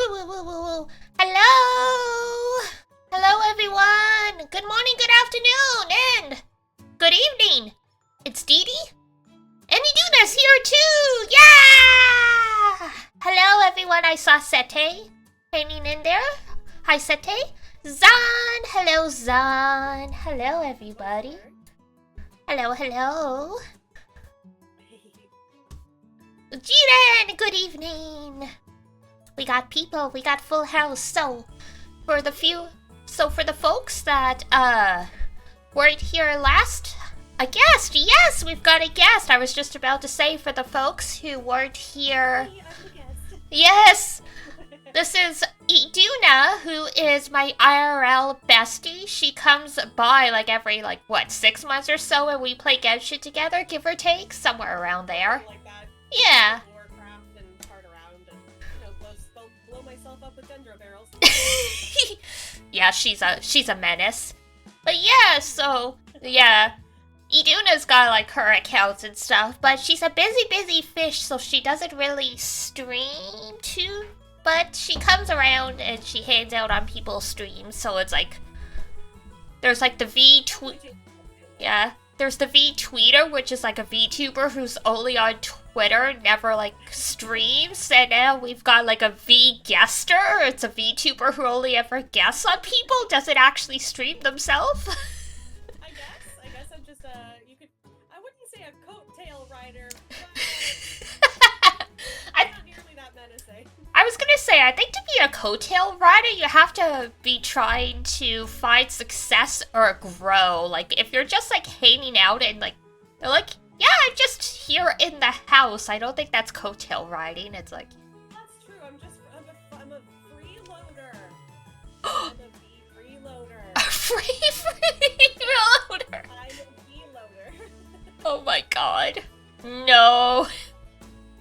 woo, woo, woo, woo. Hello! Hello, everyone! Good morning, good afternoon, and good evening! It's Dee Dee, and Iduna's here too! Yeah! Hello, everyone. I saw Sete hanging in there. Hi, Sete. Zan! Hello, Zan. Hello, everybody. Hello, hello. Jiren! Good evening! We got people, we got full house, so for the folks that weren't here last, a guest, yes, we've got a guest. I was just about to say, for the folks who weren't here, yes, this is Iduna, who is my IRL bestie. She comes by like every 6 months or so, and we play GENSHIN together, give or take, somewhere around there. Yeah. Blow myself up with dendro barrels. Yeah, she's a menace. But yeah, so yeah, Iduna's got like her accounts and stuff, but she's a busy fish, so she doesn't really stream too. But she comes around and she hangs out on people's streams, so it's like there's like the there's the V-tweeter, which is like a VTuber who's only on Twitter, never like streams, and now we've got like a V-guester. It's a VTuber who only ever guests on people, doesn't actually stream themselves. I guess I'm just I wouldn't say a coattail rider, but not nearly that menacing. I was gonna say, I think to be a coattail rider, you have to be trying to find success or grow. Like, if you're just, like, hanging out and, like, you're like, yeah, I'm just here in the house, I don't think that's coattail riding. It's like... That's true, I'm a freeloader. I'm a freeloader. A freeloader! I'm a freeloader. Oh my god. No.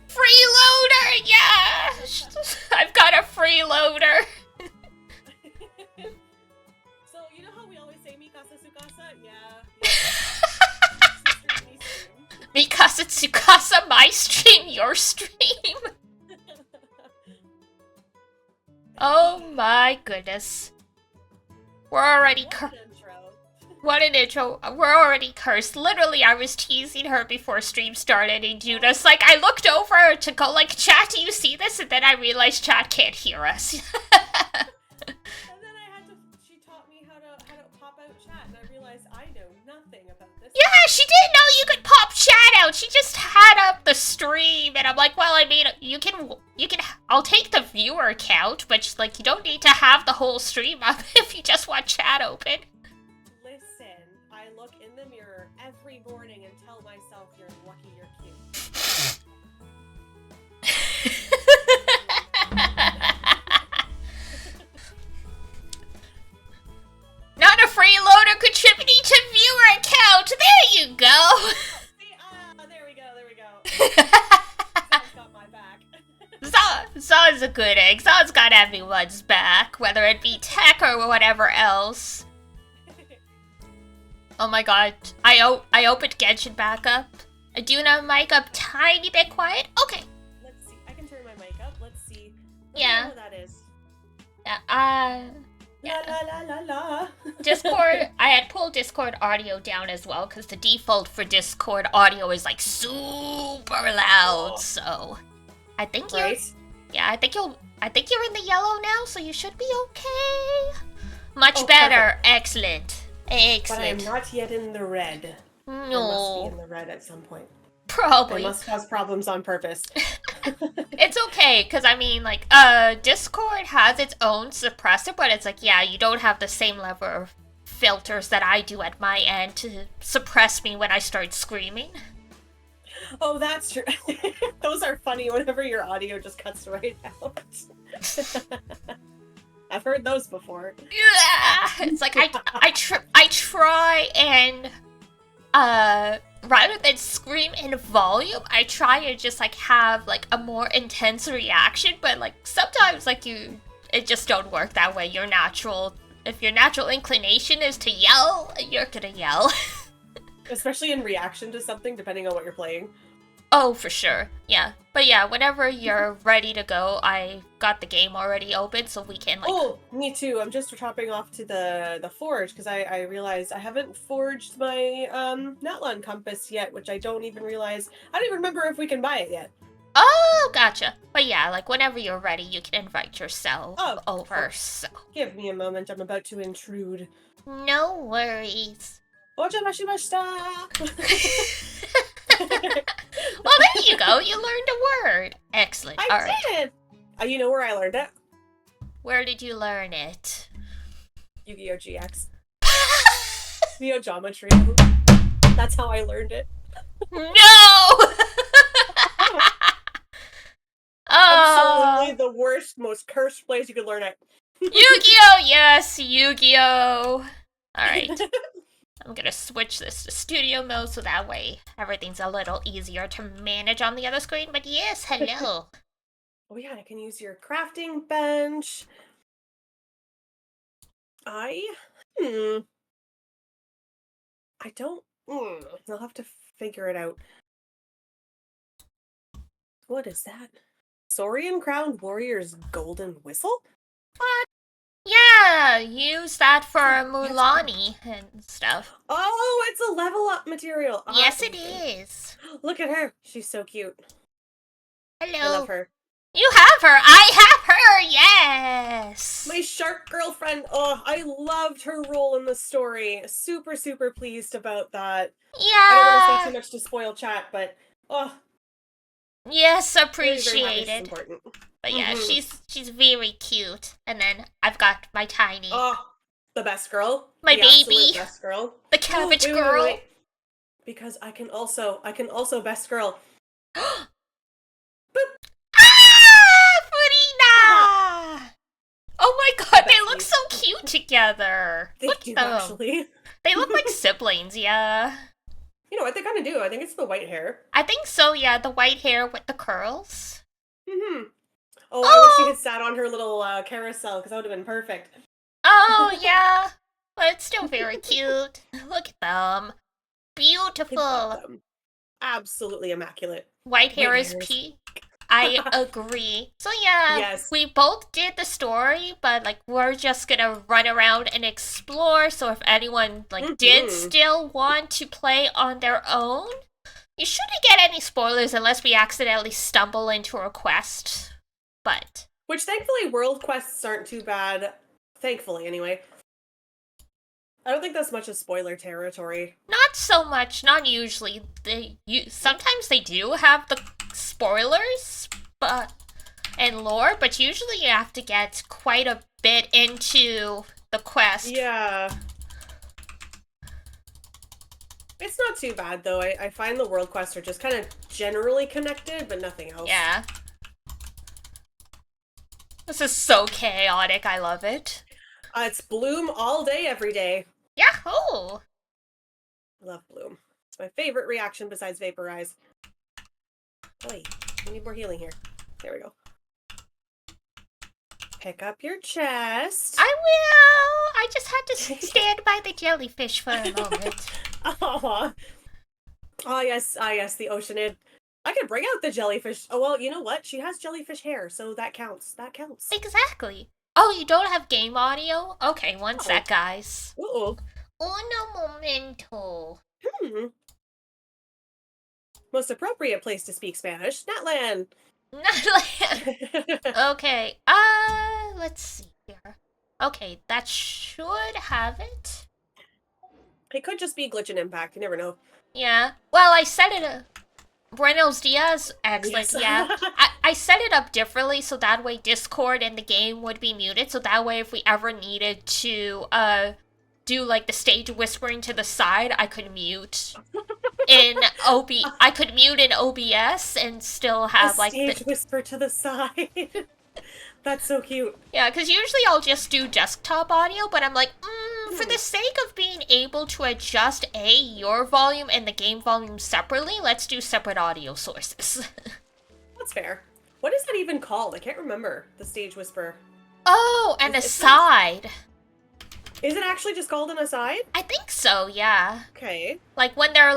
Freeloader, yeah! I've got a freeloader. So, you know how we always say Mikasa Tsukasa? Yeah. Mikasa Tsukasa, my stream, your stream. Oh my goodness. We're already What an intro. We're already cursed. Literally, I was teasing her before stream started, and Judas, like, I looked over to go, like, chat, do you see this? And then I realized chat can't hear us. And then she taught me how to pop out chat, and I realized I know nothing about this. Yeah, she didn't know you could pop chat out. She just had up the stream, and I'm like, well, I mean, you can, I'll take the viewer count, but, like, you don't need to have the whole stream up if you just want chat open. I look in the mirror every morning and tell myself, you're lucky you're cute. Not a freeloader contributing to viewer account. There you go. See, there we go. Zah's got my back. Zah's a good egg. Zah's got everyone's back, whether it be tech or whatever else. Oh my god, I opened Genshin back up. I do have mic up tiny bit quiet. Okay. Let's see, I can turn my mic up. Let's see. Yeah. What that is. Yeah, La. Discord, I had pulled Discord audio down as well, because the default for Discord audio is like super loud, so I think you're I think you're in the yellow now, so you should be okay. Much better. Perfect. Excellent. But I am not yet in the red. No. I must be in the red at some point. Probably. I must cause problems on purpose. It's okay, because I mean, like, Discord has its own suppressor, but it's like, yeah, you don't have the same level of filters that I do at my end to suppress me when I start screaming. Oh, that's true. Those are funny whenever your audio just cuts right out. I've heard those before. Yeah, it's like I try and rather than scream in volume, I try and just like have like a more intense reaction, but like sometimes like it just don't work that way. If your natural inclination is to yell, you're gonna yell. Especially in reaction to something, depending on what you're playing. Oh, for sure. Yeah. But But yeah, whenever you're ready to go, I got the game already open, so we can like. Oh, me too. I'm just hopping off to the forge because I realized I haven't forged my Natlan compass yet, which I don't even realize. I don't even remember if we can buy it yet. Oh, gotcha. But yeah, like whenever you're ready, you can invite yourself over. So Give me a moment. I'm about to intrude. no worries. Ojamashimashita! Well, there you go. You learned a word. Excellent. All right. I did. You know where I learned it? Where did you learn it? Yu-Gi-Oh! GX. Neo Geometry. That's how I learned it. No! Absolutely the worst, most cursed place you could learn it. Yu-Gi-Oh! Yes, Yu-Gi-Oh! Alright. I'm gonna switch this to studio mode so that way everything's a little easier to manage on the other screen. But yes, hello. Oh yeah, I can use your crafting bench. I don't. I'll have to figure it out. What is that? Saurian Crowned Warrior's Golden Whistle? Yeah, use that for Mulani and stuff. Oh, it's a level up material. Yes, it is. Look at her. She's so cute. Hello. I love her. You have her. I have her. Yes. My shark girlfriend. Oh, I loved her role in the story. Super, super pleased about that. Yeah. I don't want to say too much to spoil chat, but yes, very, appreciated. very important. But yeah, she's very cute. And then I've got my tiny. Oh, the best girl. My the baby. Absolute best girl. The cabbage girl. Wait. Because I can also best girl. Furina! Oh my god, they look so cute together. Thank you, actually. They look like siblings, yeah. You know what they kind of do? I think it's the white hair. I think so, yeah. The white hair with the curls. Oh, I wish she had sat on her little carousel, because that would have been perfect. Oh, yeah. But it's still very cute. Look at them. Beautiful. Absolutely immaculate. White hair is peak. I agree. So yeah, yes. We both did the story, but like we're just gonna run around and explore. So if anyone like did still want to play on their own, you shouldn't get any spoilers unless we accidentally stumble into a quest. But which thankfully world quests aren't too bad. Thankfully, anyway. I don't think that's much of spoiler territory. Not so much. Not usually. Sometimes they do have the spoilers, and lore, but usually you have to get quite a bit into the quest. Yeah. It's not too bad though. I find the world quests are just kind of generally connected, but nothing else. Yeah. This is so chaotic. I love it. It's Bloom all day, every day. Yahoo! I love Bloom. It's my favorite reaction besides Vaporize. Wait, we need more healing here. There we go. Pick up your chest. I will! I just had to stand by the jellyfish for a moment. Aww. Oh, yes, the Oceanid. I could bring out the jellyfish. Oh, well, you know what? She has jellyfish hair, so that counts. That counts. Exactly. Oh, you don't have game audio? Okay, one sec, guys. Uh-oh. Uno momento. Most appropriate place to speak Spanish. Natlan. Natlan. Okay, let's see here. Okay, that should have it. It could just be glitch and impact. You never know. Yeah. Well, I set it up. Buenos dias. Excellent. Yes. Yeah. I set it up differently so that way Discord and the game would be muted. So that way if we ever needed to do like the stage whispering to the side, I could mute I could mute in OBS and still have like stage whisper to the side. That's so cute. Yeah, because usually I'll just do desktop audio, but I'm like, for the sake of being able to adjust your volume and the game volume separately, let's do separate audio sources. That's fair. What is that even called? I can't remember. The stage whisper. Oh, an aside. Is it actually just called an aside? I think so, yeah. Okay. Like when they're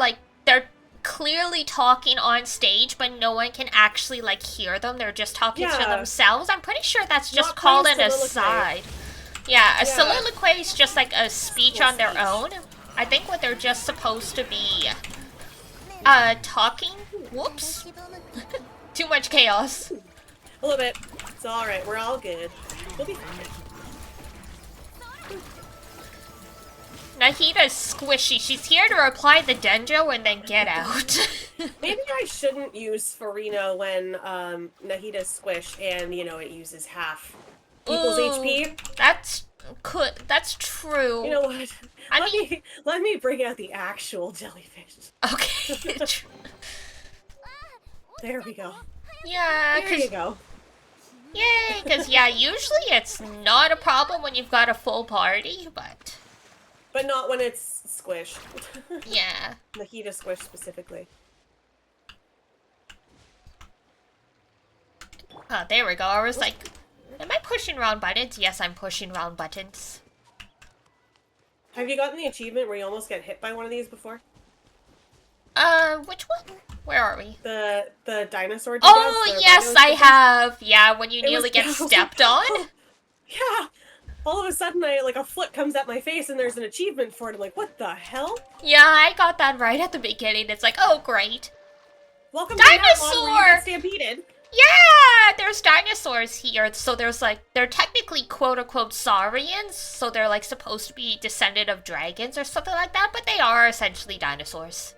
clearly talking on stage, but no one can actually like hear them. They're just talking to themselves. I'm pretty sure that's just called an aside. Yeah, a soliloquy is just like a speech on their own. I think what they're just supposed to be talking. Whoops. Too much chaos. A little bit. It's alright, we're all good. We'll be fine. Nahida's squishy. She's here to reply the Denjo and then get out. Maybe I shouldn't use Farina when Nahida's squished and, you know, it uses half people's HP. That's true. You know what? Let me bring out the actual jellyfish. Okay. There we go. Yeah, there you go. Yay, because usually it's not a problem when you've got a full party, but not when it's squished. Yeah. Nahida squished specifically. Oh, there we go. I was like, am I pushing round buttons? Yes, I'm pushing round buttons. Have you gotten the achievement where you almost get hit by one of these before? Which one? Where are we? The dinosaur. Oh, yes, I have. Yeah, when you nearly get stepped on. Yeah. All of a sudden, a foot comes at my face and there's an achievement for it. I'm like, what the hell? Yeah, I got that right at the beginning. It's like, oh, great. Welcome dinosaur! To where you get stampeded. Yeah, there's dinosaurs here. So there's they're technically quote-unquote saurians. So they're supposed to be descendant of dragons or something like that. But they are essentially dinosaurs.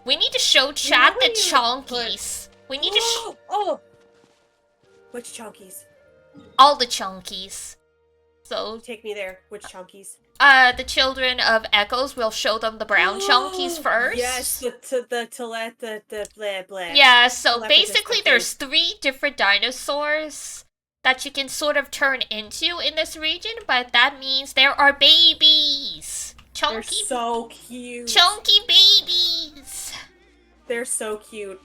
We need to show chat the chonkies. We need to Oh! Which chonkies? All the chonkies. So take me there. Which chonkies? The children of Echoes, will show them the brown chonkies first. Yes, the blah blah. Yeah, so basically there's 3 different dinosaurs that you can sort of turn into in this region, but that means there are babies. Chunky. They're so cute. Chunky babies. They're so cute.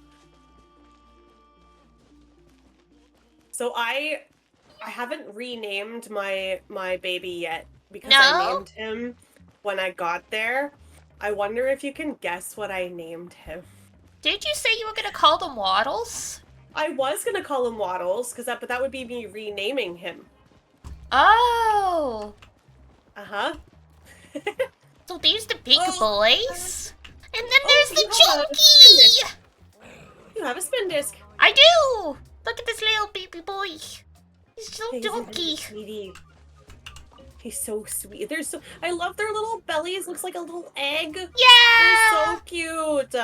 So I haven't renamed my baby yet because I named him when I got there. I wonder if you can guess what I named him. Did you say you were gonna call them Waddles? I was gonna call him Waddles, but that would be me renaming him. Oh. Uh-huh. So there's the big boys. And then there's the chunky! You have a spin disc. I do! Look at this little baby boy. He's so chunky. Sweetie. He's so sweet. I love their little bellies. Looks like a little egg. Yeah! They're so cute.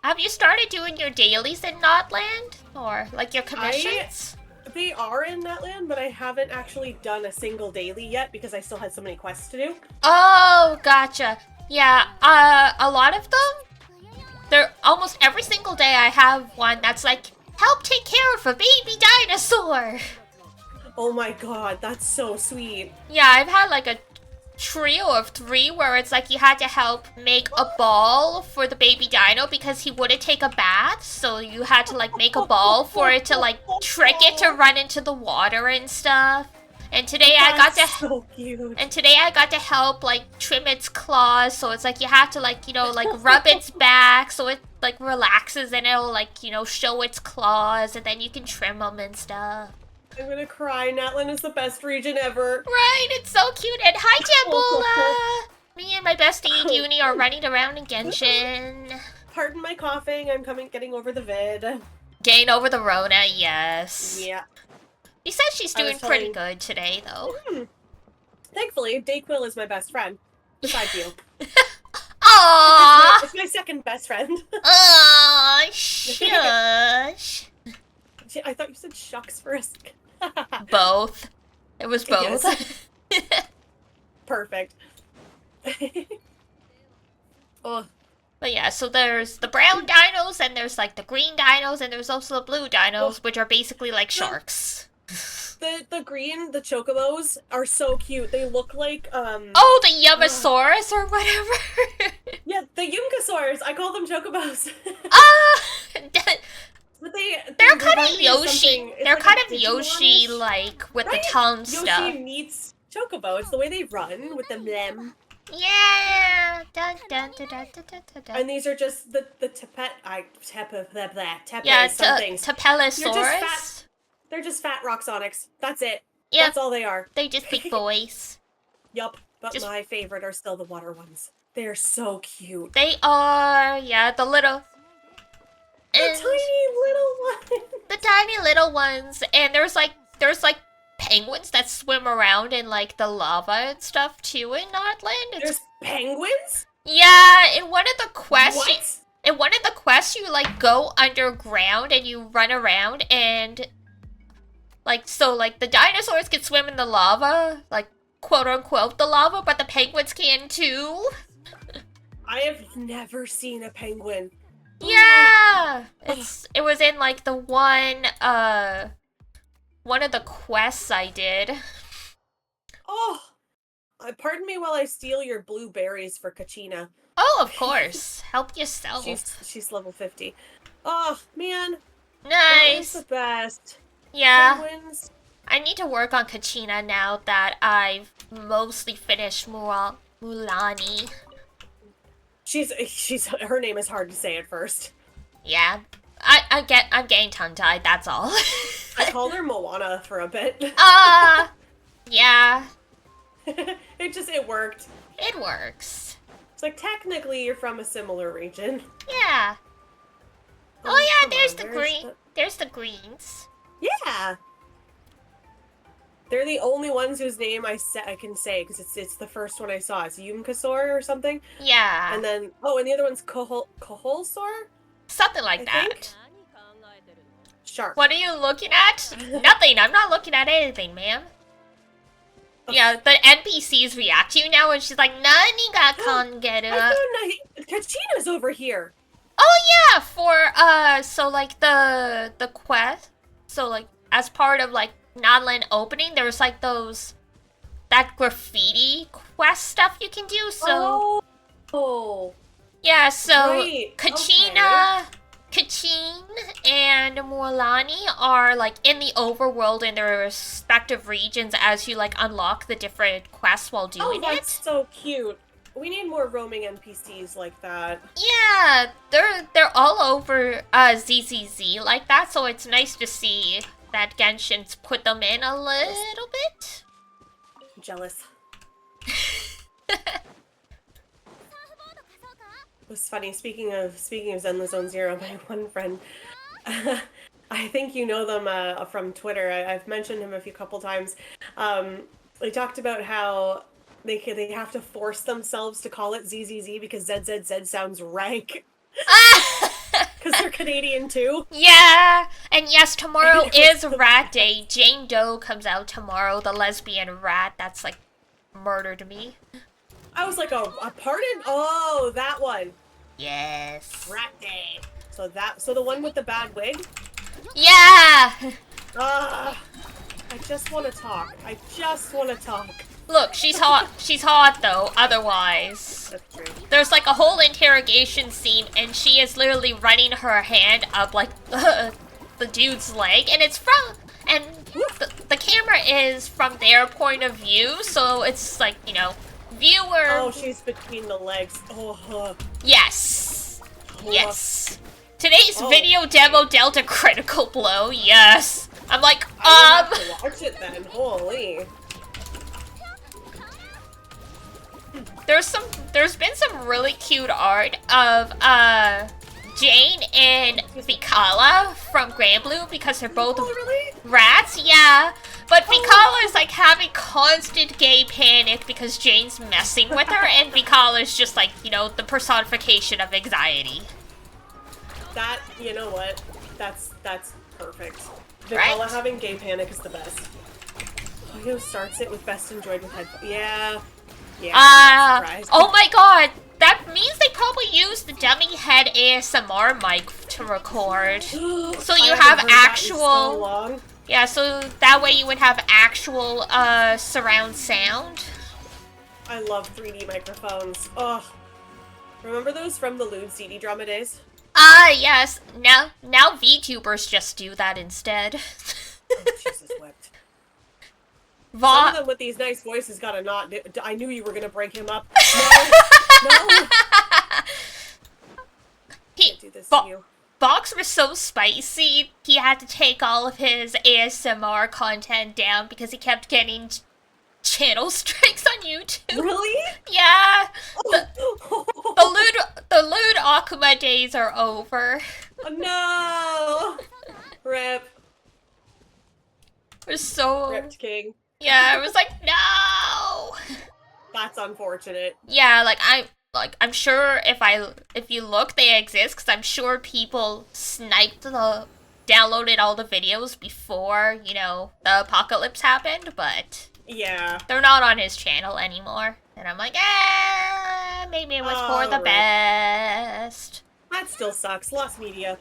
Have you started doing your dailies in Natlan? Or, your commissions? They are in Natlan, but I haven't actually done a single daily yet because I still had so many quests to do. Oh, gotcha. Yeah, a lot of them, almost every single day I have one that's help take care of a baby dinosaur. Oh my god, that's so sweet. Yeah, I've had a trio of 3 where it's you had to help make a ball for the baby dino because he wouldn't take a bath, so you had to make a ball for it to trick it to run into the water and stuff. And today I got to so cute. And today I got to help trim its claws, so it's you have to rub its back so it relaxes and it'll show its claws and then you can trim them and stuff. I'm gonna cry. Natlan is the best region ever. Right, it's so cute. And hi, Jabula! Me and my bestie Uni are running around in Genshin. Pardon my coughing. I'm getting over the vid. Getting over the Rona, yes. Yeah. He says she's doing pretty good today, though. Thankfully, Dayquil is my best friend. Besides you. Aww! It's my second best friend. Aww, shush. I thought you said shucks first. Both. It was both. Yes. Perfect. Oh. But yeah, so there's the brown dinos, and there's the green dinos, and there's also the blue dinos, which are basically sharks. The green, the chocobos, are so cute. They look like, Oh, the Yamasaurus or whatever! Yeah, the Yumkasaurs! I call them chocobos. But they're kind of Yoshi. They're kind of Yoshi-like with the tongue Yoshi stuff. meets Chocobo. It's the way they run with the blem. Yeah. Dun, dun, dun, dun, dun, dun, dun, dun. And these are just the Yeah, some things. Tapelosaurus. They're just fat roxonics. That's it. Yep. That's all they are. They just big boys. Yup. But Just- my favorite are still the water ones. They're so cute. They are, yeah, the little. The tiny little ones. The tiny little ones, and there's like penguins that swim around in like the lava and stuff too in Natlan. There's penguins? Yeah, in one of the quests. What? In one of the quests, you like go underground and you run around and like the dinosaurs can swim in the lava, like quote unquote the lava, but the penguins can too. I have never seen a penguin. Yeah, it was in like the one of the quests I did. Oh, pardon me while I steal your blueberries for Kachina. Oh, of course. Help yourself. She's level 50. Oh man, nice. that was the best. Yeah. Penguins. I need to work on Kachina now that I've mostly finished Mulani. She's her name is hard to say at first. Yeah. I'm getting tongue-tied, that's all. I called her Moana for a bit. Yeah. It worked. It works. It's like technically you're from a similar region. Yeah. Oh yeah, there's the greens. Yeah. They're the only ones whose name I can say because it's the first one I saw. It's Yumkasaur or something. Yeah. And then and the other one's Koholsaur? Something like that. Think? Shark. What are you looking at? Nothing. I'm not looking at anything, ma'am. Yeah, the NPCs react to you now and she's like, Nani ga kangeru. I found Kachina's over here. Oh yeah, for so like the quest. So like as part of like Natlan opening, there was like that graffiti quest stuff you can do. So yeah, so right. Kachina, Kachin, and Morlani are like in the overworld in their respective regions as you like unlock the different quests while doing that's so cute. We need more roaming NPCs like that. Yeah, they're all over ZZZ like that, so it's nice to see that Genshin's put them in a little bit. I'm jealous. It was funny. Speaking of Zenless Zone Zero, my one friend, I think you know them from Twitter. I've mentioned him a couple times. They talked about how they have to force themselves to call it ZZZ because ZZZ sounds rank. Because they're Canadian too. Yeah, and yes, tomorrow is Rat Day. Jane Doe comes out tomorrow, the lesbian rat that's like murdered me. I was like, a pardon? Oh, that one. Yes. Rat Day. So the one with the bad wig? Yeah! I just want to talk. Look, she's hot. She's hot though, otherwise. That's true. There's like a whole interrogation scene and she is literally running her hand up like the dude's leg and it's from... And the camera is from their point of view, so it's like, you know, viewer... Oh, she's between the legs. Oh. Yes. Yes. Today's video demo dealt a critical blow, yes. I'm like, I will have to watch it then, holy. There's been some really cute art of, Jane and Vikala from Granblue because they're both rats, yeah. But Vikala is like having constant gay panic because Jane's messing with her, and Vikala is just like, you know, the personification of anxiety. That, you know what? That's perfect. Vikala Right? having gay panic is the best. Who starts it with best enjoyed with headphones? Yeah. Yeah. Oh my god! That means they probably used the dummy head ASMR mic to record. So you have actual... Yeah, so that way you would have actual, surround sound. I love 3D microphones. Ugh. Remember those from the lewd CD drama days? Yes. Now VTubers just do that instead. Oh, Jesus wept. Some of them with these nice voices gotta not. I knew you were gonna break him up. No. He, do this to you. Box was so spicy, he had to take all of his ASMR content down because he kept getting channel strikes on YouTube. Really? Yeah. The lewd Akuma days are over. Oh, no. Rip. It was so... Ripped King. Yeah, I was like, no! That's unfortunate. Yeah, I'm sure if you look, they exist, because I'm sure people downloaded all the videos before, you know, the apocalypse happened, but... Yeah. They're not on his channel anymore. And I'm like, maybe it was for the best. That still sucks. Lost media.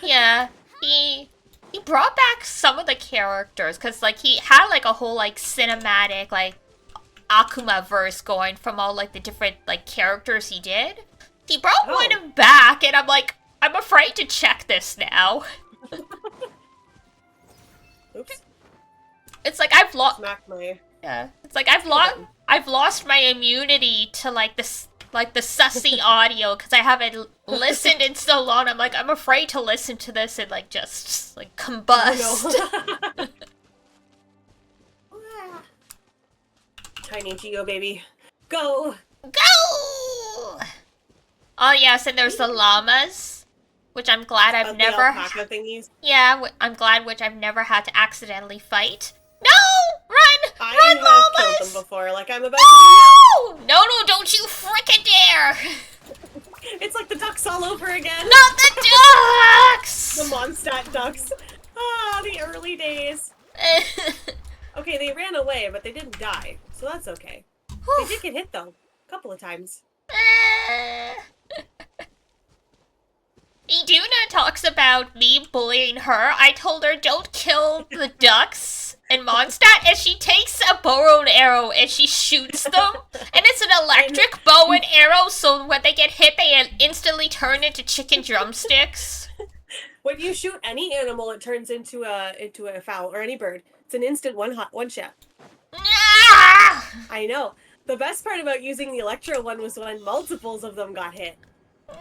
Yeah, he brought back some of the characters, because, like, he had, like, a whole, like, cinematic, like, Akuma verse going from all, like, the different, like, characters he did. He brought one back, and I'm like, I'm afraid to check this now. Oops. It's like I've lost. Smack my. Yeah. It's like I've lost my immunity to like the sussy audio because I haven't listened in so long. I'm like, I'm afraid to listen to this and like just like combust. Oh, no. Tiny Geo baby, go! Go! Oh yes, and there's the llamas, which I'm glad I've never. Alpaca thingies. Yeah, I'm glad which I've never had to accidentally fight. No! Run! I Run, have llamas! killed them before, like I'm about to do now. No, don't you frickin' dare! It's like the ducks all over again. Not the ducks! The Mondstadt ducks. Ah, the early days. Okay, they ran away, but they didn't die, so that's okay. They did get hit, though. A couple of times. Iduna talks about me bullying her. I told her, don't kill the ducks in Mondstadt, and she takes a bow and arrow and she shoots them. And it's an electric bow and arrow, so when they get hit, they instantly turn into chicken drumsticks. When you shoot any animal, it turns into a fowl, or any bird. It's an instant one shot. I know. The best part about using the Electro one was when multiples of them got hit. No!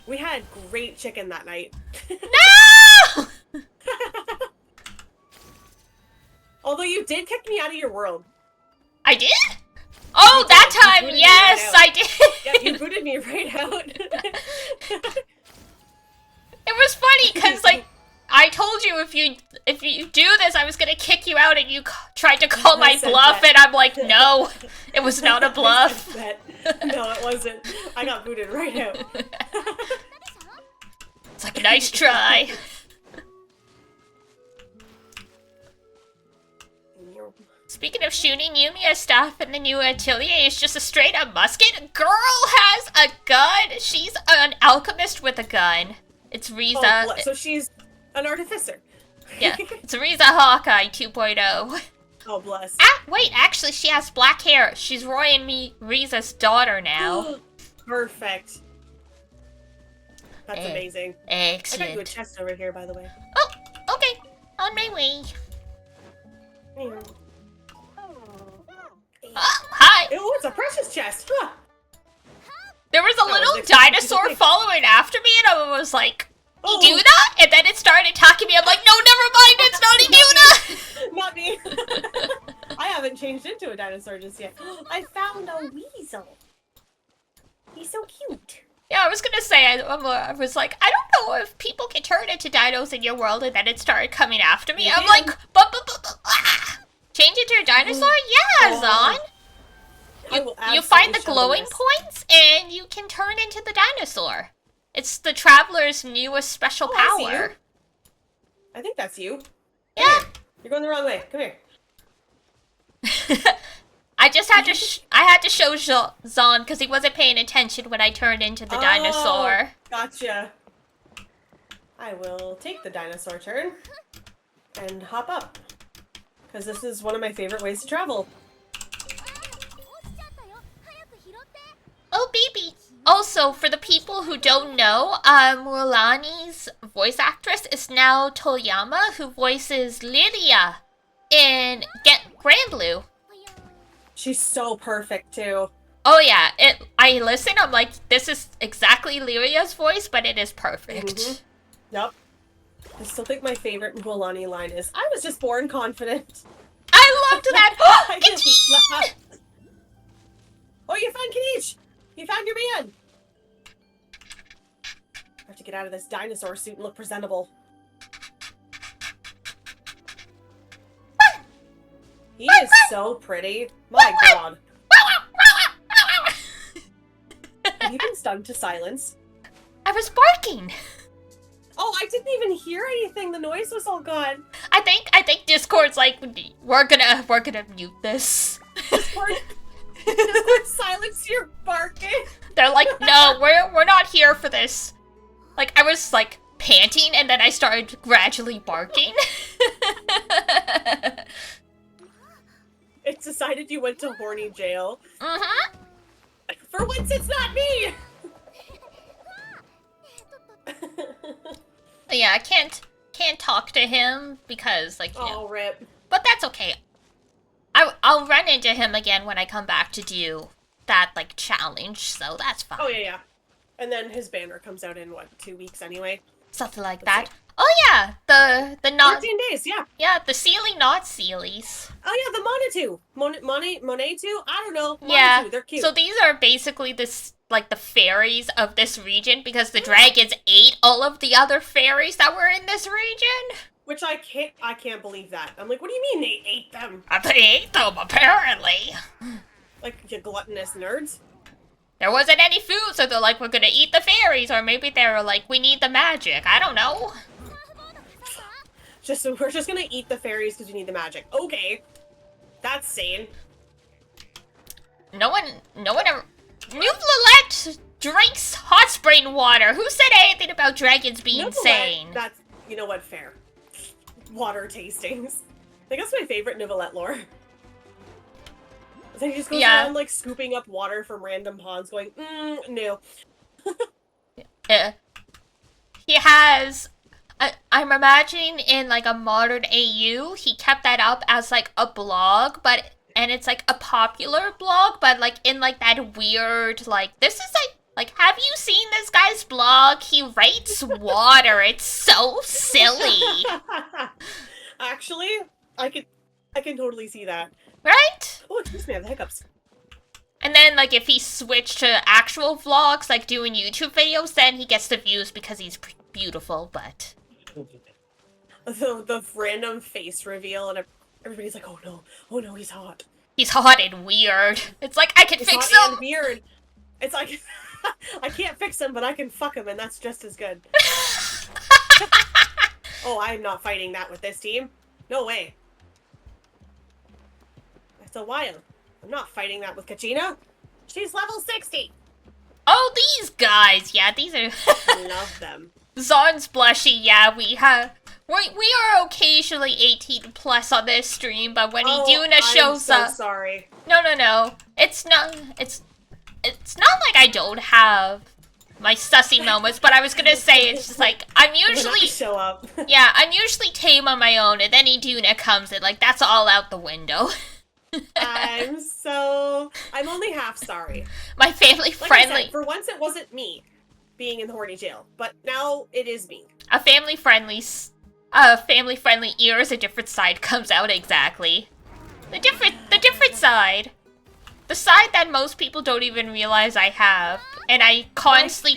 We had great chicken that night. No! Although you did kick me out of your world. I did? Oh, you that did. time, yes, I did. Yeah, you booted me right out. It was funny because, like, I told you if you do this, I was gonna kick you out, and you tried to call my bluff, and I'm like, no, it was not a bluff. No, it wasn't. I got booted right out. It's like, nice try. Speaking of shooting, Yumia's staff in the new atelier is just a straight-up musket. Girl has a gun. She's an alchemist with a gun. It's Riza. Oh, so she's an artificer. Yeah, it's Riza Hawkeye 2.0. Oh, bless. Ah, wait, actually, she has black hair. She's Roy and Riza's daughter now. Perfect. That's amazing. Excellent. I got you a chest over here, by the way. Oh, okay. On my way. Yeah. Hi. Oh, it's a precious chest. Huh. There was a little dinosaur following after me, and I was like, you do that? And then it started attacking me. I'm like, no, never mind, it's not Iduna! Not me. I haven't changed into a dinosaur just yet. I found a weasel. He's so cute. Yeah, I was gonna say, I was like, I don't know if people can turn into dinos in your world, and then it started coming after me. I'm like, change into a dinosaur? Yeah, Zon. You find the glowing points, and you can turn into the dinosaur. It's the Traveler's newest special power. I think that's you. Yeah. You're going the wrong way. Come here. I just had to I had to show Zon because he wasn't paying attention when I turned into the dinosaur. Gotcha. I will take the dinosaur turn and hop up. Because this is one of my favorite ways to travel. Oh, baby. Also, for the people who don't know, Mulani's voice actress is now Toyama, who voices Lilia in Get Grand Blue. She's so perfect too. Oh yeah, I listen, I'm like, this is exactly Lyria's voice, but it is perfect. Yep. I still think my favorite Mulan line is, I was just born confident. I loved that! I just laughed. Oh, you found Kanish! You found your man! I have to get out of this dinosaur suit and look presentable. He is so pretty. My god. Have you been stunned to silence? I was barking. Oh, I didn't even hear anything. The noise was all gone. I think Discord's like, we're gonna mute this. Discord silence your barking. They're like, no, we're not here for this. Like, I was like panting and then I started gradually barking. It decided you went to horny jail. Mm-hmm. For once, it's not me! Yeah, I can't talk to him because, like, you know. Rip. But that's okay. I'll run into him again when I come back to do that, like, challenge, so that's fine. Oh, yeah. And then his banner comes out in, what, 2 weeks anyway? Something like that. Oh, yeah, the not... 14 days, yeah. Yeah, the Sealy not Sealies. Oh, yeah, the Monetu. Monetu? I don't know. Monetu, Yeah, they're cute. so these are basically this, like, the fairies of this region, because the dragons ate all of the other fairies that were in this region. Which I can't believe that. I'm like, what do you mean they ate them? They ate them, apparently. Like, you gluttonous nerds? There wasn't any food, so they're like, we're gonna eat the fairies, or maybe they were like, we need the magic. I don't know. We're just gonna eat the fairies because we need the magic. Okay. That's sane. No one ever... Natlan drinks hot spring water. Who said anything about dragons being sane? That's, you know what, fair. Water tastings. I think that's my favorite Novelette lore. Then he just goes around, like, scooping up water from random ponds going, no. He has... I'm imagining in, like, a modern AU, he kept that up as, like, a blog, and it's, like, a popular blog, but, like, in, like, that weird, like, this is, like, have you seen this guy's blog? He rates water. It's so silly. Actually, I can totally see that. Right? Oh, excuse me, I have the hiccups. And then, like, if he switched to actual vlogs, like, doing YouTube videos, then he gets the views because he's beautiful, but... The random face reveal, and everybody's like, oh no, he's hot. He's hot and weird. It's like, I can He's fix hot him! and weird. It's like, I can't fix him, but I can fuck him, and that's just as good. Oh, I'm not fighting that with this team. No way. That's a while. I'm not fighting that with Kachina. She's level 60. Oh, these guys! Yeah, these are... I love them. Zon's blushy, yeah, we are occasionally 18 plus on this stream, but when Iduna shows up... I'm so sorry. No. It's not like I don't have my sussy moments, but I was gonna say, it's just like, I'm usually... show up. Yeah, I'm usually tame on my own, and then Iduna comes in, like, that's all out the window. I'm only half sorry. My family friendly... Like I said, for once it wasn't me being in the horny jail, but now it is me. A family friendly ear is a different side comes out exactly. The different side. The side that most people don't even realize I have. And I constantly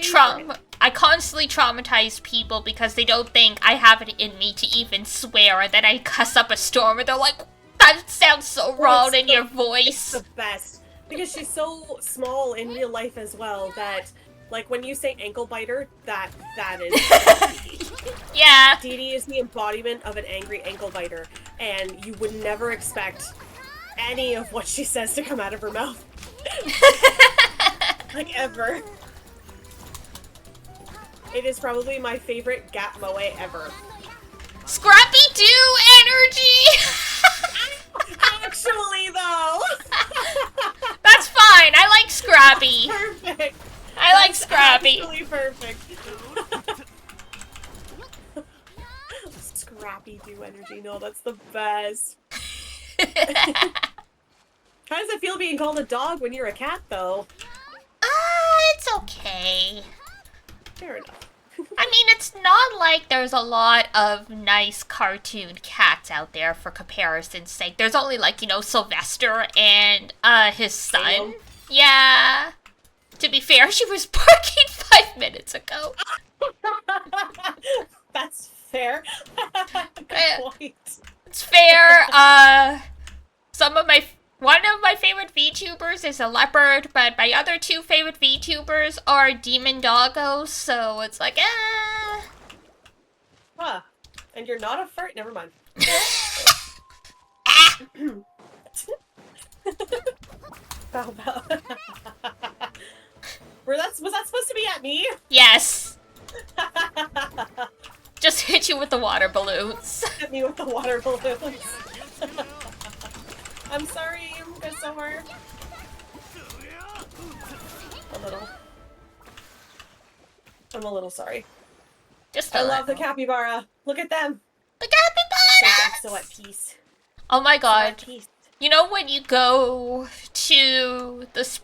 traumatize people because they don't think I have it in me to even swear, and then I cuss up a storm and they're like, that sounds so wrong in your voice. It's the best. Because she's so small in real life as well that, like, when you say ankle biter, that is... Yeah. Dee Dee is the embodiment of an angry ankle biter, and you would never expect any of what she says to come out of her mouth. Like, ever. It is probably my favorite Gap Moe ever. Scrappy-Doo energy! Actually, though! That's fine, I like Scrappy. Perfect. I like Scrappy. Actually perfect. Scrappy-Doo energy, no, that's the best. How does it feel being called a dog when you're a cat, though? It's okay. Fair enough. I mean, it's not like there's a lot of nice cartoon cats out there for comparison's sake. There's only, like, you know, Sylvester and, his son. Salem. Yeah. To be fair, she was barking 5 minutes ago. That's fair. Good point. It's fair. One of my favorite VTubers is a leopard, but my other two favorite VTubers are demon doggos, so it's like, Huh. And you're not a fart? Never mind. Bow, bow. Was that supposed to be at me? Yes. Just hit you with the water balloons. Hit me with the water balloons. I'm sorry, you got so hard. I'm a little sorry. I love the capybara. Look at them. The capybara! So at peace. Oh my god. So at peace. You know when you go to the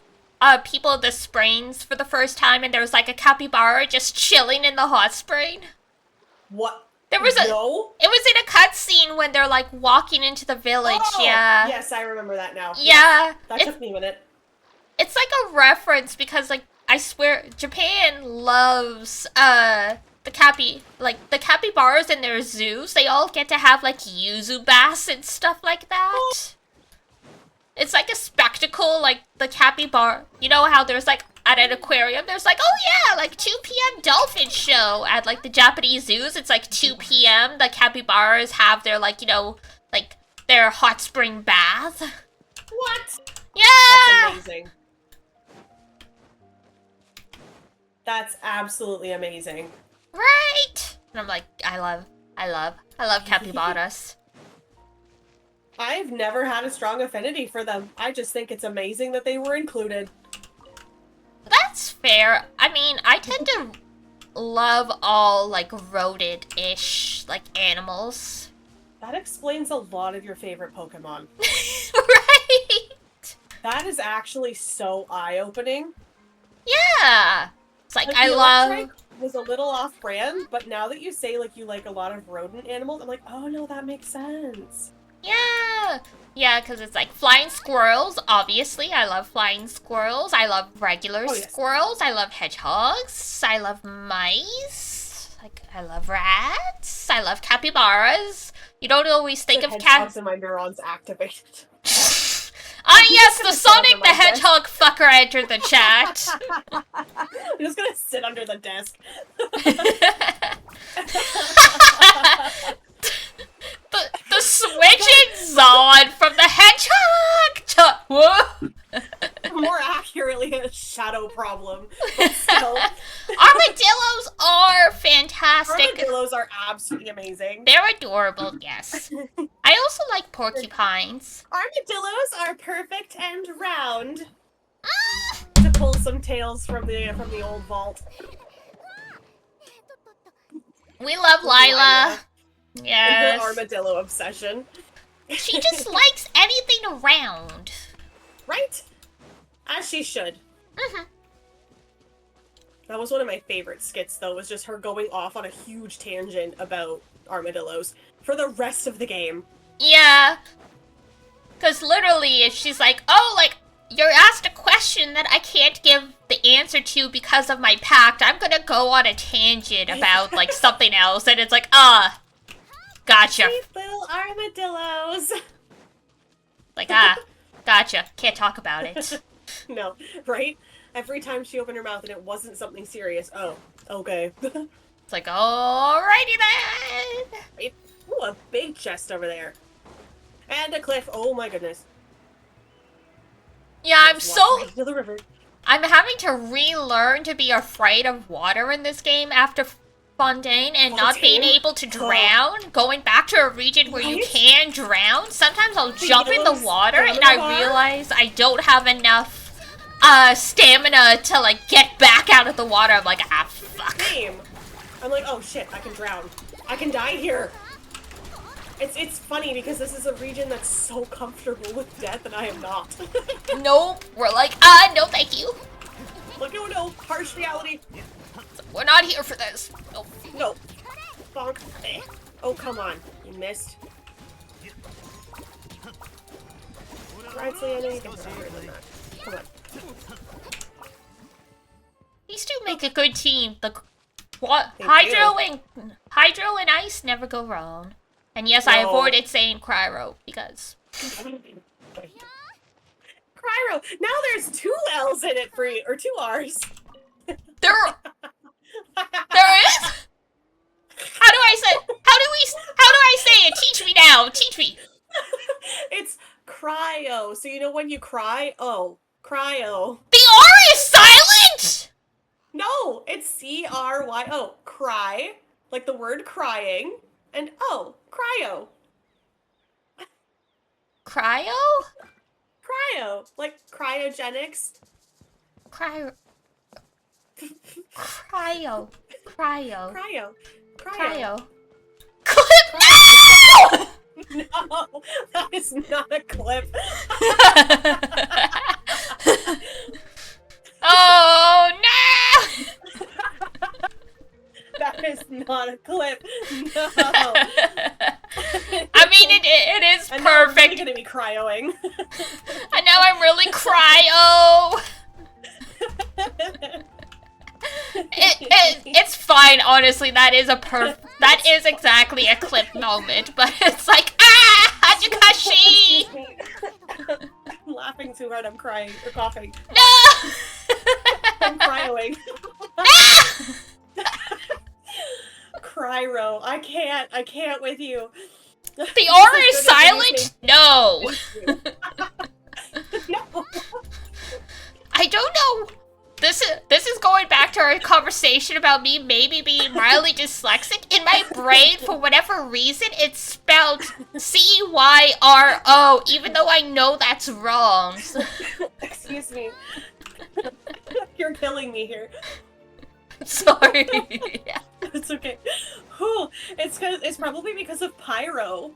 People of the Springs for the first time and there's like a capybara just chilling in the hot spring? What? There was It was in a cutscene when they're like walking into the village, yeah. Yes, I remember that now. Yeah. That took me a minute. It's like a reference because, like, I swear, Japan loves, the capybaras in their zoos. They all get to have, like, yuzu baths and stuff like that. It's like a spectacle, like, the capybara. You know how there's, like, at an aquarium, there's like, oh yeah, like 2 p.m. dolphin show at, like, the Japanese zoos. It's like 2 p.m. The capybaras have their, like, you know, like, their hot spring bath. What? Yeah! That's amazing. That's absolutely amazing. Right? And I'm like, I love capybaras. I've never had a strong affinity for them. I just think it's amazing that they were included. That's fair. I mean, I tend to love all, like, rodent-ish, like, animals. That explains a lot of your favorite Pokemon. Right? That is actually so eye-opening. Yeah. It's like I love... was a little off-brand, but now that you say, like, you like a lot of rodent animals, I'm like, oh no, that makes sense. Yeah. Yeah, because it's like flying squirrels, obviously. I love flying squirrels. I love regular squirrels. I love hedgehogs. I love mice. Like, I love rats. I love capybaras. You don't always think of hedgehogs and my neurons activated. Ah, yes, the Sonic the Hedgehog fucker entered the chat. I'm just gonna sit under the desk. the switching Zod from the Hedgehog to... Whoa! More accurately, a shadow problem. But still. Armadillos are fantastic. Armadillos are absolutely amazing. They're adorable, yes. I also like porcupines. Armadillos are perfect and round. To pull some tales from the old vault. We love Lila. Yes. The armadillo obsession. She just likes anything around. Right? As she should. Mm-hmm. That was one of my favorite skits, though, was just her going off on a huge tangent about armadillos for the rest of the game. Yeah. Because literally, she's like, oh, like, you're asked a question that I can't give the answer to because of my pact. I'm gonna go on a tangent about, like, something else. And it's like, gotcha. Sweet little armadillos. Like, gotcha. Can't talk about it. No, right? Every time she opened her mouth and it wasn't something serious. Oh, okay. It's like, alrighty then. Right? Ooh, a big chest over there. And a cliff. Oh my goodness. Yeah, I'm so... To the river. I'm having to relearn to be afraid of water in this game after Fontaine and not being able to drown. Going back to a region where you can drown. Sometimes I'll jump in the water and I realize I don't have enough stamina to, like, get back out of the water. I'm like, fuck. Same. I'm like, oh shit, I can drown. I can die here. It's funny because this is a region that's so comfortable with death and I am not. Nope. We're like, no thank you. Like, oh no, harsh reality. We're not here for this. Nope. No. Bonk. Oh, come on. You missed. Right, so I know you can do better than that. Come on. These two make a good team. The They Hydro and Ice never go wrong. And yes, I No. avoided saying Cryro because Cryro. Now there's 2 L's in it for you, or 2 R's. there is. How do I say it? Teach me now. Teach me. It's cryo. So you know when you cry? Oh, cryo. The R is silent. No, it's C-R-Y-O. Cry, like the word crying, and oh, cryo. Cryo? Cryo, like cryogenics. Cryo. Cryo. Clip now! No, that is not a clip. Oh no! That is not a clip. No. I mean, it is And now I'm really perfect. gonna be cryoing. And now I'm really cryo. It's fine, honestly. That is exactly a clip moment, but it's like, Hachikashi! I'm laughing too hard, I'm crying, or coughing. No! I'm cryoing. Cryro, I can't with you. The R is silent? No. No. I don't know. This is going back to our conversation about me maybe being mildly dyslexic. In my brain, for whatever reason, it's spelled C-Y-R-O, even though I know that's wrong. Excuse me. You're killing me here. Sorry. It's okay. Whew. It's probably because of pyro.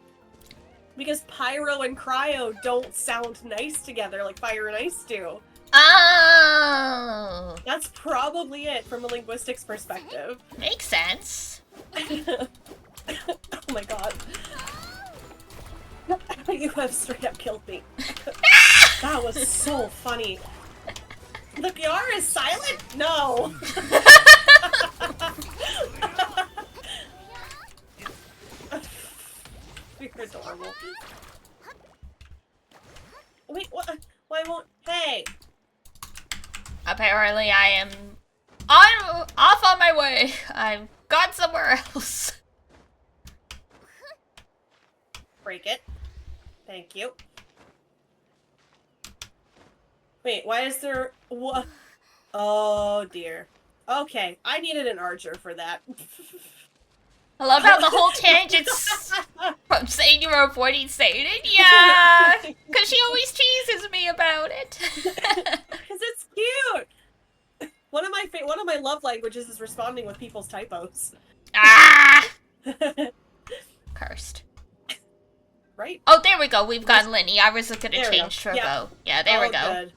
Because pyro and cryo don't sound nice together like fire and ice do. Oh. That's probably it from a linguistics perspective. Makes sense. Oh my god. You have straight up killed me. That was so funny. The PR is silent? No. You're adorable. Wait, what? Why won't? Hey! Apparently I am off on my way. I've gone somewhere else. Break it. Thank you. Wait, why is there... What? Oh, dear. Okay, I needed an archer for that. I love how the whole tangent's from saying you were avoiding saying it. Yeah, because she always teases me about it. Because it's cute! One of my love languages is responding with people's typos. Ah! Cursed. Right? Oh, there we go. We've got Linny. I was gonna There we change go. to a Yeah. bow. Yeah, there we go. Good.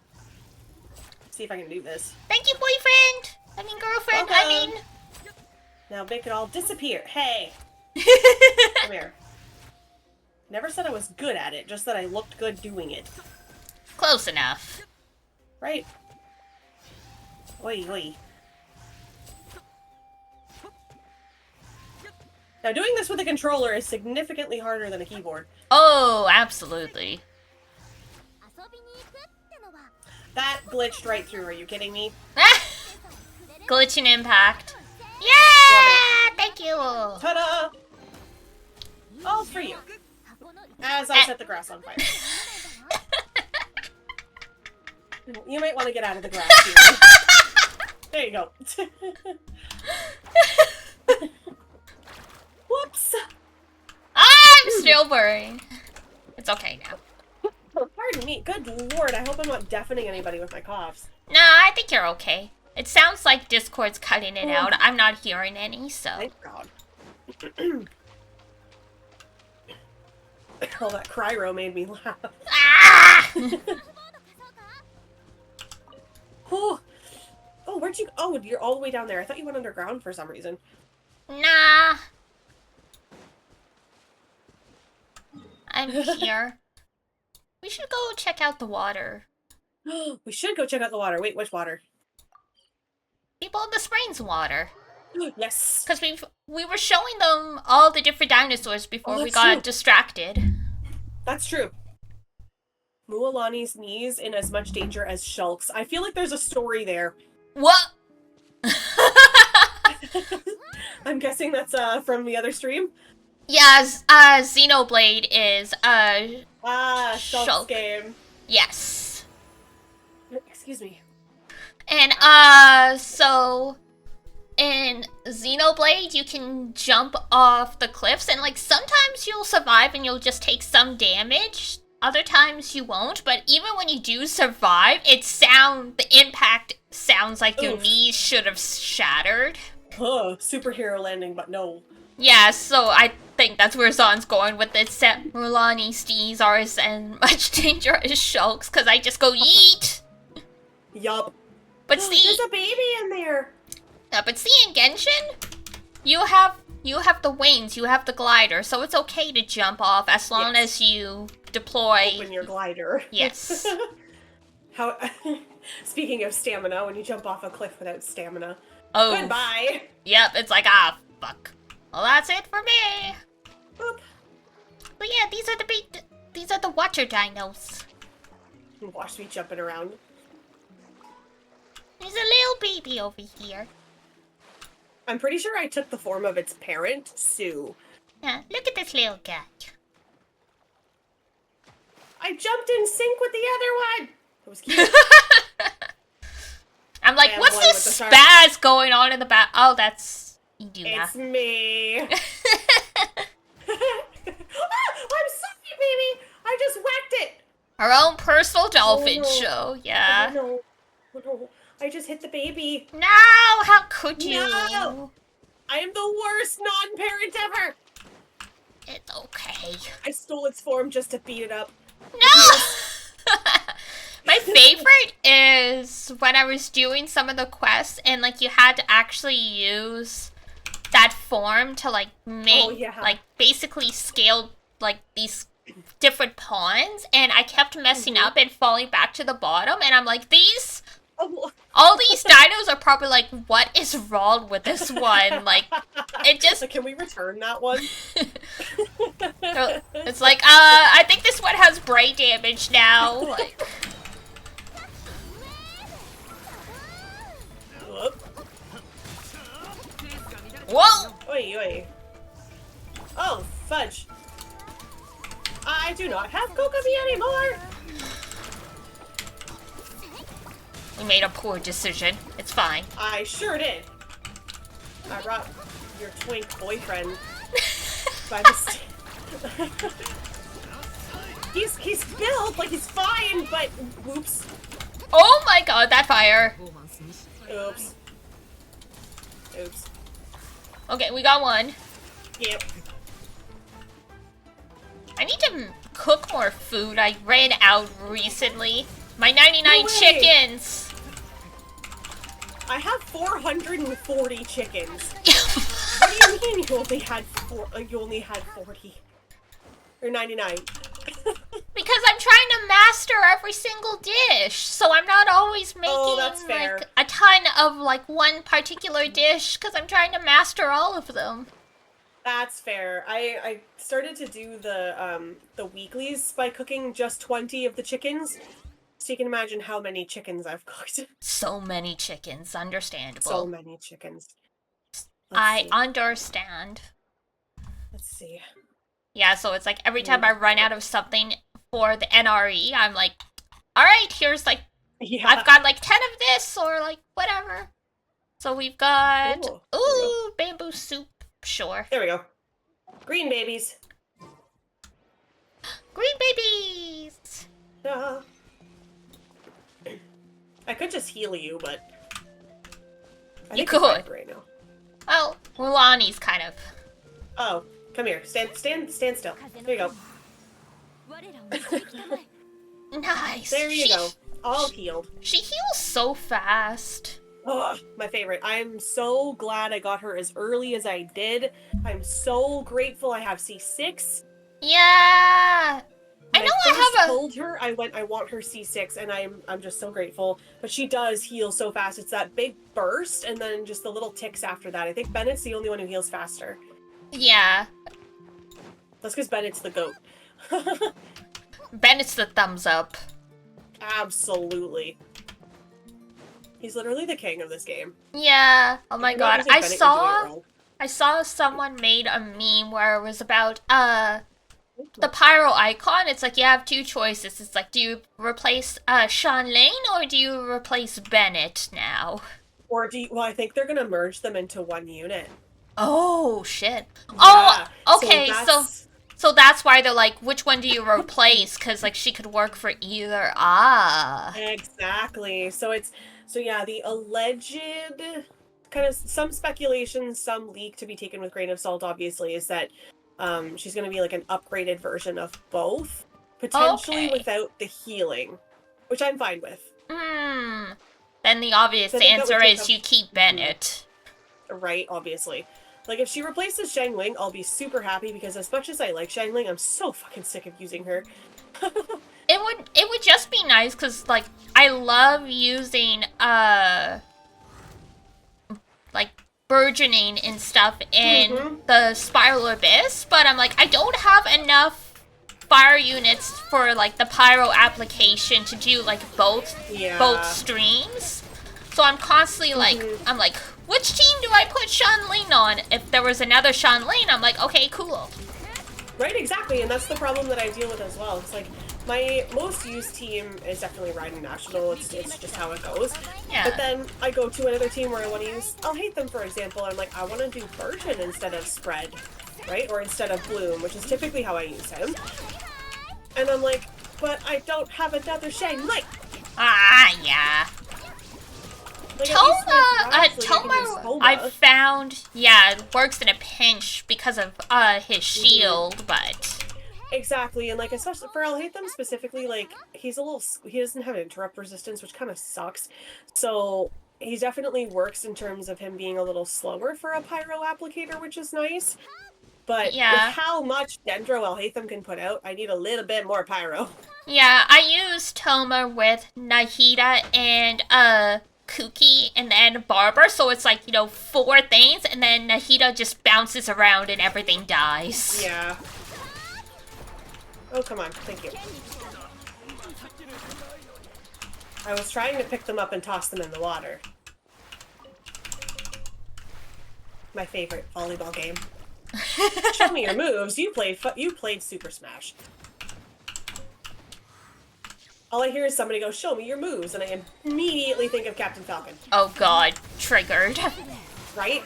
See if I can do this. Thank you, boyfriend. I mean, girlfriend. I Welcome. mean. Now make it all disappear. Hey! Come here. Never said I was good at it, just that I looked good doing it. Close enough. Right? Oi, oi. Now doing this with a controller is significantly harder than a keyboard. Oh, absolutely. That glitched right through, are you kidding me? Glitch and impact. Yeah! Thank you. Ta-da! All for you. As I set the grass on fire. You might want to get out of the grass here. There you go. Whoops! I'm still worrying. It's okay now. Oh, pardon me. Good lord, I hope I'm not deafening anybody with my coughs. Nah, I think you're okay. It sounds like Discord's cutting it out. I'm not hearing any, so. Thank God. All that cryro made me laugh. Ah! Oh, where'd you? Oh, you're all the way down there. I thought you went underground for some reason. Nah. I'm here. We should go check out the water. We should go check out the water. Wait, which water? People in the springs water. Yes. Because we were showing them all the different dinosaurs before we got distracted. That's true. Mualani's knees in as much danger as Shulk's. I feel like there's a story there. What? I'm guessing that's from the other stream. Yeah, Xenoblade is Shulk's Shulk. game. Yes. Excuse me. And so in Xenoblade you can jump off the cliffs and like sometimes you'll survive and you'll just take some damage. Other times you won't, but even when you do survive, the impact sounds like your knees should have shattered. Superhero landing, but no. Yeah, so I think that's where Zon's going with it. Mualani's knees are as much danger as Shulk's, because I just go yeet. Yup. But see, there's a baby in there. But see, in Genshin, you have the wings, you have the glider, so it's okay to jump off as long as you deploy. Open your glider. Yes. How? Speaking of stamina, when you jump off a cliff without stamina. Oh. Goodbye. Yep, it's like fuck. Well, that's it for me. Boop. But yeah, these are the water dinos. Watch me jumping around. There's a little baby over here. I'm pretty sure I took the form of its parent, Sue. Yeah, look at this little guy. I jumped in sync with the other one. It was cute. I'm like, what's this spaz going on in the back? Oh, that's Iduna. It's me. I'm sorry, baby. I just whacked it. Her own personal dolphin show, yeah. Oh, no. I just hit the baby. No, how could you? No. I am the worst non-parent ever. It's okay. I stole its form just to beat it up. No! My favorite is when I was doing some of the quests and like you had to actually use that form to like make like basically scale like these different pawns, and I kept messing up and falling back to the bottom, and I'm like, all these dinos are probably like, what is wrong with this one? Like, it just... Can we return that one? It's like, I think this one has brain damage now. Like... Whoa! Oi, oi. Oh, fudge. I do not have Kokomi anymore! We made a poor decision. It's fine. I sure did. I brought your twink boyfriend by mistake. he's built, like he's fine, but whoops. Oh my god, that fire. Oops. Oops. Okay, we got one. Yep. I need to cook more food. I ran out recently. My 99 chickens! I have 440 chickens. What do you mean you only had 40? Or 99? Because I'm trying to master every single dish, so I'm not always making like a ton of like one particular dish because I'm trying to master all of them. That's fair. I started to do the weeklies by cooking just 20 of the chickens. So you can imagine how many chickens I've cooked. So many chickens, understandable. So many chickens. I understand. Let's see. Yeah, so it's like every time I run out of something for the NRE, I'm like, alright, here's like, I've got like 10 of this, or like, whatever. So we've got, bamboo soup, sure. There we go. Green babies. Green babies! I could just heal you, but... You could. Right now. Well, Mulani's kind of... Oh, come here. Stand still. There you go. Nice. There you go. All healed. She heals so fast. Oh, my favorite. I'm so glad I got her as early as I did. I'm so grateful I have C6. Yeah. When I know I I have told her I want her C6, and I'm just so grateful. But she does heal so fast. It's that big burst, and then just the little ticks after that. I think Bennett's the only one who heals faster. Yeah. That's because Bennett's the GOAT. Bennett's the thumbs up. Absolutely. He's literally the king of this game. Yeah. Oh my god. I saw someone made a meme where it was about the pyro icon. It's like you have two choices. It's like, do you replace Sean Lane or do you replace Bennett now? Or well, I think they're gonna merge them into one unit. Oh shit. Yeah, oh, okay. So that's why they're like, which one do you replace? Because like she could work for either. Ah. Exactly. So yeah, the alleged kind of some speculation, some leak to be taken with grain of salt, obviously, is that she's going to be like an upgraded version of both, potentially without the healing, which I'm fine with. Then the obvious answer is you keep Bennett. Right, obviously. Like, if she replaces Xiangling, I'll be super happy, because as much as I like Xiangling, I'm so fucking sick of using her. It would just be nice, because, like, I love using, like, burgeoning and stuff in the Spiral Abyss, but I'm like, I don't have enough fire units for, like, the Pyro application to do, like, both streams. So I'm constantly, like, I'm like, which team do I put Sean Lane on? If there was another Sean Lane, I'm like, okay, cool. Right, exactly, and that's the problem that I deal with as well. It's like, my most used team is definitely Riding National. It's just how it goes. Yeah. But then I go to another team where I want to use, I'll hate them, for example, I'm like, I want to do Version instead of Spread, right? Or instead of Bloom, which is typically how I use him. And I'm like, but I don't have another Shang Link. Ah, yeah. Like, Toma, I found, works in a pinch because of his shield, but... Exactly, and like, especially for Alhaitham specifically, like, he doesn't have interrupt resistance, which kind of sucks. So he definitely works in terms of him being a little slower for a pyro applicator, which is nice. But with how much Dendro Alhaitham can put out, I need a little bit more pyro. Yeah, I use Toma with Nahida and Kuki and then Barber, so it's like, 4 things, and then Nahida just bounces around and everything dies. Yeah. Oh, come on. Thank you. I was trying to pick them up and toss them in the water. My favorite volleyball game. Show me your moves. You played Super Smash. All I hear is somebody go, show me your moves, and I immediately think of Captain Falcon. Oh god, triggered. Right?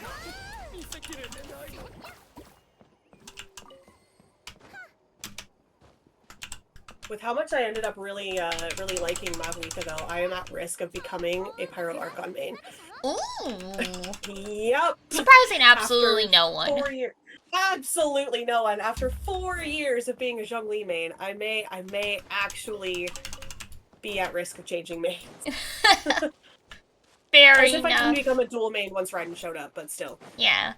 With how much I ended up really liking Mavuika, though, I am at risk of becoming a Pyro Archon main. Ooh. Yep. Surprising absolutely no one. Absolutely no one. After 4 years of being a Zhongli main, I may actually be at risk of changing mains. Fair As if enough. I can become a dual main once Raiden showed up, but still. Yeah.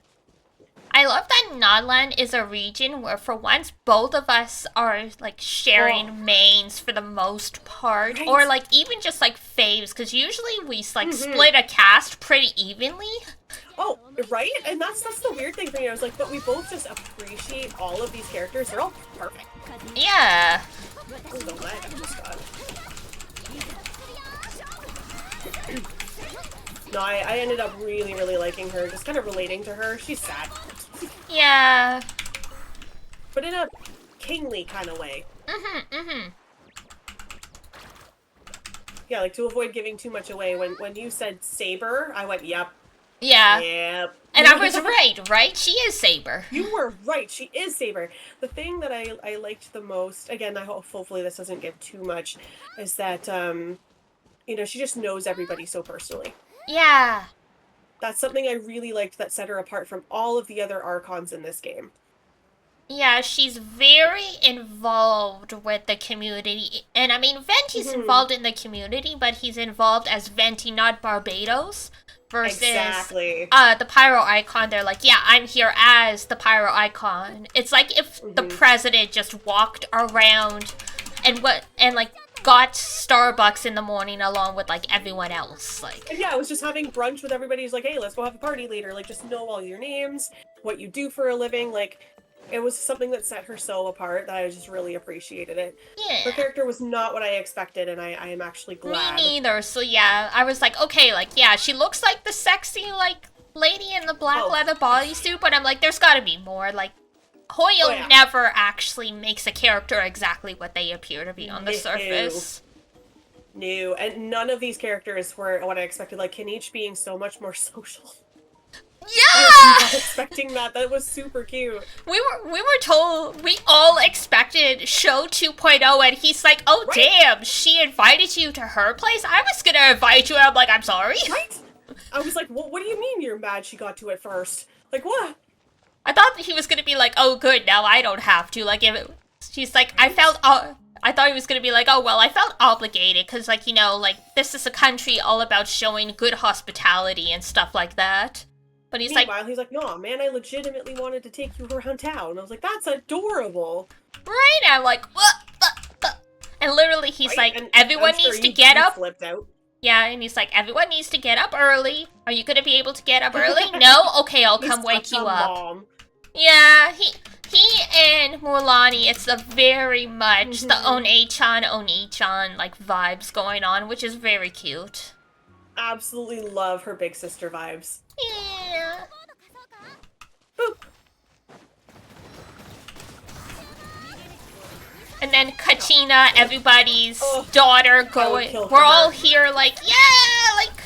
I love that Natlan is a region where for once both of us are like sharing mains for the most part. Right. Or like even just like faves, because usually we like split a cast pretty evenly. Oh, right? And that's the weird thing for me. I was like, but we both just appreciate all of these characters. They're all perfect. Yeah. Oh, the lag I just got. No, I ended up really, really liking her, just kind of relating to her. She's sad. Yeah. But in a kingly kind of way. Yeah, like to avoid giving too much away. When you said Saber, I went, yep. Yeah. Yep. And I was right? She is Saber. You were right, she is Saber. The thing that I liked the most, again, hopefully this doesn't give too much, is that, she just knows everybody so personally. Yeah. That's something I really liked that set her apart from all of the other Archons in this game. Yeah, she's very involved with the community. And I mean, Venti's involved in the community, but he's involved as Venti, not Barbados. Versus Exactly. the Pyro Icon, they're like, yeah, I'm here as the Pyro Icon. It's like if the president just walked around and like got Starbucks in the morning along with like everyone else. Like, and yeah, I was just having brunch with everybody. He's like, hey, let's go have a party later. Like, just know all your names, what you do for a living. Like, it was something that set her so apart that I just really appreciated it. yeah. Her character was not what I expected, and I am actually glad. Me neither. So yeah, I was like, okay, like, yeah, she looks like the sexy, like, lady in the black leather bodysuit, but I'm like, there's gotta be more. Like, Hoyo never actually makes a character exactly what they appear to be on the surface. No, and none of these characters were what I expected. Like, Kenichi being so much more social. Yeah! I was not expecting that. That was super cute. We were told, we all expected Show 2.0, and he's like, oh, damn, she invited you to her place? I was gonna invite you, and I'm like, I'm sorry. Right? I was like, what do you mean you're mad she got to it first? Like, what? I thought he was gonna be like, oh, good, now I don't have to. Like, if she's like, I thought he was gonna be like, oh, well, I felt obligated, because, like, you know, like, this is a country all about showing good hospitality and stuff like that. But he's Meanwhile, he's like, no, man, I legitimately wanted to take you around town. I was like, that's adorable. Right? And I'm like, what? And literally, he's like, and everyone needs to get up. Flipped out. Yeah, and he's like, everyone needs to get up early. Are you gonna be able to get up early? No? Okay, I'll come wake you up. Mom. Yeah, he and Mulani, it's a very much the Oni-chan, like, vibes going on, which is very cute. Absolutely love her big sister vibes. Yeah. Boop. And then Kachina, everybody's daughter, going. We're all here, like, yeah, like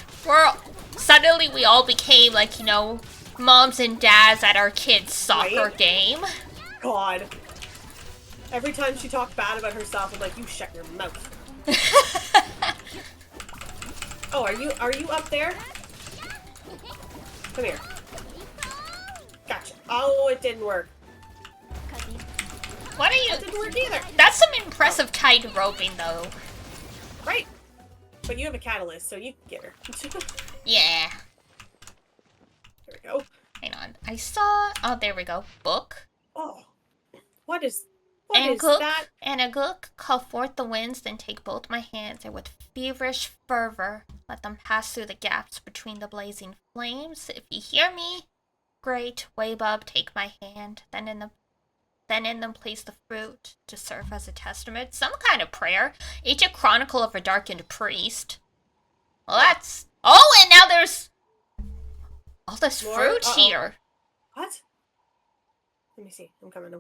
suddenly we all became like, you know, moms and dads at our kids' soccer game. God. Every time she talked bad about herself, I'm like, you shut your mouth. Oh, are you up there? Come here. Gotcha. Oh, it didn't work. What are you? That didn't work either. That's some impressive tight roping, though. Right. But you have a catalyst, so you can get her. Yeah. There we go. Hang on. I saw. Oh, there we go. Book. Oh. What is that? And a gook, call forth the winds, then take both my hands, and with feverish fervor, let them pass through the gaps between the blazing flames. If you hear me, great, wave up, take my hand, then in them place the fruit to serve as a testament. Some kind of prayer. Ancient Chronicle of a Darkened Priest. Well, that's... Oh, and now there's all this fruit here. What? Let me see. I'm coming.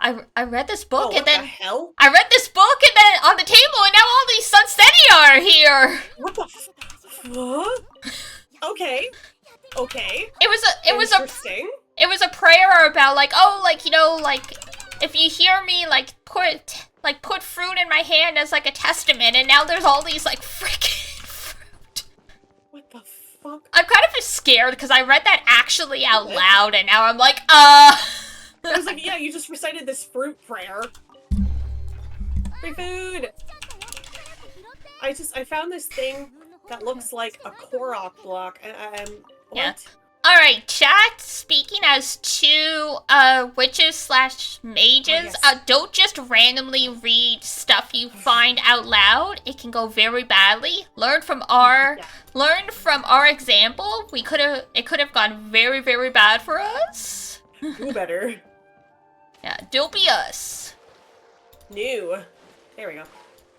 I read this book and then... What the hell? I read this book and then on the table and now all these Sunsteady are here! What the fuck? Okay. It was a prayer about, like, oh, like, you know, like, if you hear me, like, put fruit in my hand as, like, a testament, and now there's all these, like, freaking fruit. What the fuck? I'm kind of scared, because I read that actually out loud, and now I'm like, I was like, yeah, you just recited this fruit prayer. Free food! I found this thing that looks like a Korok block, and what? Yeah. Alright, chat, speaking as two witches/mages, don't just randomly read stuff you find out loud. It can go very badly. Learn from our example. It could have gone very, very bad for us. Do better. Yeah, don't be us. New. There we go.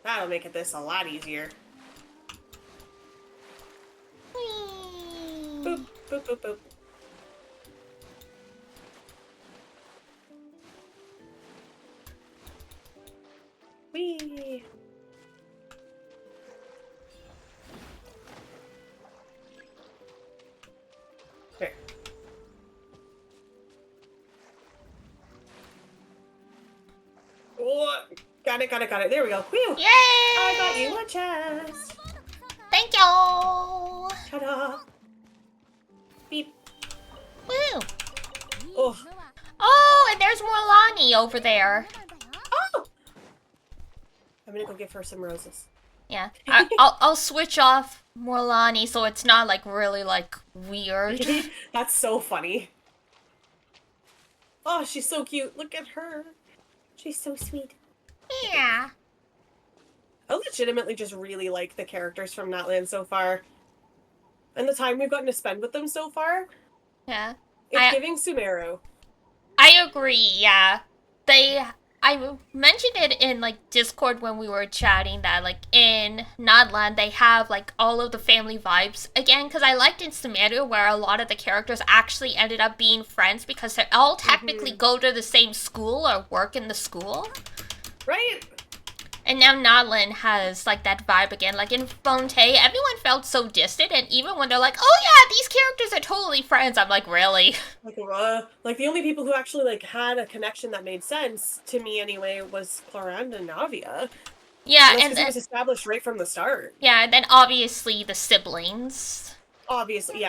That'll make this a lot easier. Boop. Boop, boop, boop. Whee! There. Oh, got it. There we go. Whew! Yay! I got you a chest. Thank you! Ta-da! Beep. Woo! Oh. Oh, there's Morlani over there. Oh! I'm gonna go give her some roses. Yeah, I'll switch off Morlani so it's not like really like weird. That's so funny. Oh, she's so cute. Look at her. She's so sweet. Yeah. I legitimately just really like the characters from Natlan so far. And the time we've gotten to spend with them so far. Yeah. It's giving Sumeru. I agree, yeah. I mentioned it in, like, Discord when we were chatting that, like, in Natlan, they have, like, all of the family vibes again, because I liked in Sumeru where a lot of the characters actually ended up being friends because they all technically go to the same school or work in the school. Right. And now Natlan has, like, that vibe again. Like, in Fonte, everyone felt so distant, and even when they're like, oh yeah, these characters are totally friends, I'm like, really? Like, the only people who actually, like, had a connection that made sense, to me anyway, was Clorand and Navia. Yeah, and then, it was established right from the start. Yeah, and then obviously the siblings. Obviously.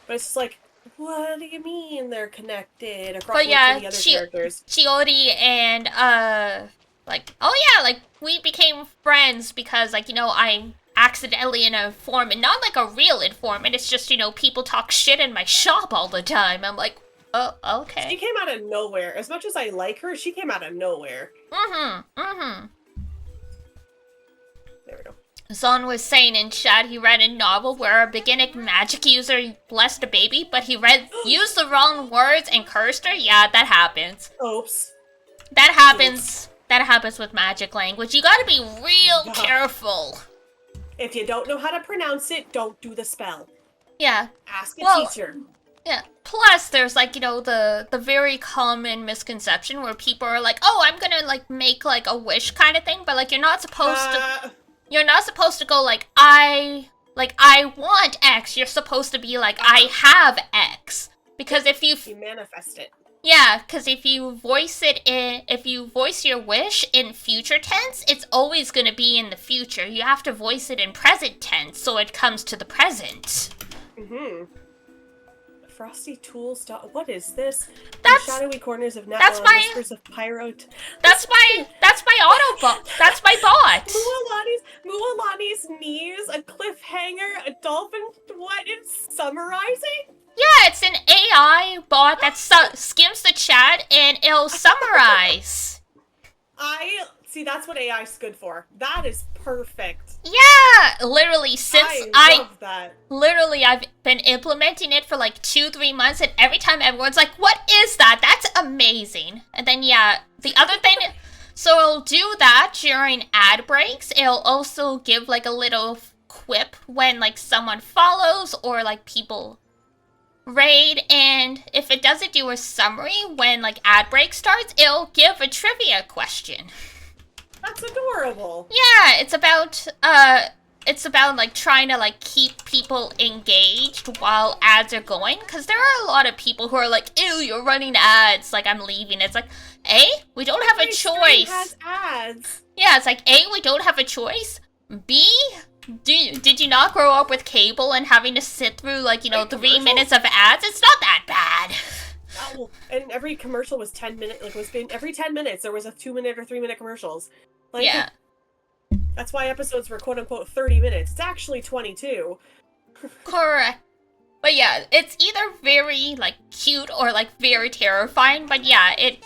But it's just like, what do you mean they're connected across the other characters? Chiori and, like, oh yeah, like, we became friends because, like, you know, I'm accidentally an informant. Not like a real informant, it's just, you know, people talk shit in my shop all the time. I'm like, oh, okay. She came out of nowhere. As much as I like her, she came out of nowhere. There we go. Zon was saying in chat he read a novel where a beginning magic user blessed a baby, but he used the wrong words and cursed her. Yeah, that happens. Oops. That happens. That happens with magic language. You gotta be real careful. If you don't know how to pronounce it, don't do the spell. Yeah. Ask a teacher. Yeah. Plus, there's, like, you know, the very common misconception where people are like, oh, I'm gonna, like, make, like, a wish kind of thing, but, like, you're not supposed to... You're not supposed to go, like, I want X. You're supposed to be like, I have X. Because if you manifest it. Yeah, because if you voice your wish in future tense, it's always going to be in the future. You have to voice it in present tense, so it comes to the present. Frosty Tools. What is this? That's the shadowy corners of Natlan, whispers of pyro. That's my Autobot. That's my bot. Mualani's knees, a cliffhanger, a dolphin. What is summarizing? Yeah, it's an AI bot that skims the chat and it'll summarize. See, that's what AI is good for. That is perfect. Yeah, literally, love that. Literally, I've been implementing it for like 2-3 months, and every time everyone's like, what is that? That's amazing. And then, yeah, the other thing, so it'll do that during ad breaks. It'll also give like a little quip when like someone follows or like people raid, and if it doesn't do a summary when like ad break starts, it'll give a trivia question. That's adorable. Yeah, it's about like trying to like keep people engaged while ads are going, because there are a lot of people who are like, ew, you're running ads, like I'm leaving. It's like, A, we don't have a choice. Has ads. Yeah, it's like, A, we don't have a choice. B, did you not grow up with cable and having to sit through, like, you know, 3 minutes of ads? It's not that bad. Oh, and every commercial was 10 minutes. Like, every 10 minutes there was a 2-minute or 3-minute commercials. Like, yeah. That's why episodes were quote-unquote 30 minutes. It's actually 22. Correct. But yeah, it's either very, like, cute or, like, very terrifying. But yeah, it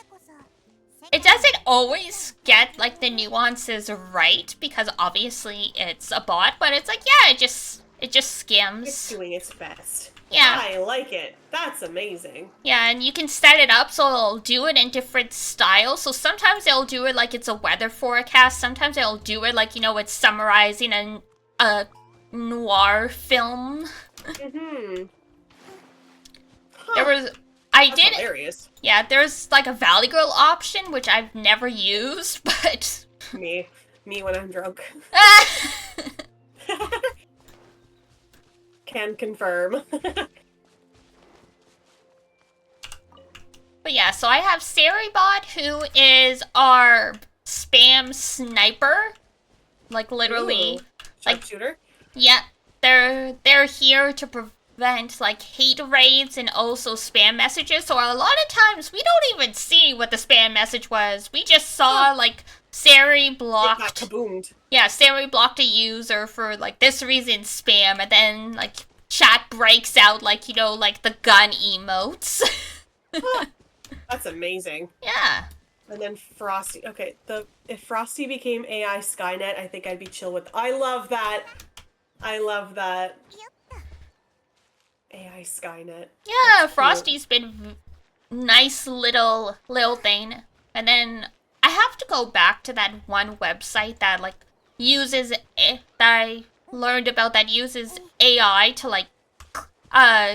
doesn't always get, like, the nuances right, because obviously it's a bot, but it's like, yeah, it just skims. It's doing its best. Yeah. I like it. That's amazing. Yeah, and you can set it up so it'll do it in different styles. So sometimes it'll do it like it's a weather forecast. Sometimes it'll do it like, you know, it's summarizing a noir film. Mm-hmm. Huh. That's hilarious. Yeah, there's like a Valley Girl option, which I've never used, but... Me when I'm drunk. Can confirm. But yeah, so I have Saribot, who is our spam sniper. Like, literally... Sharpshooter? Yeah, they're here to prevent like hate raids and also spam messages. So a lot of times we don't even see what the spam message was. We just saw like Sari blocked. It got kaboomed. Yeah, Sari blocked a user for like this reason spam, and then like chat breaks out like like the gun emotes. That's amazing. Yeah. And then Frosty. Okay, if Frosty became AI Skynet, I think I'd be chill with. I love that. I love that. AI Skynet. Yeah, Frosty's been nice little thing. And then I have to go back to that one website that like uses that I learned about that uses AI to like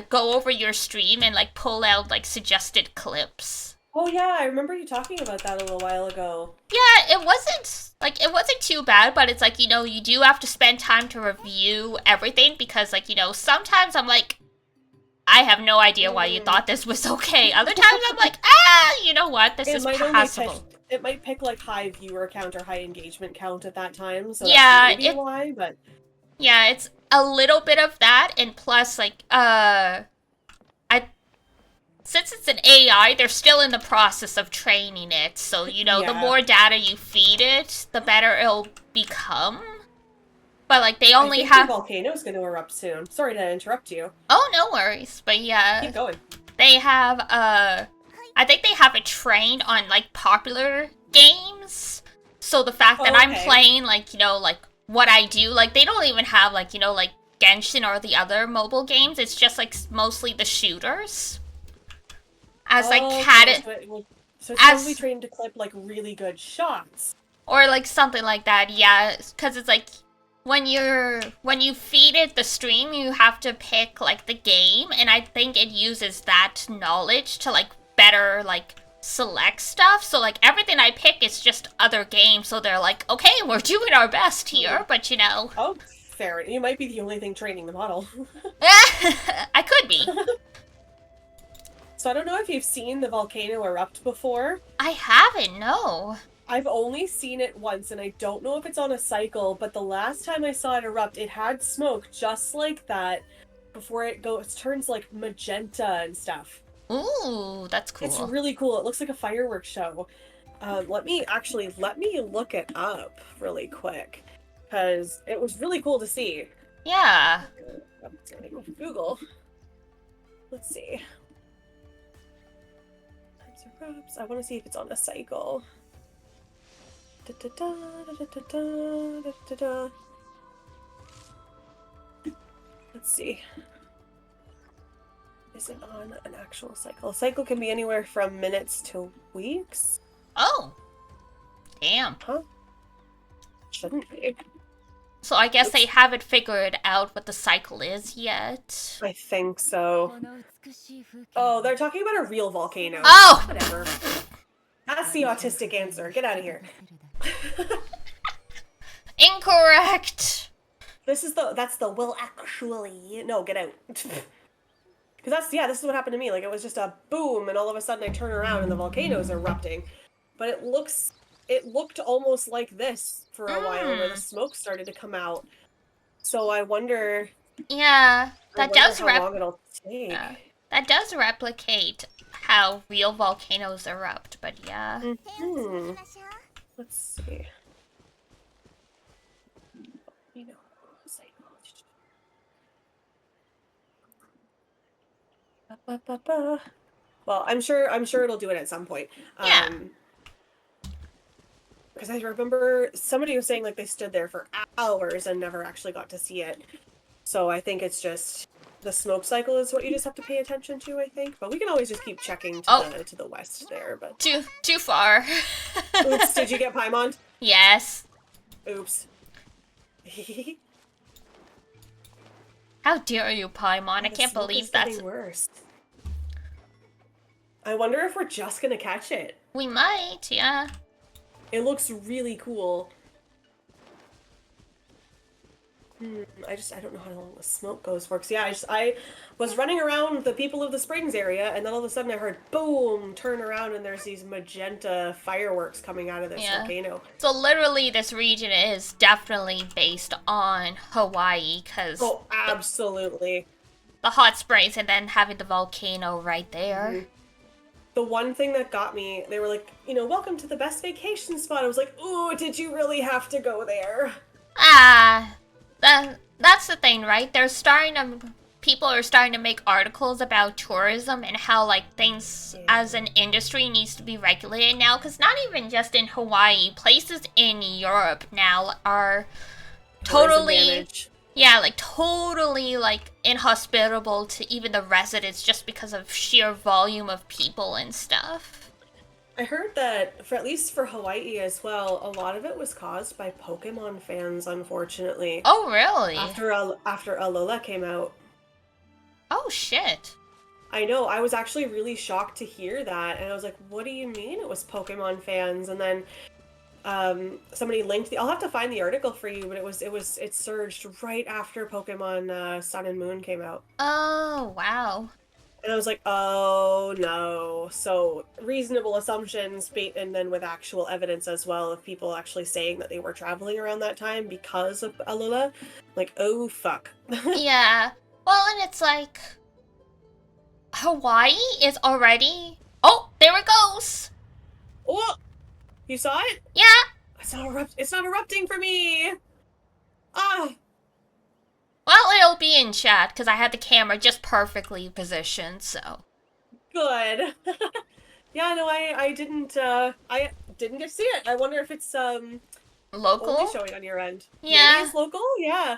go over your stream and like pull out like suggested clips. Oh yeah, I remember you talking about that a little while ago. Yeah, it wasn't too bad, but it's like, you do have to spend time to review everything because like, sometimes I'm like, I have no idea why you thought this was okay. Other times I'm like, you know what, this is passable. It might pick like high viewer count or high engagement count at that time, so yeah, that's maybe why, but yeah, it's a little bit of that, and plus like since it's an AI, they're still in the process of training it. So, the more data you feed it, the better it'll become. But, like, they only have... the volcano's going to erupt soon. Sorry to interrupt you. Oh, no worries. But, yeah. Keep going. They have, I think they have it trained on, like, popular games. So the fact that I'm playing, like, like, what I do, like, they don't even have, like, like, GENSHIN or the other mobile games. It's just, like, mostly the shooters. As like so it's probably trained to clip like really good shots, or like something like that. Yeah, because it's like when you feed it the stream, you have to pick like the game, and I think it uses that knowledge to like better like select stuff. So like everything I pick is just other games. So they're like, okay, we're doing our best here, but Oh, fair. You might be the only thing training the model. I could be. So I don't know if you've seen the volcano erupt before. I haven't, no. I've only seen it once, and I don't know if it's on a cycle, but the last time I saw it erupt, it had smoke just like that before it turns like magenta and stuff. Ooh, that's cool. It's really cool. It looks like a fireworks show. Let me look it up really quick, because it was really cool to see. Yeah. I'm gonna go Google. Let's see. I want to see if it's on a cycle. Let's see. Is it on an actual cycle? A cycle can be anywhere from minutes to weeks. Oh. Damn. Huh? Shouldn't be. So I guess they haven't figured out what the cycle is yet. I think so. Oh, they're talking about a real volcano. Oh! Whatever. That's the autistic answer. Get out of here. Incorrect! That's the well actually. No, get out. Because this is what happened to me. Like, it was just a boom, and all of a sudden I turn around and the volcano's erupting. But it looked almost like this for a while, where the smoke started to come out. So I wonder... Yeah, that does how long it'll take. That does replicate how real volcanoes erupt, but yeah. Mm-hmm. Let's see. Well, I'm sure it'll do it at some point. Yeah. Because I remember somebody was saying like they stood there for hours and never actually got to see it. So I think it's just the smoke cycle is what you just have to pay attention to, I think. But we can always just keep checking to the west there. But too far. Oops! Did you get Paimon? Yes. Oops. How dare you, Paimon? I can't believe that's worse. I wonder if we're just gonna catch it. We might, yeah. It looks really cool. I don't know how long the smoke goes for. Cause yeah, I was running around the People of the Springs area, and then all of a sudden I heard boom, turn around, and there's these magenta fireworks coming out of this volcano. So literally, this region is definitely based on Hawaii, cause absolutely. the hot springs and then having the volcano right there. Mm-hmm. The one thing that got me, they were like, welcome to the best vacation spot. I was like, ooh, did you really have to go there? That's the thing, right? People are starting to make articles about tourism and how, like, things as an industry needs to be regulated now. Because not even just in Hawaii, places in Europe now are totally, totally, like, inhospitable to even the residents just because of sheer volume of people and stuff. I heard that, at least for Hawaii as well, a lot of it was caused by Pokemon fans, unfortunately. Oh, really? After Alola came out. Oh, shit. I know, I was actually really shocked to hear that, and I was like, what do you mean it was Pokemon fans? And then somebody linked I'll have to find the article for you, but it surged right after Pokemon Sun and Moon came out. Oh, wow. And I was like, oh no. So reasonable assumptions, and then with actual evidence as well of people actually saying that they were traveling around that time because of Alola. Like, oh fuck. Yeah. Well, and it's like, Hawaii is already... Oh, there it goes! Oh! You saw it? Yeah! It's not erupting for me! Ah! Well, it'll be in chat, because I had the camera just perfectly positioned, so... Good. Yeah, no, I didn't get to see it. I wonder if it's, local? only showing on your end. Yeah. Maybe it's local? Yeah.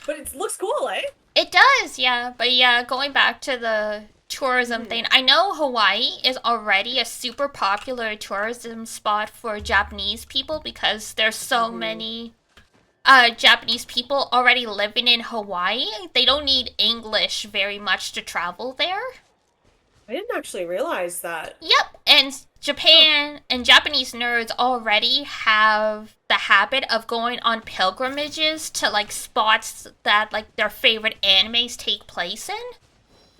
But it looks cool, eh? It does, yeah. But yeah, going back to the tourism thing, I know Hawaii is already a super popular tourism spot for Japanese people because there's so many Japanese people already living in Hawaii. They don't need English very much to travel there. I didn't actually realize that. Yep, and Japan and Japanese nerds already have the habit of going on pilgrimages to, like, spots that, like, their favorite animes take place in.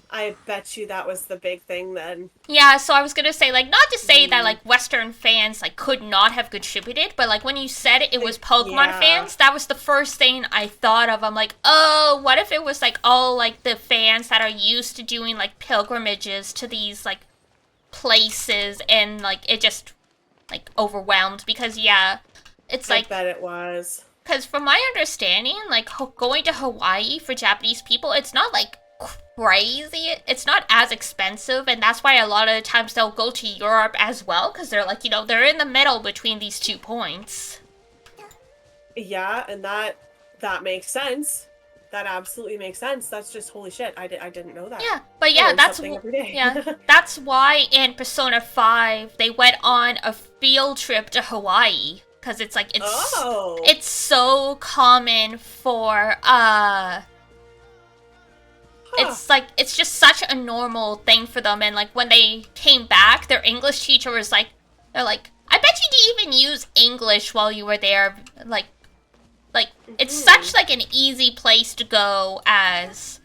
I bet you that was the big thing then. Yeah, so I was gonna say, like, not to say that, like, Western fans, like, could not have contributed, but, like, when you said it was Pokemon fans, that was the first thing I thought of. I'm like, oh, what if it was, like, all, like, the fans that are used to doing, like, pilgrimages to these, like, places, and, like, it just, like, overwhelmed, because, yeah, it's like... I bet it was. Because from my understanding, like, going to Hawaii for Japanese people, it's not, like, crazy. It's not as expensive, and that's why a lot of the times they'll go to Europe as well, because they're like, they're in the middle between these 2 points. Yeah, and that makes sense. That absolutely makes sense. That's just holy shit. I didn't know that. Yeah, but yeah, that's why in Persona 5 they went on a field trip to Hawaii, because it's like it's so common for It's like, it's just such a normal thing for them, and like when they came back, their English teacher was like, they're like, I bet you didn't even use English while you were there. Like it's such like an easy place to go as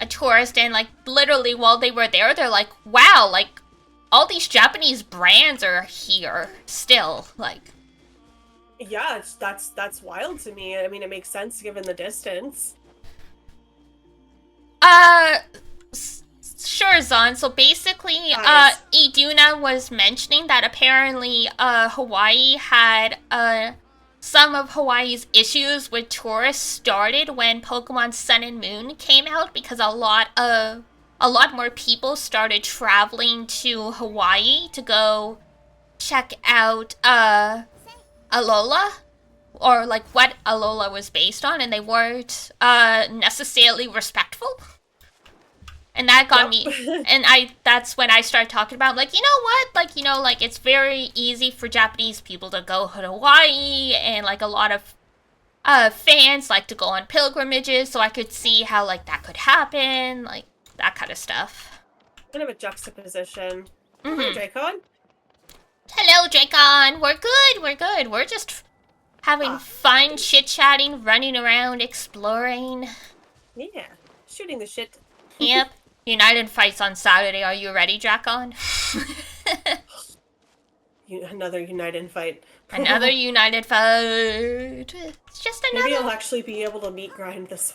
a tourist, and like literally while they were there, they're like, wow, like all these Japanese brands are here still, like. Yeah, that's wild to me. I mean, it makes sense given the distance. Sure, Zon. So basically, Iduna was mentioning that apparently, Hawaii had, some of Hawaii's issues with tourists started when Pokemon Sun and Moon came out, because a lot more people started traveling to Hawaii to go check out, Alola, or like what Alola was based on, and they weren't necessarily respectful. And that got me, and that's when I started talking about, like, you know what, like, like, it's very easy for Japanese people to go to Hawaii, and like a lot of fans like to go on pilgrimages, so I could see how, like, that could happen, like, that kind of stuff. Kind of a juxtaposition. Hello, Dracon. Hello, Dracon. We're good. We're just having fun, chit-chatting, running around, exploring. Yeah, shooting the shit. Yep. United fights on Saturday. Are you ready, Dracon? Another United fight. Another United fight. It's just another. Maybe I'll actually be able to meet grind this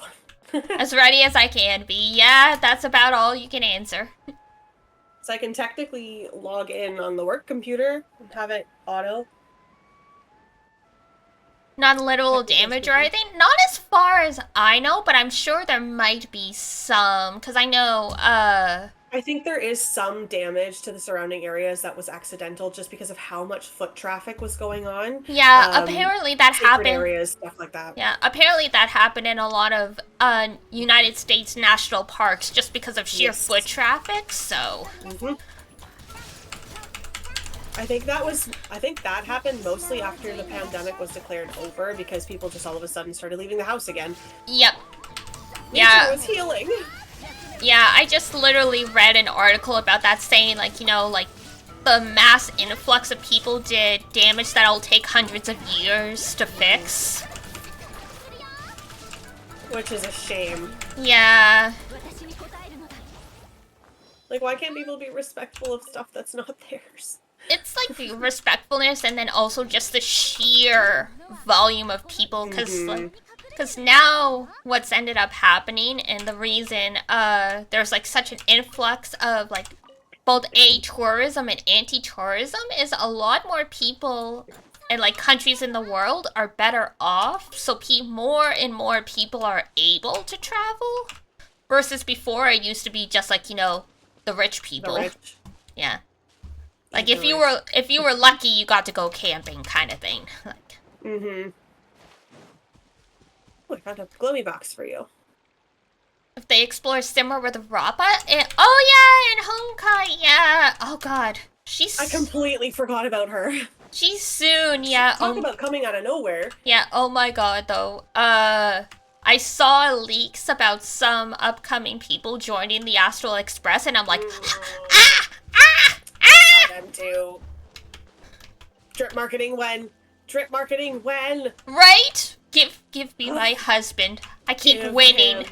one. As ready as I can be. Yeah, that's about all you can answer. So I can technically log in on the work computer and have it auto. Not a little damage or anything? Not as far as I know, but I'm sure there might be some. Because I know, I think there is some damage to the surrounding areas that was accidental just because of how much foot traffic was going on. Yeah, apparently that happened. Areas, stuff like that. Yeah, apparently that happened in a lot of United States national parks just because of sheer foot traffic, so. I think that happened mostly after the pandemic was declared over because people just all of a sudden started leaving the house again. Yep. Nature was healing. Yeah, I just literally read an article about that saying, like, you know, like, the mass influx of people did damage that'll take hundreds of years to fix. Which is a shame. Yeah. Like, why can't people be respectful of stuff that's not theirs? It's like the respectfulness and then also just the sheer volume of people, because now what's ended up happening and the reason there's like such an influx of like both tourism and anti-tourism is a lot more people and like countries in the world are better off, so more and more people are able to travel versus before it used to be just like, you know, the rich people. The rich. Yeah. Like if you were lucky, you got to go camping, kind of thing. Like. Oh, I found a gloomy box for you. If they explore Simmer with Rappa, oh yeah, and Honkai, yeah. Oh god, I completely forgot about her. She's soon, yeah. Talk about coming out of nowhere. Yeah. Oh my god, though. I saw leaks about some upcoming people joining the Astral Express, and I'm like, Them too. Drip marketing when? Drip marketing when? Right? Give me my husband. I keep winning.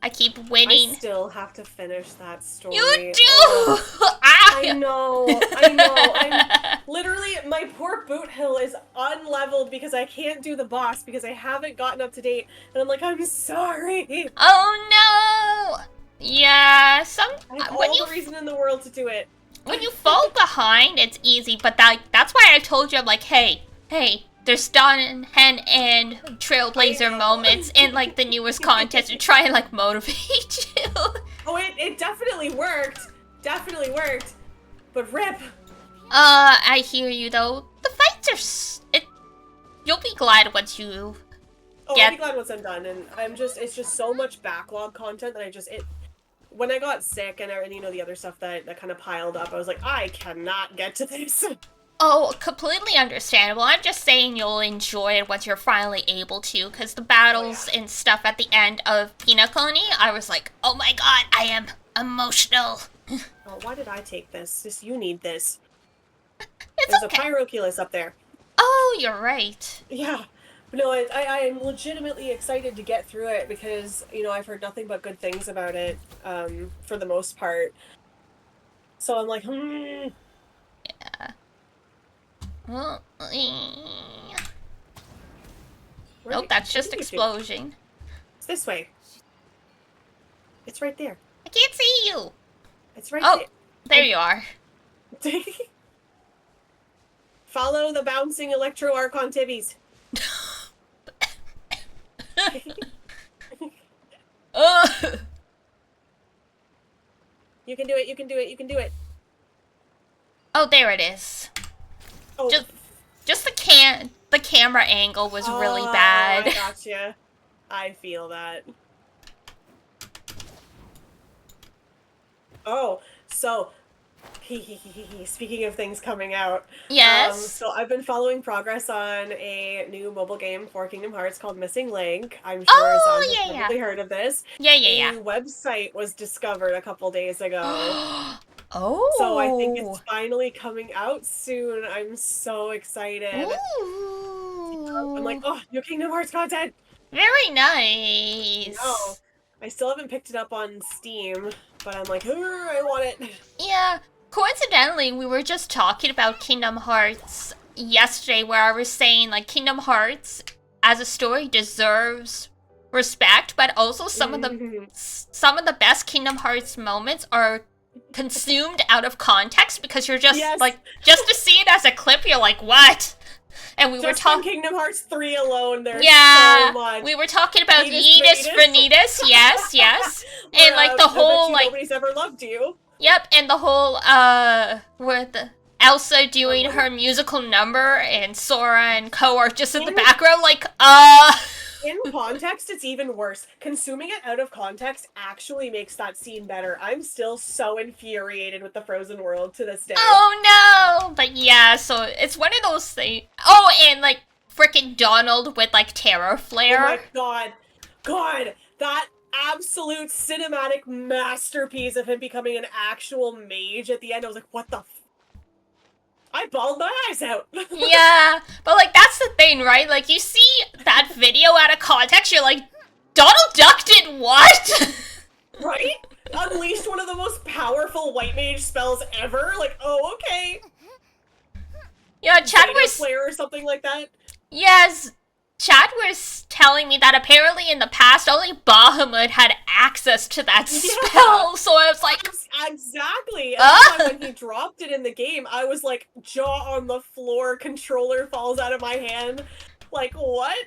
I keep winning. I still have to finish that story. You do! Oh, I know. I'm literally, my poor boot hill is unleveled because I can't do the boss because I haven't gotten up to date. And I'm like, I'm sorry. Oh no! Yeah, I have all the reason in the world to do it. When you fall behind, it's easy, but that's why I told you, I'm like, hey, there's Stonhen and Trailblazer moments in, like, the newest contest to try and, like, motivate you. Oh, it definitely worked. Definitely worked. But rip. I hear you, though. The fights are... You'll be glad once you I'll be glad once I'm done, and it's just so much backlog content that when I got sick and you know, the other stuff that kind of piled up, I was like, I cannot get to this. Oh, completely understandable. I'm just saying you'll enjoy it once you're finally able to, because the battles and stuff at the end of Pinakoni, I was like, oh my god, I am emotional. Oh, why did I take this? You need this. There's a Pyroculus up there. Oh, you're right. Yeah. No, I am legitimately excited to get through it because, you know, I've heard nothing but good things about it, for the most part. So I'm like, Yeah. Well, nope, that's just explosion. It's this way. It's right there. I can't see you. It's right there. There you are. Follow the bouncing electro archon tibbies. You can do it, you can do it, you can do it. Oh, there it is. Oh. Just the camera angle was really bad. I gotcha. I feel that. Oh, so speaking of things coming out. Yes. So I've been following progress on a new mobile game for Kingdom Hearts called Missing Link. I'm sure Zan has probably heard of this. Yeah. A website was discovered a couple days ago. Oh. So I think it's finally coming out soon. I'm so excited. Ooh. I'm like, oh, new Kingdom Hearts content. Very nice. No, I still haven't picked it up on Steam, but I'm like, I want it. Yeah. Coincidentally, we were just talking about Kingdom Hearts yesterday, where I was saying, like, Kingdom Hearts as a story deserves respect, but also some of the best Kingdom Hearts moments are consumed out of context because you're just like, just to see it as a clip, you're like, what? And we were talking Kingdom Hearts 3 alone. There's so much. We were talking about Yeetus Vanitas, yes, and like the whole like nobody's ever loved you. Yep, and the whole with Elsa doing her musical number and Sora and Ko are just in the background, like In context, it's even worse. Consuming it out of context actually makes that scene better. I'm still so infuriated with the Frozen World to this day. Oh no! But yeah, so it's one of those things. Oh, and like frickin' Donald with like Terror Flare. Oh my god, that absolute cinematic masterpiece of him becoming an actual mage at the end. I was like, what the I bawled my eyes out. Yeah, but like that's the thing, right? Like you see that video out of context, you're like, Donald Duck did what? Right? Unleashed one of the most powerful white mage spells ever. Like, oh, okay. Yeah, Chad was Flare or something like that. Yes, Chad was telling me that apparently in the past only Bahamut had access to that spell, so I was like... Exactly! And when he dropped it in the game, I was like, jaw on the floor, controller falls out of my hand. Like, what?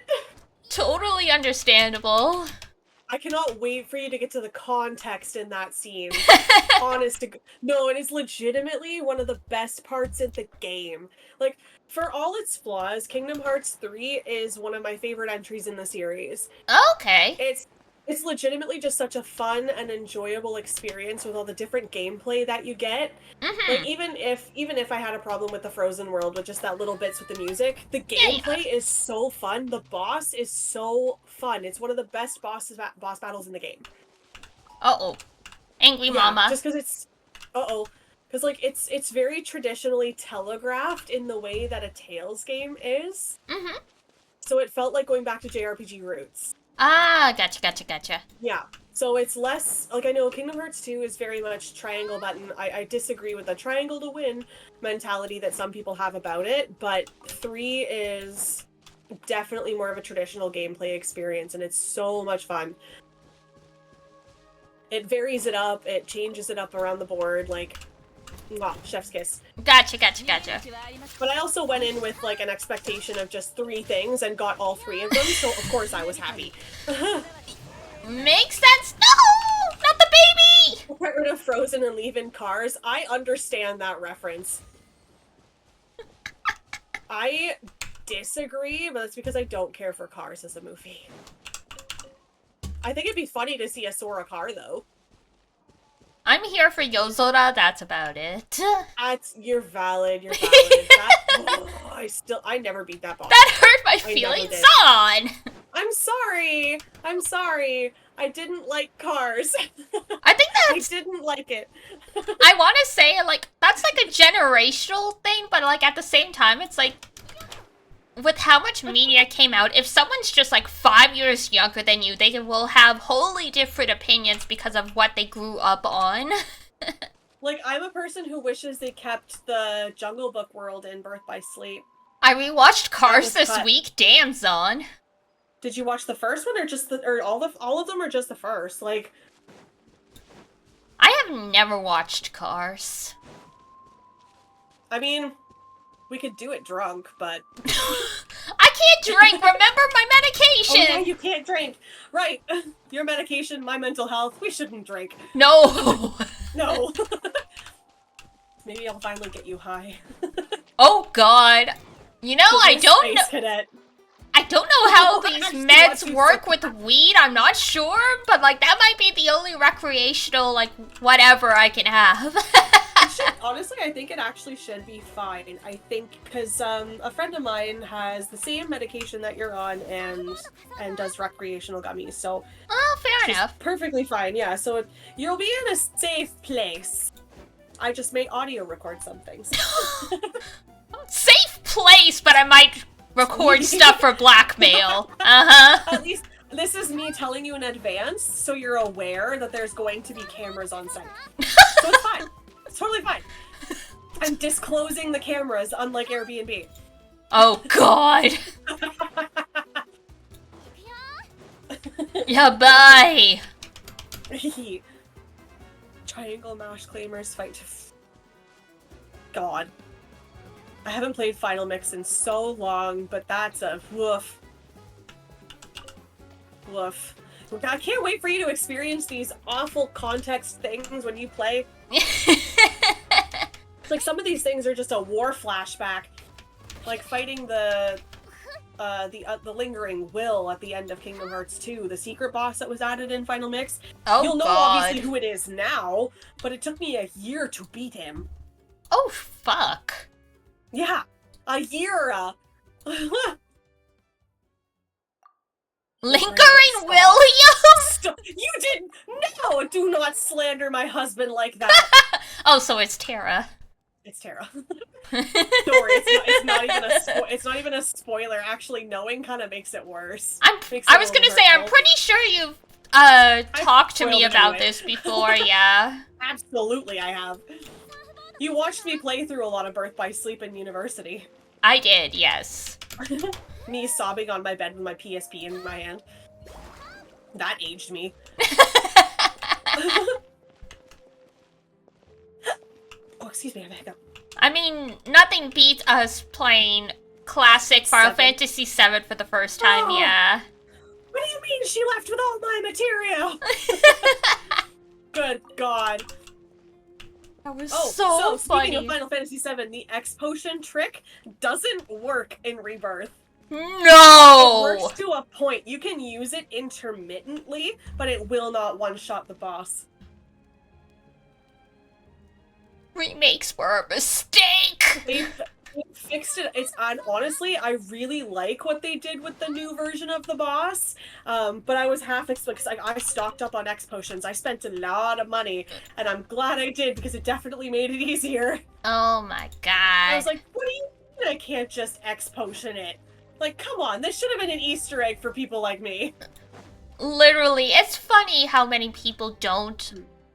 Totally understandable. I cannot wait for you to get to the context in that scene. Honest to no, it is legitimately one of the best parts in the game. Like, for all its flaws, Kingdom Hearts 3 is one of my favorite entries in the series. Okay. It's legitimately just such a fun and enjoyable experience with all the different gameplay that you get. Like, even if I had a problem with the Frozen World with just that little bits with the music, the gameplay is so fun. The boss is so fun. It's one of the best boss battles in the game. Uh-oh. Angry Mama. Just because it's... Because, like, it's very traditionally telegraphed in the way that a Tales game is. So it felt like going back to JRPG roots. Ah, gotcha. Yeah. So it's less... Like, I know Kingdom Hearts 2 is very much triangle button. I disagree with the triangle to win mentality that some people have about it, but 3 is definitely more of a traditional gameplay experience, and it's so much fun. It varies it up, it changes it up around the board, like... Wow, chef's kiss. Gotcha. But I also went in with, like, an expectation of just 3 things and got all 3 of them, so of course I was happy. Makes sense. No! Not the baby! Get rid of Frozen and leave in Cars. I understand that reference. I disagree, but that's because I don't care for Cars as a movie. I think it'd be funny to see a Sora car, though. I'm here for Yozora, that's about it. You're valid. I never beat that boss. That hurt my feelings on! I'm sorry. I didn't like Cars. I think I didn't like it. I want to say, like, that's like a generational thing, but like at the same time, it's like, with how much media came out, if someone's just like 5 years younger than you, they will have wholly different opinions because of what they grew up on. Like, I'm a person who wishes they kept the Jungle Book world in Birth by Sleep. I rewatched Cars this week. Damn, Zon. Did you watch the first one, or just all of them, or just the first? Like, I have never watched Cars. I mean, we could do it drunk, but... I can't drink! Remember my medication! Oh yeah, you can't drink! Right! Your medication, my mental health, we shouldn't drink. No! No! Maybe I'll finally get you high. Oh god! You know, I don't know... Cadet. I don't know how these meds work with weed, I'm not sure, but like that might be the only recreational, like, whatever I can have. Honestly, I think it actually should be fine. I think, because a friend of mine has the same medication that you're on and does recreational gummies, so... Oh, fair enough. Perfectly fine, yeah, so you'll be in a safe place. I just may audio record some things. Safe place, but I might record stuff for blackmail. At least this is me telling you in advance, so you're aware that there's going to be cameras on site. So it's fine. It's totally fine. I'm disclosing the cameras, unlike Airbnb. Oh god. Yeah, bye! Triangle Mash Claimers fight to... God. I haven't played Final Mix in so long, but that's a woof. Woof. I can't wait for you to experience these awful context things when you play. Like, some of these things are just a war flashback. Like fighting the lingering will at the end of Kingdom Hearts 2, the secret boss that was added in Final Mix. Oh, You'll know God. obviously who it is now, but it took me a year to beat him. Oh, fuck. Yeah, a year. Lingering Williams? You didn't. No, do not slander my husband like that. Oh, so it's Terra. It's Terra. Don't worry, it's not even a spoiler. Actually, knowing kind of makes it worse. I was gonna say, I'm pretty sure you've talked to me about this before, yeah. Absolutely, I have. You watched me play through a lot of Birth by Sleep in university. I did, yes. Me sobbing on my bed with my PSP in my hand. That aged me. Oh, excuse me, I have a hiccup. I mean, nothing beats us playing classic Final Fantasy VII for the first time, yeah. What do you mean she left with all my material? Good God. That was so funny. Speaking of Final Fantasy VII, the X potion trick doesn't work in Rebirth. No! It works to a point. You can use it intermittently, but it will not one-shot the boss. Remakes were a mistake! They fixed it. And honestly, I really like what they did with the new version of the boss. But I was half expecting, because I stocked up on X potions. I spent a lot of money, and I'm glad I did, because it definitely made it easier. Oh my God. I was like, what do you mean I can't just X potion it? Like, come on, this should have been an Easter egg for people like me. Literally, it's funny how many people don't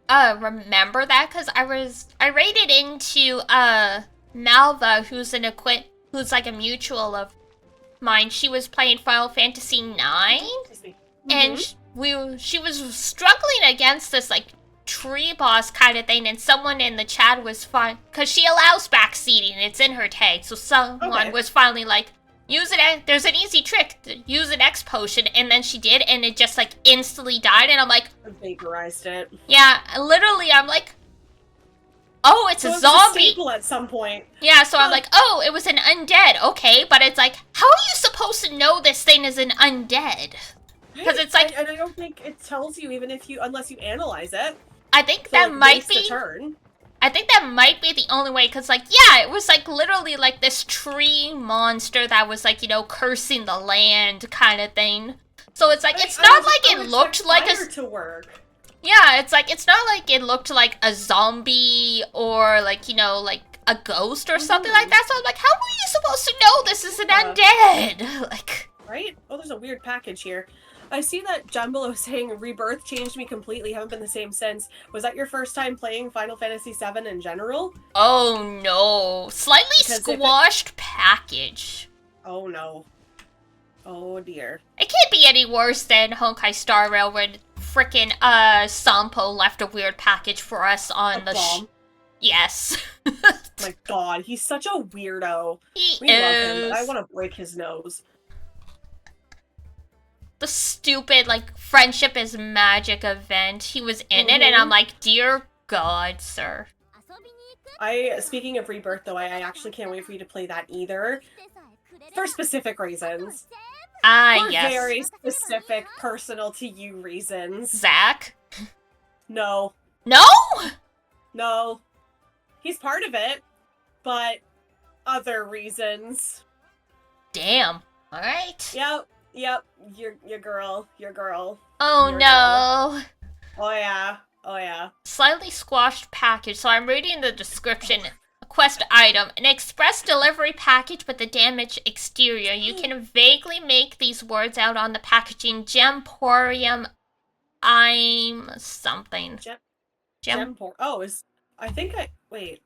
remember that, because I raided into Malva, who's like a mutual of mine. She was playing Final Fantasy IX, and she was struggling against this like tree boss kind of thing, and someone in the chat was fine because she allows backseating. It's in her tag, so someone was finally like, use it. There's an easy trick. Use an X potion, and then she did, and it just like instantly died. And I'm like, vaporized it. Yeah, literally, I'm like, oh, it's a zombie. A staple at some point. Yeah, so I'm like, oh, it was an undead. Okay, but it's like, how are you supposed to know this thing is an undead? Because it's like, and I don't think it tells you even if unless you analyze it. I think so that might be. Turn. I think that might be the only way, because, like, yeah, it was, like, literally, like, this tree monster that was, like, you know, cursing the land kind of thing. So it's, like, it's not like it looked like a... to work. Yeah, it's, like, it's not like it looked like a zombie or, like, you know, like, a ghost or something like that. So I'm like, how are you supposed to know this is an undead? Like... Right? Oh, there's a weird package here. I see that Jumbo is saying Rebirth changed me completely, haven't been the same since. Was that your first time playing Final Fantasy VII in general? Oh no. Slightly squashed package. Oh no. Oh dear. It can't be any worse than Honkai Star Rail when frickin' Sampo left a weird package for us on the Yes. My God, he's such a weirdo. We love him, but I want to break his nose. The stupid, like, Friendship is Magic event. He was in it, and I'm like, dear God, sir. Speaking of Rebirth, though, I actually can't wait for you to play that either. For specific reasons. Yes. Very specific, personal to you reasons. Zach? No. No? No. He's part of it, but other reasons. Damn. Alright. Yep, your girl. Oh your no. Girl. Oh yeah. Slightly squashed package, so I'm reading the description. A quest item. An express delivery package with a damaged exterior. You can vaguely make these words out on the packaging. Gemporium I'm something. Gempor. Oh, wait.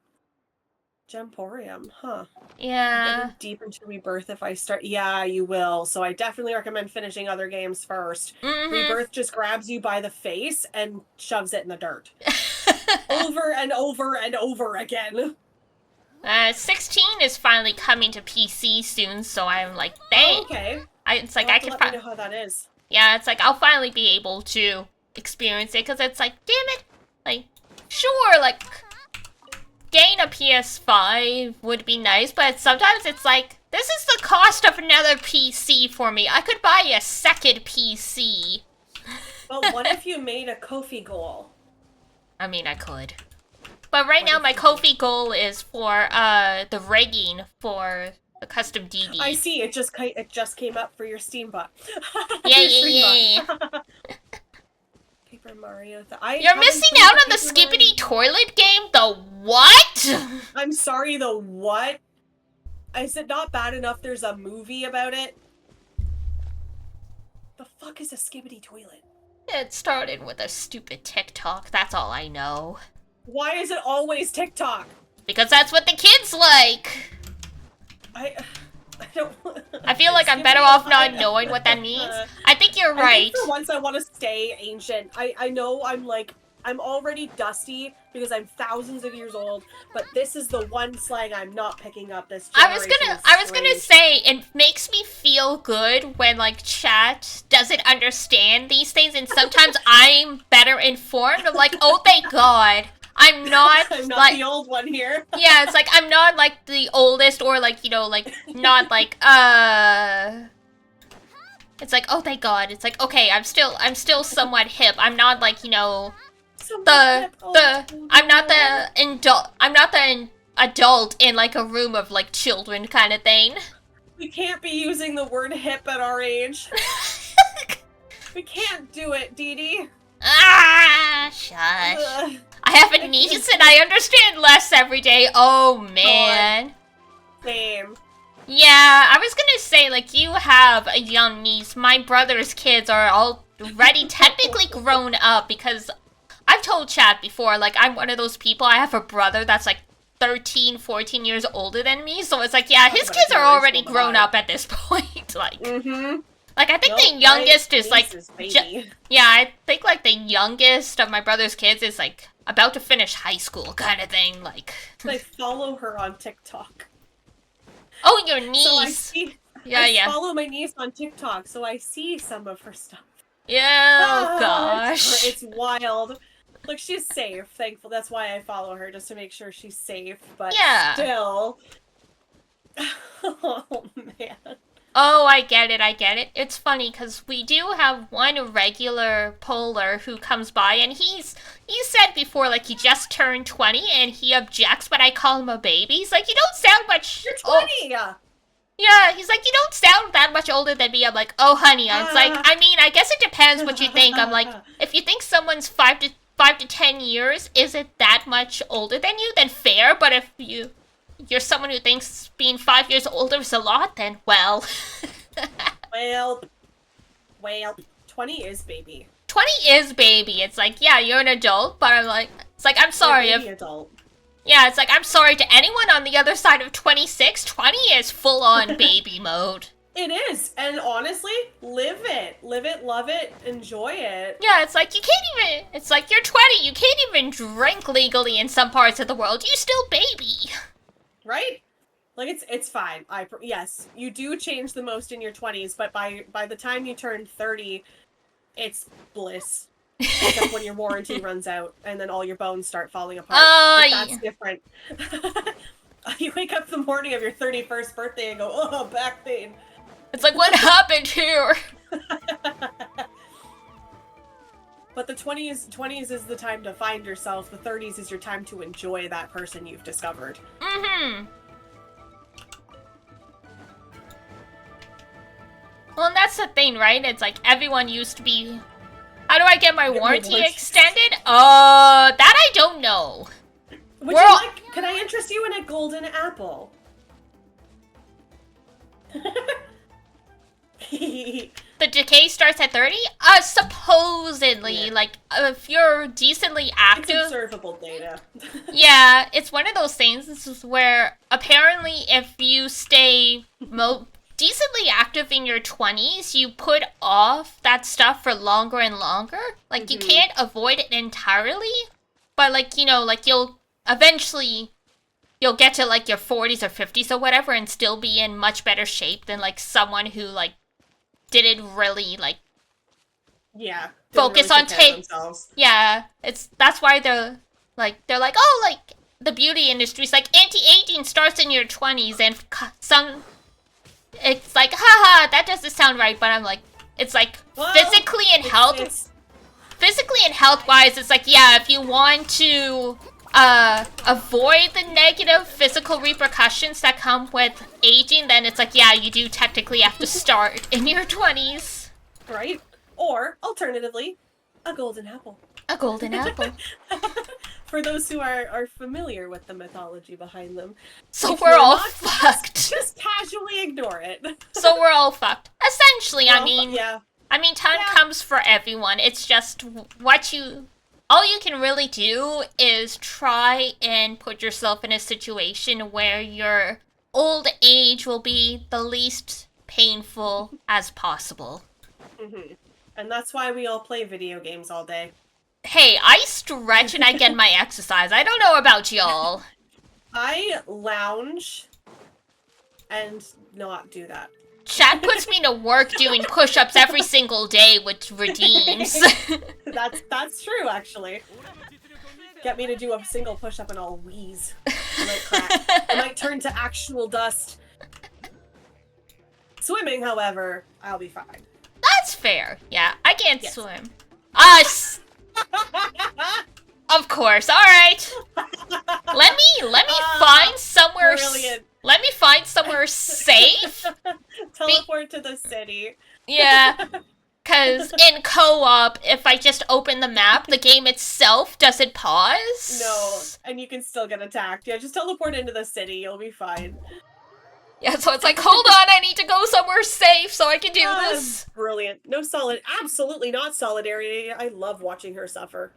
Gemporium, huh? Yeah. Getting deep into Rebirth if I start. Yeah, you will. So I definitely recommend finishing other games first. Rebirth just grabs you by the face and shoves it in the dirt. Over and over and over again. 16 is finally coming to PC soon, so I'm like, dang. Oh, okay. It's like You'll I have to can let me know how that is. Yeah, it's like I'll finally be able to experience it, because it's like, damn it. Like, sure, like, getting a PS5 would be nice, but sometimes it's like, this is the cost of another PC for me. I could buy a second PC. But what if you made a Ko-fi goal? I mean, I could. But right now, my Ko-fi goal is for the rigging for the custom DD. I see. It just came up for your Steam bot. Yeah. Paper Mario. You're missing out on the Skippity Toilet game? The what? I'm sorry, the what? Is it not bad enough there's a movie about it? The fuck is a Skippity Toilet? It started with a stupid TikTok, that's all I know. Why is it always TikTok? Because that's what the kids like! I don't... I feel like I'm better off not knowing what that means. I think you're right. I think for once I want to stay ancient. I know I'm already dusty because I'm thousands of years old, but this is the one slang I'm not picking up this generation. I was gonna say, it makes me feel good when, like, chat doesn't understand these things, and sometimes I'm better informed. I'm like, oh, thank God. I'm not like, the old one here. Yeah, it's like, I'm not, like, the oldest, or, like, you know, like, not, like, it's like, oh, thank God. It's like, okay, I'm still somewhat hip. I'm not, like, you know, I'm not the adult in, like, a room of, like, children kind of thing. We can't be using the word hip at our age. We can't do it, Dee Dee. Ah, shush. I have a niece and I understand less every day. Oh, man. Same. Yeah, I was gonna say, like, you have a young niece. My brother's kids are already technically grown up, because I've told chat before, like, I'm one of those people. I have a brother that's, like, 13, 14 years older than me, so it's like, yeah, his kids are already grown up at this point. Like, like, I think the youngest is, like, yeah, I think, like, the youngest of my brother's kids is, like, about to finish high school kind of thing, like. I follow her on TikTok. Oh, your niece. So I see, I follow my niece on TikTok, so I see some of her stuff. Yeah, oh gosh. It's wild. Look, she's safe, thankful. That's why I follow her, just to make sure she's safe, but still. Oh, man. Oh, I get it. It's funny, because we do have one regular polar who comes by, and he said before, like, he just turned 20, and he objects, but I call him a baby. He's like, you don't sound much... You're 20! Yeah, he's like, you don't sound that much older than me. I'm like, oh, honey. It's like, I mean, I guess it depends what you think. I'm like, if you think someone's 5 to 10 years isn't that much older than you, then fair, but if you're someone who thinks being 5 years older is a lot, then, well. well, 20 is baby. 20 is baby. It's like, yeah, you're an adult, but I'm like, it's like, I'm sorry if... adult. Yeah, it's like, I'm sorry to anyone on the other side of 26. 20 is full-on baby mode. It is, and honestly, live it, love it, enjoy it. Yeah, it's like, you can't even, it's like, you're 20, you can't even drink legally in some parts of the world. You still baby. Right? Like, it's fine. Yes, you do change the most in your 20s, but by the time you turn 30, it's bliss. Except when your warranty runs out, and then all your bones start falling apart. That's different. You wake up the morning of your 31st birthday and go, oh, back pain. It's like, what happened here? But the 20s is the time to find yourself. The 30s is your time to enjoy that person you've discovered. Mm-hmm. Well, and that's the thing, right? It's like, everyone used to be... How do I get my warranty extended? That I don't know. Can I interest you in a golden apple? the decay starts at 30? Supposedly. Yeah. Like, if you're decently active... It's observable data. Yeah, it's one of those things where apparently if you stay decently active in your 20s, you put off that stuff for longer and longer. Like, you can't avoid it entirely, but, like, you know, like, you'll eventually... You'll get to, like, your 40s or 50s or whatever and still be in much better shape than, like, someone who, like, didn't really, like... Yeah. Focus really on themselves. Yeah, that's why they're like, oh, like, the beauty industry's like, anti-aging starts in your 20s, and it's like, haha, that doesn't sound right, but I'm like, it's like, well, physically and health-wise, it's like, yeah, if you want to, avoid the negative physical repercussions that come with aging, then it's like, yeah, you do technically have to start in your 20s. Right? Or, alternatively, a golden apple. A golden apple. For those who are familiar with the mythology behind them. So we're all fucked. Just casually ignore it. So we're all fucked. Essentially, I mean, time comes for everyone. It's just all you can really do is try and put yourself in a situation where your old age will be the least painful as possible. Mm-hmm. And that's why we all play video games all day. Hey, I stretch and I get my exercise. I don't know about y'all. I lounge and not do that. Chad puts me to work doing push-ups every single day, which redeems. That's true, actually. Get me to do a single push-up and I'll wheeze. I might crack. I might turn to actual dust. Swimming, however, I'll be fine. That's fair. Yeah, I can't swim. Us! Of course, alright. Let me find somewhere... Brilliant. Let me find somewhere safe. Teleport to the city. Yeah. Because in co-op, if I just open the map, the game itself doesn't pause. No, and you can still get attacked. Yeah, just teleport into the city, you'll be fine. Yeah, so it's like, hold on, I need to go somewhere safe so I can do this. Brilliant. No absolutely not solidarity. I love watching her suffer.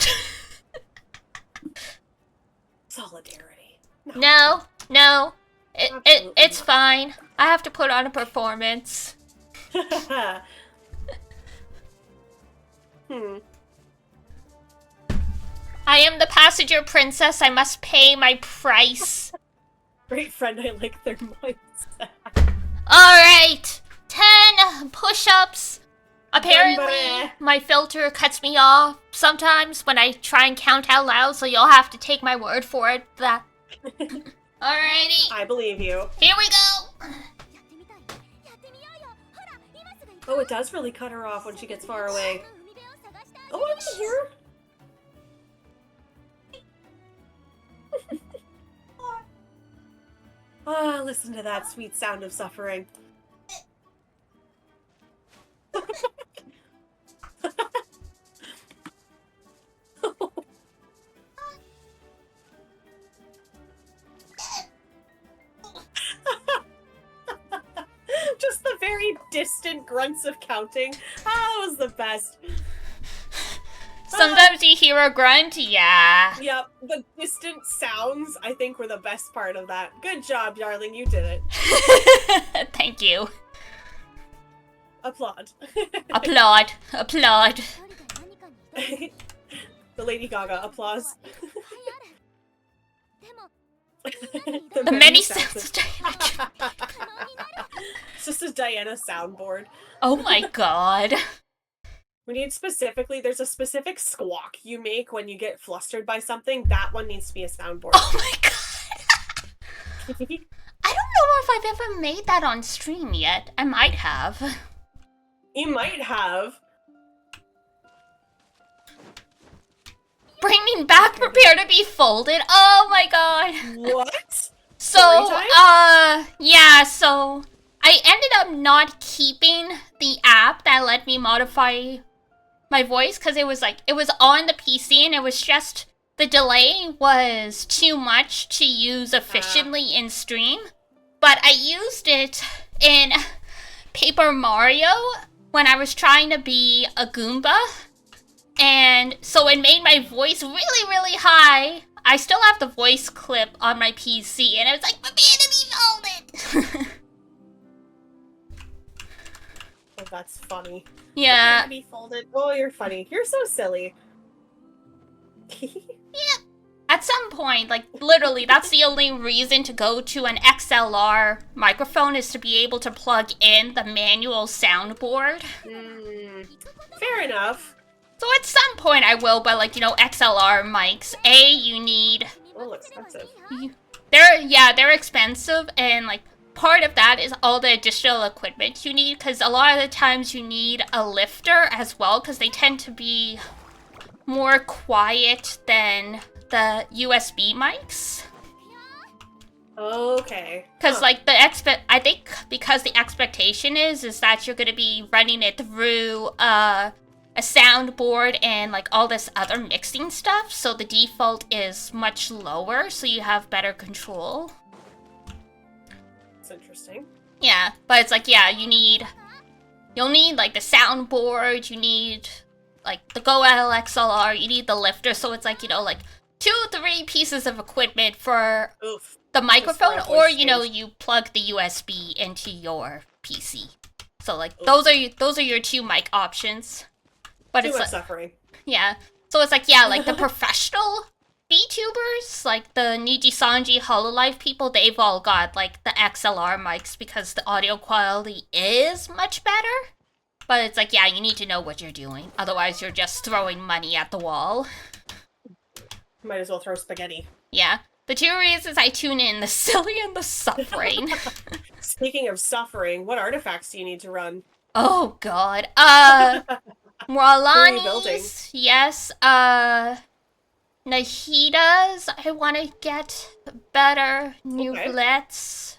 Solidarity. No. It's fine. I have to put on a performance. I am the passenger princess. I must pay my price. Great friend, I like their mindset. Alright! 10 push-ups. Apparently, my filter cuts me off sometimes when I try and count out loud, so you'll have to take my word for it. Alrighty. I believe you. Here we go! Oh, it does really cut her off when she gets far away. Oh, I'm here. Ah, listen to that sweet sound of suffering. Just the very distant grunts of counting. Ah, that was the best. Sometimes you hear a grunt, yeah. Yep, the distant sounds, I think, were the best part of that. Good job, darling, you did it. Thank you. Applaud. Applaud. Applaud. The Lady Gaga applause. The many sounds of Diana. It's just a Diana soundboard. Oh my god. We need there's a specific squawk you make when you get flustered by something. That one needs to be a soundboard. Oh my god. I don't know if I've ever made that on stream yet. I might have. You might have. Bringing back Prepare to be Folded. Oh my god. What? So, yeah, so I ended up not keeping the app that let me modify my voice because it was on the PC and it was just, the delay was too much to use efficiently in stream. But I used it in Paper Mario when I was trying to be a Goomba, and so it made my voice really, really high. I still have the voice clip on my PC, and it was like, my enemy folded! Oh, that's funny. Yeah. My enemy folded. Oh, you're funny. You're so silly. Yeah. At some point, like, literally, that's the only reason to go to an XLR microphone is to be able to plug in the manual soundboard. Fair enough. So at some point I will, but like, you know, XLR mics, you need... Oh, expensive. They're expensive, and like, part of that is all the additional equipment you need, because a lot of the times you need a lifter as well, because they tend to be more quiet than the USB mics. Okay. Because like I think because the expectation is that you're gonna be running it through a soundboard and like all this other mixing stuff, so the default is much lower, so you have better control. That's interesting. Yeah, but it's like, yeah, you'll need like the soundboard, you need like the Go LXLR, you need the lifter, so it's like, you know, like 2-3 pieces of equipment for the microphone, or you know, you plug the USB into your PC. So like those are your 2 mic options. But Too it's much like, suffering. Yeah. So it's like, yeah, like the professional VTubers, like the Niji Sanji Hololive people, they've all got like the XLR mics because the audio quality is much better. But it's like, yeah, you need to know what you're doing. Otherwise, you're just throwing money at the wall. Might as well throw spaghetti. Yeah. The 2 reasons I tune in, the silly and the suffering. Speaking of suffering, what artifacts do you need to run? Oh, God. Moralani's, yes. Nahida's, I want to get better. Newlets.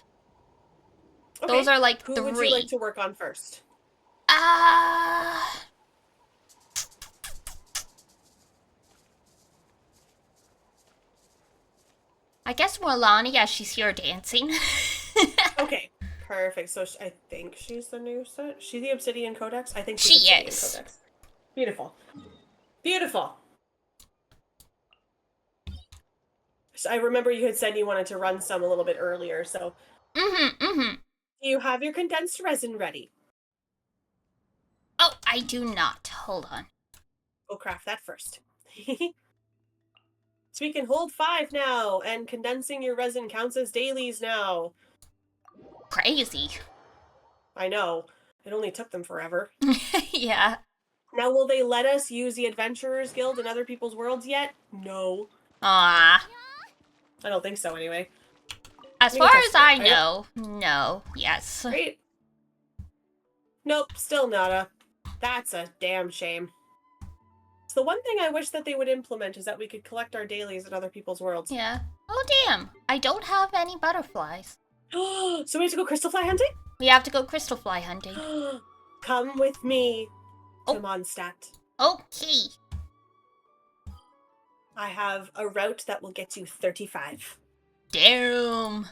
Okay. Those are like 3. Who would you like to work on first? I guess Morlani, yeah, she's here dancing. Okay, perfect. So I think she's the new set. She's the Obsidian Codex? I think she's Obsidian Codex. Beautiful. Beautiful. So I remember you had said you wanted to run some a little bit earlier, so... Do you have your condensed resin ready? Oh, I do not. Hold on. We'll craft that first. So we can hold 5 now, and condensing your resin counts as dailies now. Crazy. I know. It only took them forever. Yeah. Now, will they let us use the Adventurers Guild in other people's worlds yet? No. I don't think so, anyway. As far as I know, no. Yes. Great. Nope, still nada. That's a damn shame. So the one thing I wish that they would implement is that we could collect our dailies in other people's worlds. Yeah. Oh, damn. I don't have any butterflies. So we have to go crystal fly hunting? We have to go crystal fly hunting. Come with me to Mondstadt. Okay. I have a route that will get you 35. Damn.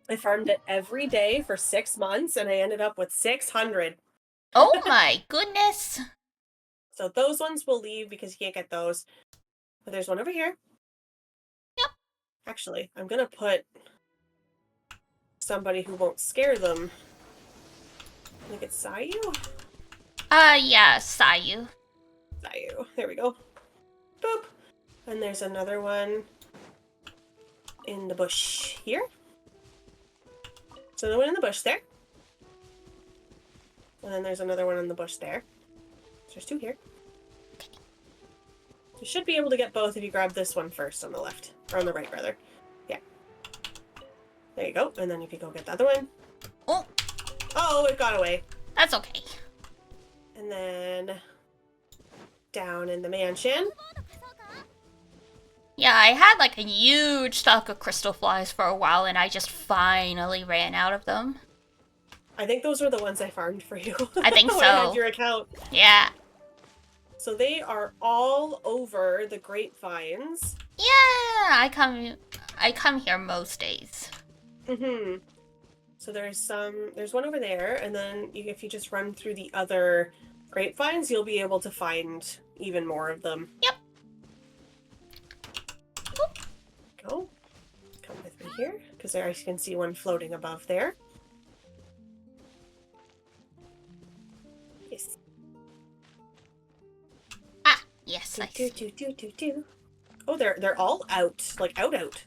I farmed it every day for 6 months, and I ended up with 600. Oh my goodness. So those ones will leave because you can't get those. But there's one over here. Yep. Actually, I'm gonna put somebody who won't scare them. I think it's Sayu? Yeah, Sayu. Sayu. There we go. Boop. And there's another one in the bush here. So the one in the bush there. And then there's another one in the bush there. So there's 2 here. You should be able to get both if you grab this one first on the left. Or on the right, rather. Yeah. There you go. And then if you go get the other one. Oh. Oh, it got away. That's okay. And then down in the mansion. Yeah, I had like a huge stock of crystal flies for a while, and I just finally ran out of them. I think those were the ones I farmed for you. I think so. I had your account. Yeah. So they are all over the grapevines. Yeah, I come here most days. So there's one over there, and then if you just run through the other grapevines, you'll be able to find even more of them. Yep. Go. Come with me here, because I can see one floating above there. Yes. Ah, yes, I see. Do. Oh, they're all out, like out.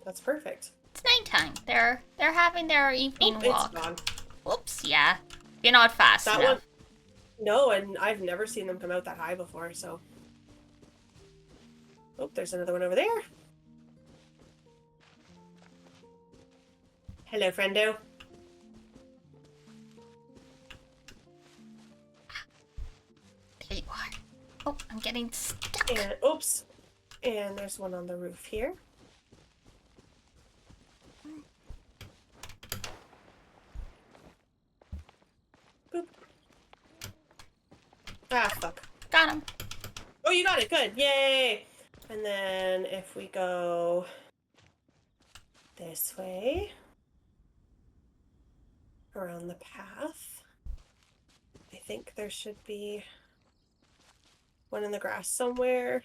That's perfect. It's nighttime. They're having their evening walk. It's gone. Oops, yeah. You're not fast That enough. one. No, and I've never seen them come out that high before, so. Oh, there's another one over there. Hello, friendo. There you are. Oh, I'm getting stuck. And oops. And there's one on the roof here. Boop. Ah, fuck. Got him. Oh, you got it. Good. Yay. And then if we go this way, around the path, I think there should be one in the grass somewhere.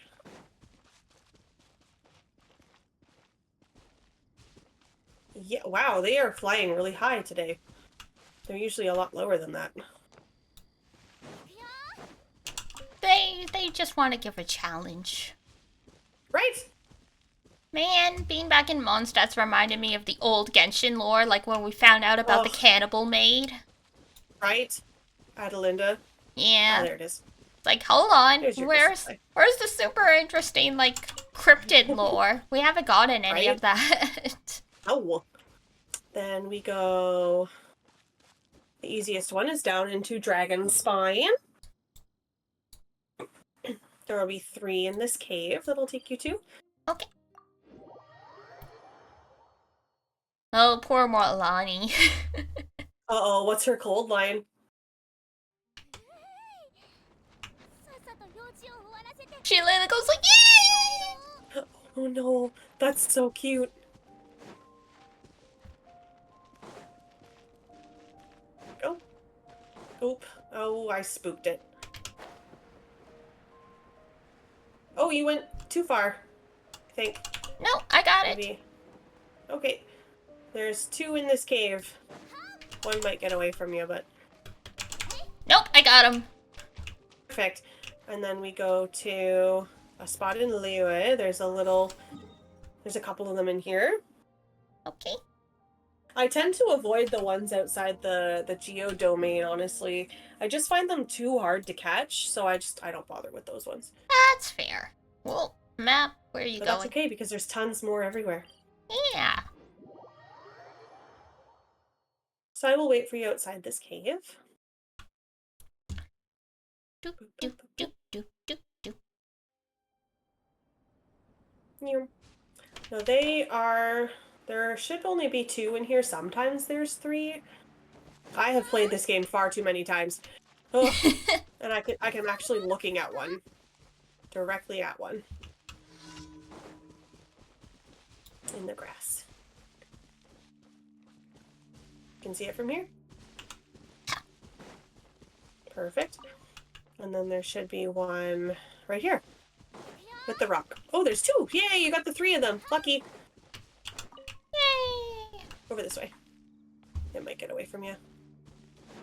Yeah, wow, they are flying really high today. They're usually a lot lower than that. They just want to give a challenge. Right? Man, being back in Mondstadt reminded me of the old Genshin lore, like when we found out about the cannibal maid. Right? Adelinda. Yeah. Oh, there it is. It's like, hold on, Where's where's the super interesting, like, cryptid lore? We haven't gotten any of that. Oh. Then we go... The easiest one is down into Dragon Spine. There will be 3 in this cave that'll take you to. Okay. Oh, poor Morlani. Uh-oh, what's her cold line? She literally goes like, yay! Oh no, that's so cute. Oh. Oop. Oh, I spooked it. Oh, you went too far, I think. No, I got Maybe. it. Okay. There's 2 in this cave. One might get away from you, but... Nope, I got him. Perfect. And then we go to a spot in Liyue. There's a couple of them in here. Okay. I tend to avoid the ones outside the Geo domain, honestly. I just find them too hard to catch, so I don't bother with those ones. That's fair. Well, map, where are you going? That's okay, because there's tons more everywhere. Yeah. So I will wait for you outside this cave. Doop, doop, doop, doop, doop, doop. Yeah. No, there should only be 2 in here. Sometimes there's 3. I have played this game far too many times. Oh, and I'm actually looking at one. Directly at one. In the grass. You can see it from here? Perfect. And then there should be one right here. With the rock. Oh, there's 2! Yay, you got the 3 of them! Lucky! Yay! Over this way. It might get away from you.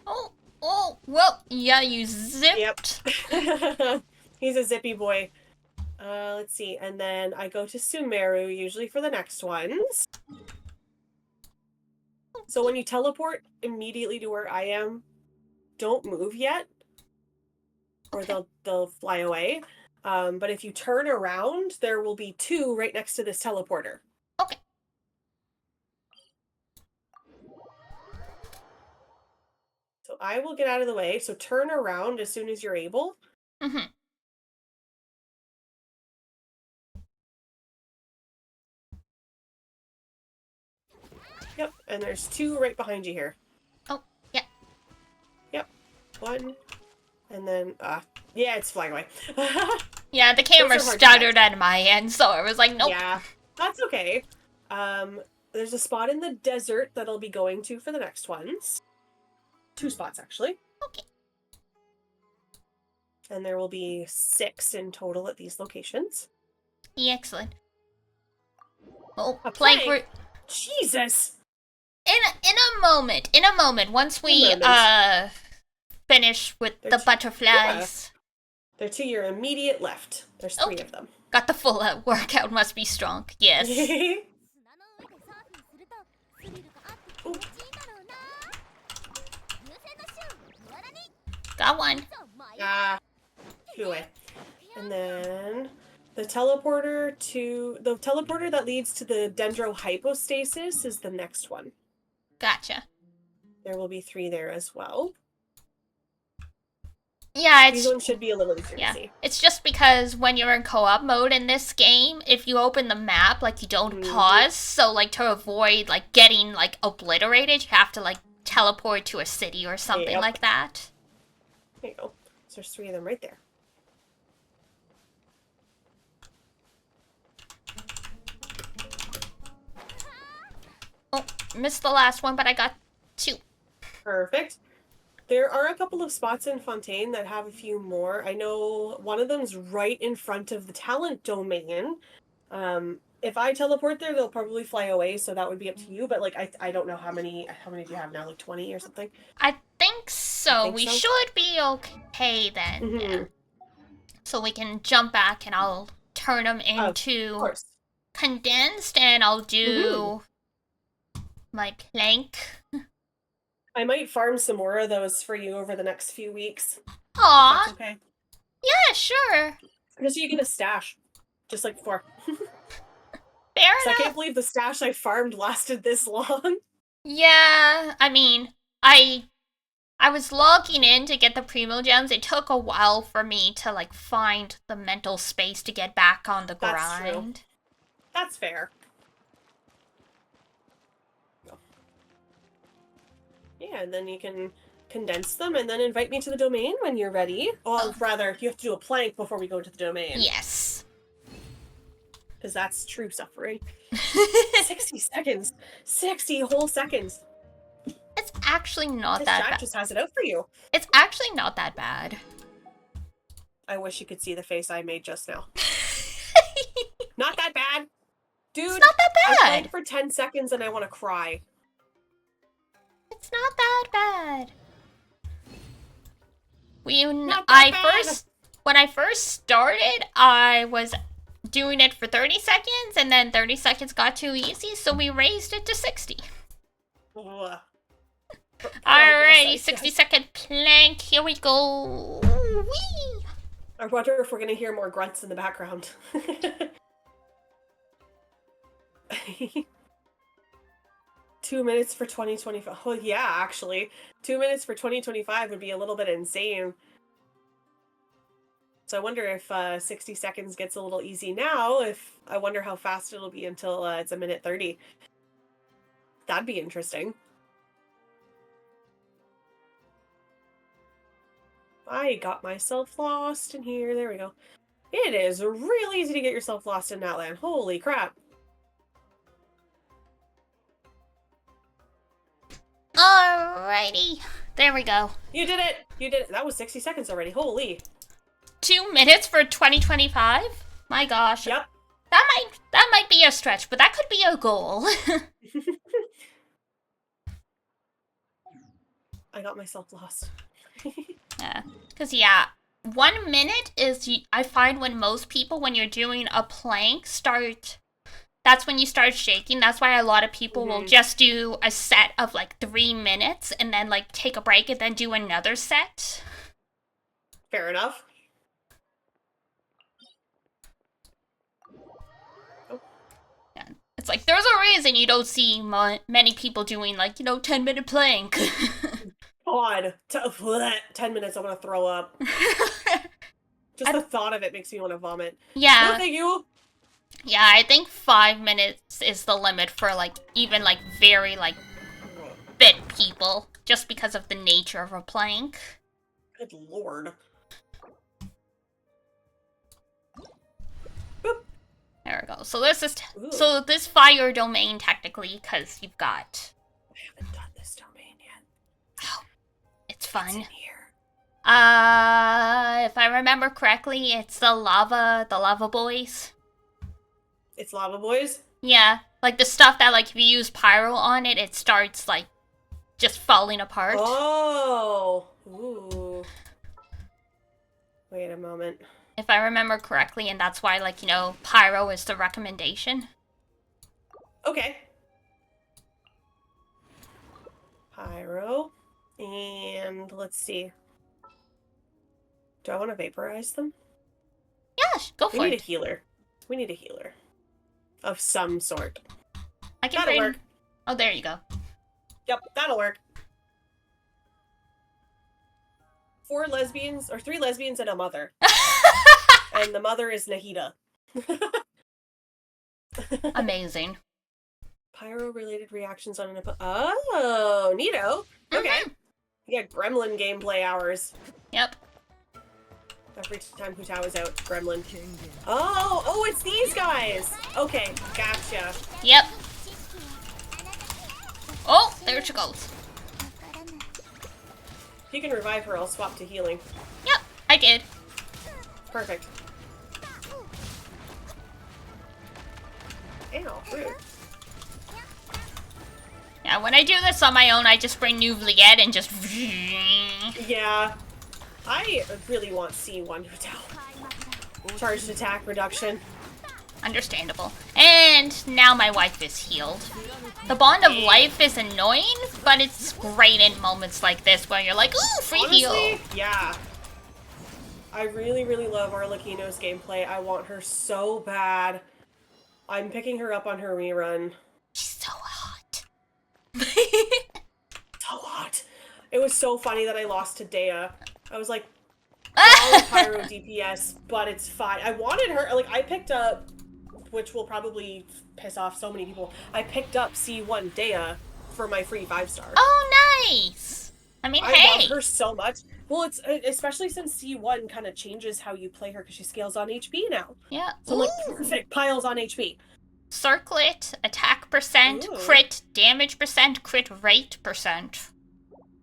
Oh, well, yeah, you zipped. Yep. He's a zippy boy. Let's see. And then I go to Sumeru, usually for the next ones. So when you teleport immediately to where I am, don't move yet. Or they'll fly away. But if you turn around, there will be 2 right next to this teleporter. Okay. So I will get out of the way. So turn around as soon as you're able. Mm-hmm. Yep, and there's 2 right behind you here. Oh, yeah. Yep. 1. And then, yeah, it's flying away. Yeah, the camera stuttered at my end, so I was like, nope. Yeah, that's okay. There's a spot in the desert that I'll be going to for the next ones. 2 spots, actually. Okay. And there will be 6 in total at these locations. Excellent. Oh, A plank. Jesus! In a moment, once we finish with the butterflies. Yeah. They're to your immediate left. There's 3 of them. Got the full workout, must be strong. Yes. Got one. Get away. And then the teleporter that leads to the dendrohypostasis is the next one. Gotcha. There will be 3 there as well. Yeah, these ones should be a little easier to see. It's just because when you're in co-op mode in this game, if you open the map, like, you don't pause, so, like, to avoid, like, getting, like, obliterated, you have to, like, teleport to a city or something like that. There you go. So there's 3 of them right there. Oh, missed the last one, but I got 2. Perfect. There are a couple of spots in Fontaine that have a few more. I know one of them's right in front of the talent domain. If I teleport there, they'll probably fly away, so that would be up to you. But like, I don't know how many do you have now? Like 20 or something? I think so. We should be okay then. Yeah. So we can jump back, and I'll turn them into condensed, and I'll do my plank. I might farm some more of those for you over the next few weeks. Aww. Okay. Yeah, sure. Just so you get a stash. Just like before. Fair enough. I can't believe the stash I farmed lasted this long. Yeah, I mean, I was logging in to get the Primo Gems. It took a while for me to, like, find the mental space to get back on the grind. That's true. That's fair. Yeah, and then you can condense them and then invite me to the domain when you're ready. Or rather, you have to do a plank before we go to the domain. Yes. Because that's true suffering. 60 seconds. 60 whole seconds. It's actually not that bad. Chat just has it out for you. It's actually not that bad. I wish you could see the face I made just now. Not that bad. Dude, it's not that bad. I played for 10 seconds and I want to cry. It's not that bad. When I first started, I was doing it for 30 seconds, and then 30 seconds got too easy, so we raised it to 60. Alrighty, 60-second plank. Here we go. Whee! I wonder if we're gonna hear more grunts in the background. 2 minutes for 2025. Oh yeah, actually. 2 minutes for 2025 would be a little bit insane. So I wonder if 60 seconds gets a little easy now. I wonder how fast it'll be until it's 1:30. That'd be interesting. I got myself lost in here. There we go. It is real easy to get yourself lost in Natlan. Holy crap. Alrighty. There we go. You did it! You did it. That was 60 seconds already. Holy. 2 minutes for 2025? My gosh. Yep. That might be a stretch, but that could be a goal. I got myself lost. Yeah. Because, yeah, 1 minute is, I find when most people, when you're doing a plank, that's when you start shaking. That's why a lot of people will just do a set of, like, 3 minutes and then, like, take a break and then do another set. Fair enough. Yeah. It's like, there's a reason you don't see many people doing, like, 10-minute plank. God. 10 minutes, I'm gonna throw up. Just the thought of it makes me want to vomit. Yeah. No, thank you. Yeah, I think 5 minutes is the limit for, like, even, like, very, like, fit people. Just because of the nature of a plank. Good lord. So this is Ooh. so this fire domain technically, because you've got. I haven't done this domain yet. Oh, it's fun. What's in here? If I remember correctly, it's the lava boys. It's lava boys? Yeah, like the stuff that like if you use pyro on it, it starts like just falling apart. Oh. Ooh. Wait a moment. If I remember correctly, and that's why like, you know, pyro is the recommendation. Okay. Pyro. And let's see. Do I want to vaporize them? Yeah, go for We need a it. healer. We need a healer. Of some sort. I can That'll work. Oh, there you go. Yep, that'll work. 4 lesbians, or 3 lesbians and a mother. And the mother is Nahida. Amazing. Pyro-related reactions on an Oh, neato. Okay. You got gremlin gameplay hours. Yep. Every time Hu Tao is out, gremlin. Oh, it's these guys! Okay, gotcha. Yep. Oh, there she goes. If you can revive her, I'll swap to healing. Yep, I did. Perfect. Ow, rude. Yeah, when I do this on my own, I just bring Nouvelette and just... Yeah. I really want C1 Hu Tao. Charged attack reduction. Understandable. And now my wife is healed. The bond of life is annoying, but it's great in moments like this where you're like, ooh, free Honestly, heal. Yeah. I really, really love Arlecchino's gameplay. I want her so bad. I'm picking her up on her rerun. She's so hot. So hot. It was so funny that I lost to Dea. I was like, all pyro DPS, but it's fine. I wanted her, like, I picked up, which will probably piss off so many people, I picked up C1 Dea for my free 5-star. Oh, nice. I mean, hey. I love her so much. Well, it's especially since C1 kind of changes how you play her because she scales on HP now. Yeah. So, like, perfect. Piles on HP. Circlet, attack percent, Ooh. crit damage percent, crit rate percent.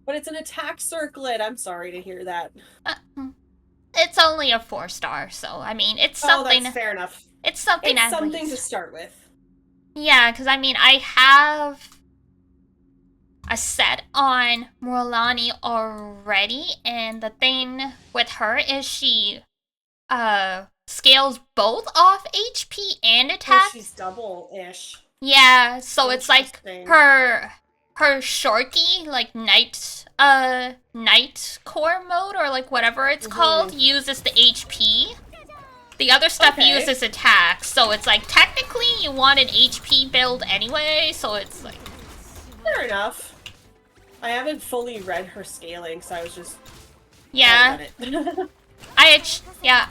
But it's an attack circlet. I'm sorry to hear that. It's only a 4-star, so I mean, it's something. Oh, that's fair enough. It's something. It's something to start with. Yeah, because I mean, I have a set on Morlani already, and the thing with her is she scales both off HP and attack. Oh, she's double-ish. Yeah, so it's like her shorty, like night core mode, or like whatever it's called, uses the HP. The other stuff uses attack, so it's like technically you want an HP build anyway, so it's like... Fair enough. I haven't fully read her scaling, so I was just... Yeah. I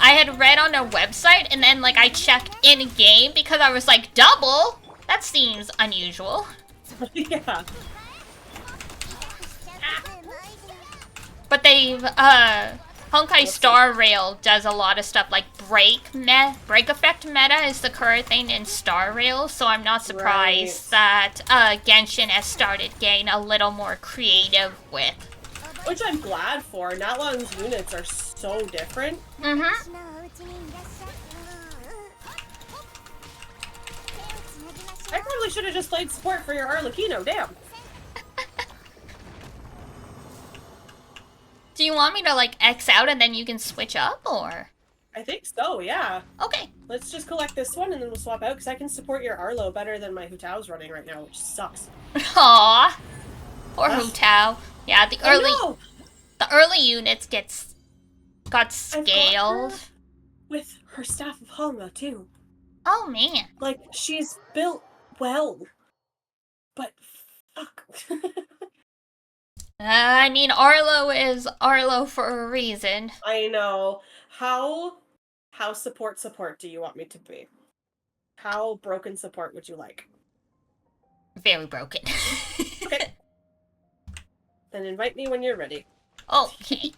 had read on their website, and then like I checked in-game because I was like, double? That seems unusual. Yeah. But they've, Honkai Star Rail does a lot of stuff, like break effect meta is the current thing in Star Rail, so I'm not surprised that, Genshin has started getting a little more creative with. Which I'm glad for. Natlan's units are so different. Mm-hmm. I probably should have just played support for your Arlecchino, damn. Do you want me to, like, X out and then you can switch up, or? I think so, yeah. Okay. Let's just collect this one and then we'll swap out, because I can support your Arlo better than my Hu Tao's running right now, which sucks. Aww. Poor Hu Tao. Yeah, the early units got scaled. With her Staff of Halma, too. Oh, man. Like, she's built well. But, fuck. I mean, Arlo is Arlo for a reason. I know. How support do you want me to be? How broken support would you like? Very broken. Okay. Then invite me when you're ready. Okay.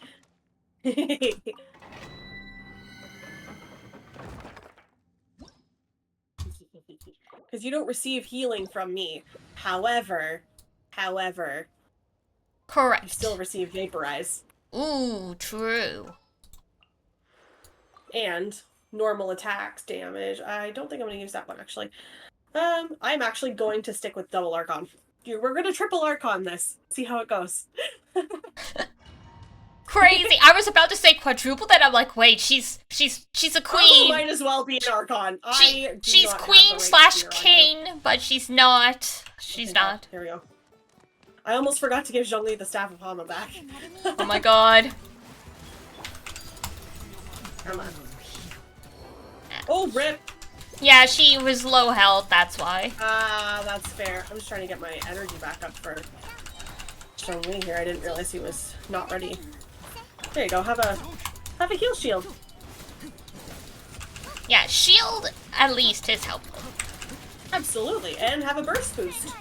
Because you don't receive healing from me. However, Correct. you still receive vaporize. Ooh, true. And normal attacks damage. I don't think I'm going to use that one, actually. I'm actually going to stick with double Archon. We're going to triple Archon this. See how it goes. Crazy. I was about to say quadruple, then I'm like, wait, she's a queen. Might as well be an Archon. She's queen slash king, but she's not. She's not. Here we go. I almost forgot to give Zhongli the Staff of Hama back. Oh my god. Come on. Oh, rip! Yeah, she was low health, that's why. That's fair. I'm just trying to get my energy back up for Zhongli here. I didn't realize he was not ready. There you go. Have a heal shield. Yeah, shield at least is helpful. Absolutely, and have a burst boost.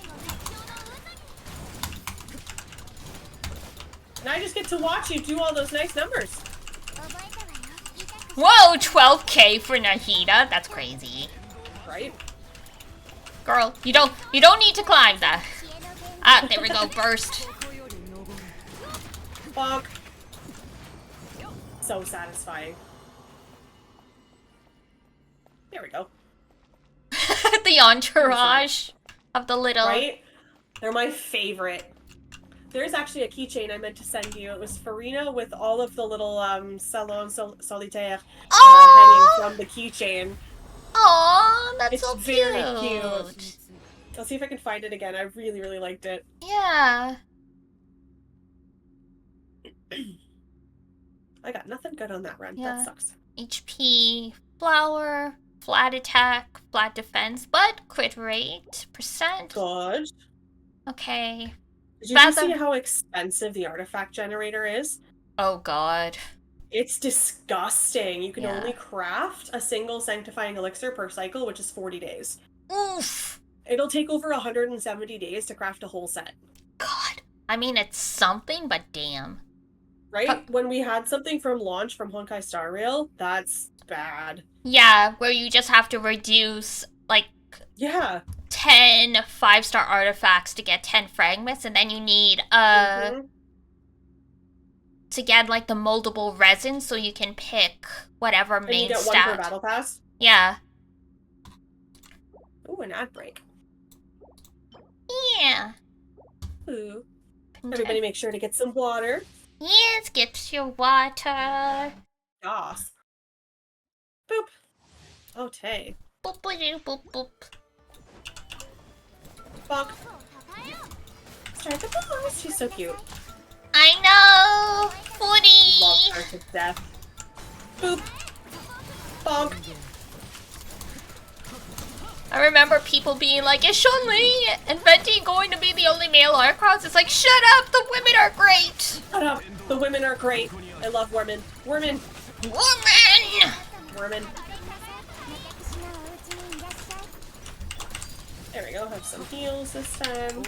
And I just get to watch you do all those nice numbers. Whoa, 12k for Nahida? That's crazy. Right? Girl, you don't need to climb that. Ah, there we go, burst. Bonk. So satisfying. There we go. The entourage of the little... Right? They're my favorite. There's actually a keychain I meant to send you. It was Farina with all of the little salon solitaire hanging from the keychain. Aww, that's it's so very cute. I'll see if I can find it again. I really, really liked it. Yeah. I got nothing good on that run. Yeah. That sucks. HP, flower, flat attack, flat defense, but crit rate, percent. Good. Okay. Did you just see how expensive the artifact generator is? Oh god. It's disgusting. You can only craft a single sanctifying elixir per cycle, which is 40 days. Oof. It'll take over 170 days to craft a whole set. God. I mean, it's something, but damn. Right? When we had something from launch from Honkai Star Rail, that's bad. Yeah, where you just have to reduce, like... Yeah. 10 5-star artifacts to get 10 fragments, and then you need, to get, like, the moldable resin so you can pick whatever main and you get stat. one per battle pass? Yeah. Ooh, an ad break. Yeah. Ooh. Everybody make sure to get some water. Yes, get your water. Goss. Boop. Oh, Tay. Boop, boop, boop, boop. Bonk. Strike the balls. She's so cute. I know! Footy! Love her to death. Boop. Bonk. I remember people being like, is Chun-Li and Venti going to be the only male Archons? It's like, shut up! The women are great! Shut up! The women are great. I love women. Women! Woman! Women. There we go. Have some heals this time.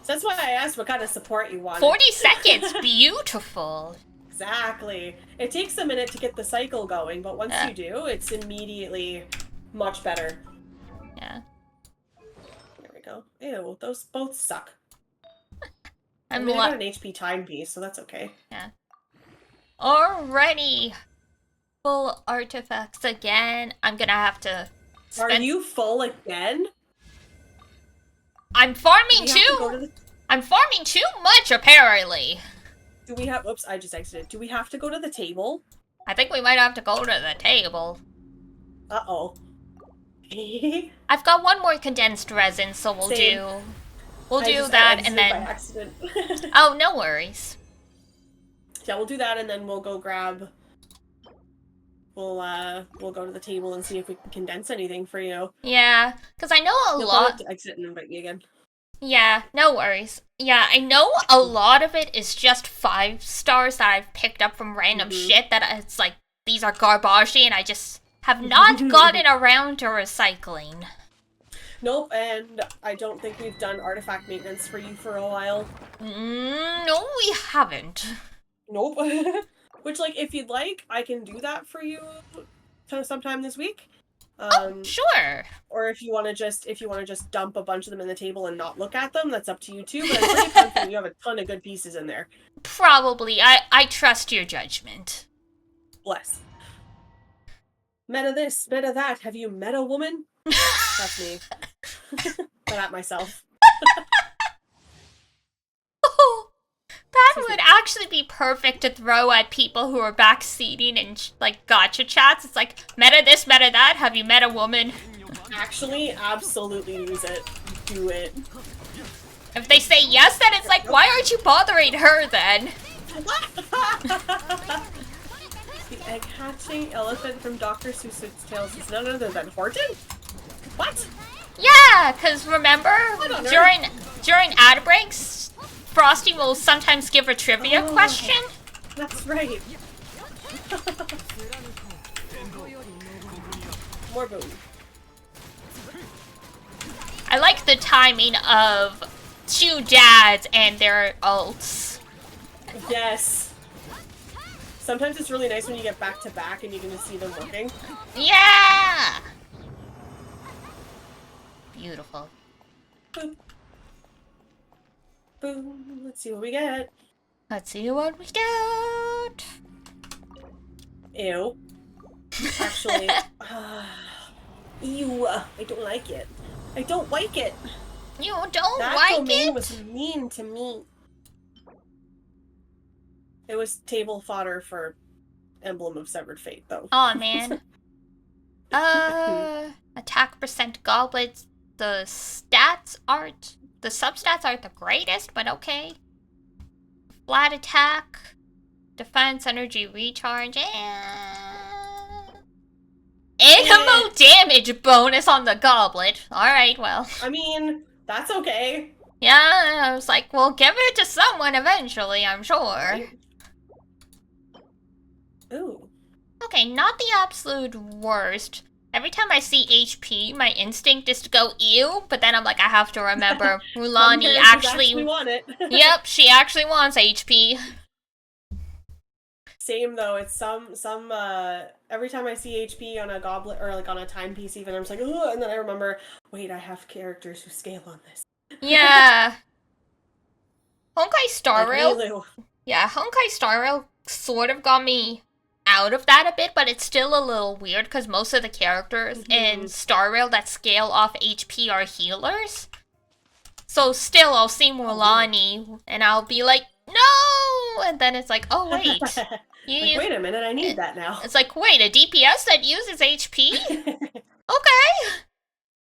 So that's why I asked what kind of support you wanted. 40 seconds! Beautiful! Exactly. It takes a minute to get the cycle going, but once you do, it's immediately much better. Yeah. There we go. Ew, those both suck. I got an HP timepiece, so that's okay. Yeah. Alrighty. Full artifacts again. I'm gonna have to Are you full again? I'm farming too! I'm farming too much, apparently. Do we have... Oops, I just exited. Do we have to go to the table? I think we might have to go to the table. Uh-oh. I've got one more condensed resin, so we'll do that and then... by accident. Oh, no worries. Yeah, we'll do that and then we'll go grab... We'll go to the table and see if we can condense anything for you. Yeah, because I know a lot... To exit and invite me again. Yeah, no worries. Yeah, I know a lot of it is just 5 stars that I've picked up from random shit that it's like, these are garbage and I just have not gotten around to recycling. Nope, and I don't think we've done artifact maintenance for you for a while. No, we haven't. Nope. Which, like, if you'd like, I can do that for you sometime this week. Sure. Or if you want to just dump a bunch of them in the table and not look at them, that's up to you too. But I'm pretty confident you have a ton of good pieces in there. Probably. I trust your judgment. Bless. Meta this, meta that. Have you met a woman? That's me. But at myself. Oh, that would actually be perfect to throw at people who are backseating and like gotcha chats. It's like, meta this, meta that. Have you met a woman? Actually, absolutely use it. Do it. If they say yes, then it's like, why aren't you bothering her then? The egg hatching elephant from Dr. Seuss's Tales is none other than Horton? What? Yeah, because remember, during ad breaks, Frosty will sometimes give a trivia question. That's right. More boom. I like the timing of two dads and their ults. Yes. Sometimes it's really nice when you get back to back and you can see them working. Yeah! Beautiful. Boom. Boom. Let's see what we get. Let's see what we get. Ew. Actually, ew. I don't like it. I don't like it. You don't that like domain it? Was mean to me. It was table fodder for Emblem of Severed Fate, though. Oh man. Attack percent goblets. The substats aren't the greatest, but okay. Flat attack, defense, energy recharge, and animal damage bonus on the goblet. Alright, well. I mean, that's okay. Yeah, I was like, we'll give it to someone eventually, I'm sure. Right. Ooh. Okay, not the absolute worst. Every time I see HP, my instinct is to go ew, but then I'm like, I have to remember Mulani actually want it. Yep, she actually wants HP. Same though, it's some every time I see HP on a goblet or like on a timepiece even, I'm just like, ugh, and then I remember, wait, I have characters who scale on this. Yeah. Honkai Star like Rail. Yeah, Honkai Star Rail sort of got me out of that a bit, but it's still a little weird because most of the characters in Star Rail that scale off HP are healers. So still, I'll see Mulani and I'll be like, no! And then it's like, oh wait. Like, wait a minute, I need that now. It's like, wait, a DPS that uses HP? Okay.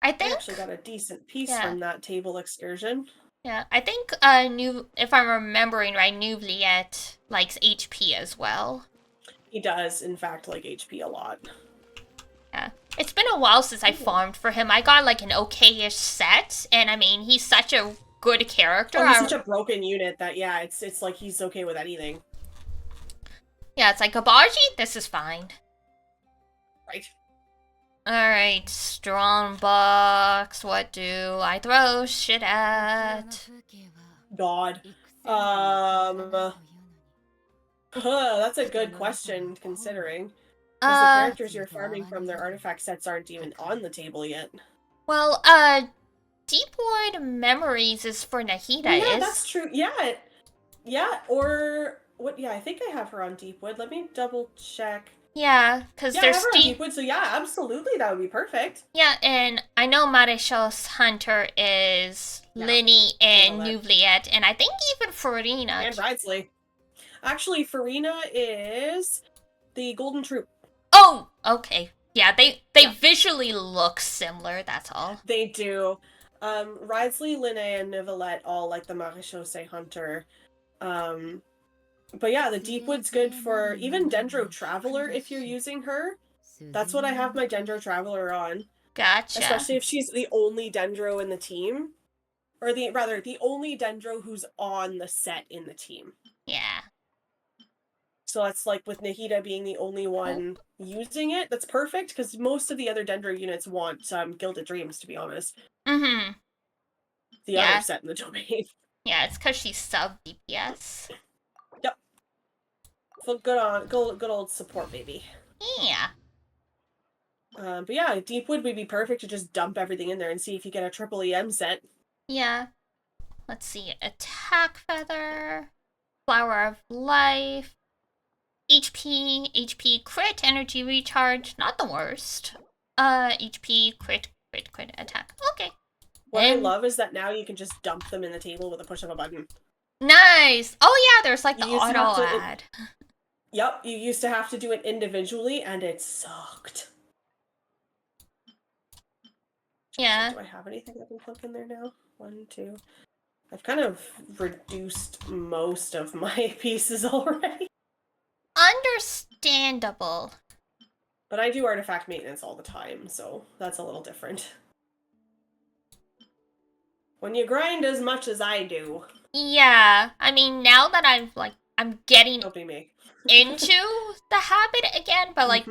I think I actually got a decent piece from that table excursion. Yeah, I think if I'm remembering right, Noubliette likes HP as well. He does, in fact, like HP a lot. Yeah. It's been a while since I farmed for him. I got like an okay-ish set, and I mean, he's such a good character. Oh, he's such a broken unit that, yeah, it's like he's okay with anything. Yeah, it's like, Abaji, this is fine. Right. Alright, strong box. What do I throw shit at? God. That's a good question, considering. Because the characters you're farming from their artifact sets aren't even on the table yet. Well, Deepwood Memories is for Nahida, yeah, that's true. Yeah. Yeah, or... what? Yeah, I think I have her on Deepwood. Let me double check. Yeah, because there's I have her on Deepwood, so yeah, absolutely, that would be perfect. Yeah, and I know Maréchal's Hunter is Linny and Noubliette, and I think even Farina. And Ridesley. Actually, Farina is the Golden Troop. Oh, okay. Yeah, they visually look similar, that's all. They do. Ridesley, Linne, and Nivelette all like the Maréchaussee Hunter. But yeah, the Deepwood's good for even Dendro Traveler if you're using her. That's what I have my Dendro Traveler on. Gotcha. Especially if she's the only Dendro in the team. Or the only Dendro who's on the set in the team. Yeah. So that's like with Nahida being the only one using it. That's perfect, because most of the other Dendro units want Gilded Dreams, to be honest. Mm-hmm. The other set in the domain. Yeah, it's because she's sub-DPS. Yep. Good old support, baby. Yeah. But yeah, deep wood would be perfect to just dump everything in there and see if you get a triple EM set. Yeah. Let's see. Attack feather. Flower of life. HP crit, energy recharge. Not the worst. HP crit attack. Okay. What I love is that now you can just dump them in the table with a push of a button. Nice. Oh yeah, there's like the You used to auto have to- add. Yep, you used to have to do it individually, and it sucked. Yeah. Do I have anything I can plug in there now? 1, 2. I've kind of reduced most of my pieces already. Understandable. But I do artifact maintenance all the time, so that's a little different. When you grind as much as I do. Yeah. I mean, now that I'm getting Don't be me. into the habit again, but like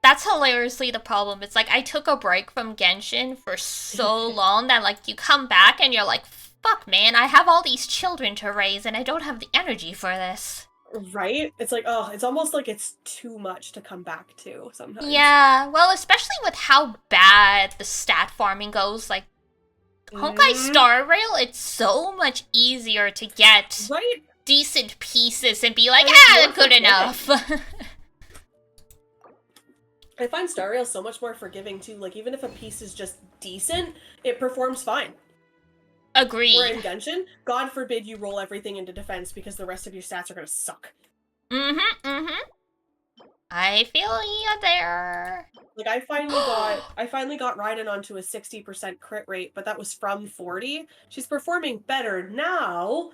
that's hilariously the problem. It's like I took a break from Genshin for so long that like you come back and you're like, fuck man, I have all these children to raise and I don't have the energy for this. Right? It's like, oh, it's almost like it's too much to come back to sometimes. Yeah, well, especially with how bad the stat farming goes, like Honkai Star Rail, it's so much easier to get decent pieces and be like, good enough. I find Star Rail so much more forgiving too. Like, even if a piece is just decent, it performs fine. Agreed. Where in Genshin, God forbid you roll everything into defense because the rest of your stats are gonna suck. I feel you there. Like, I finally got Raiden onto a 60% crit rate, but that was from 40. She's performing better now,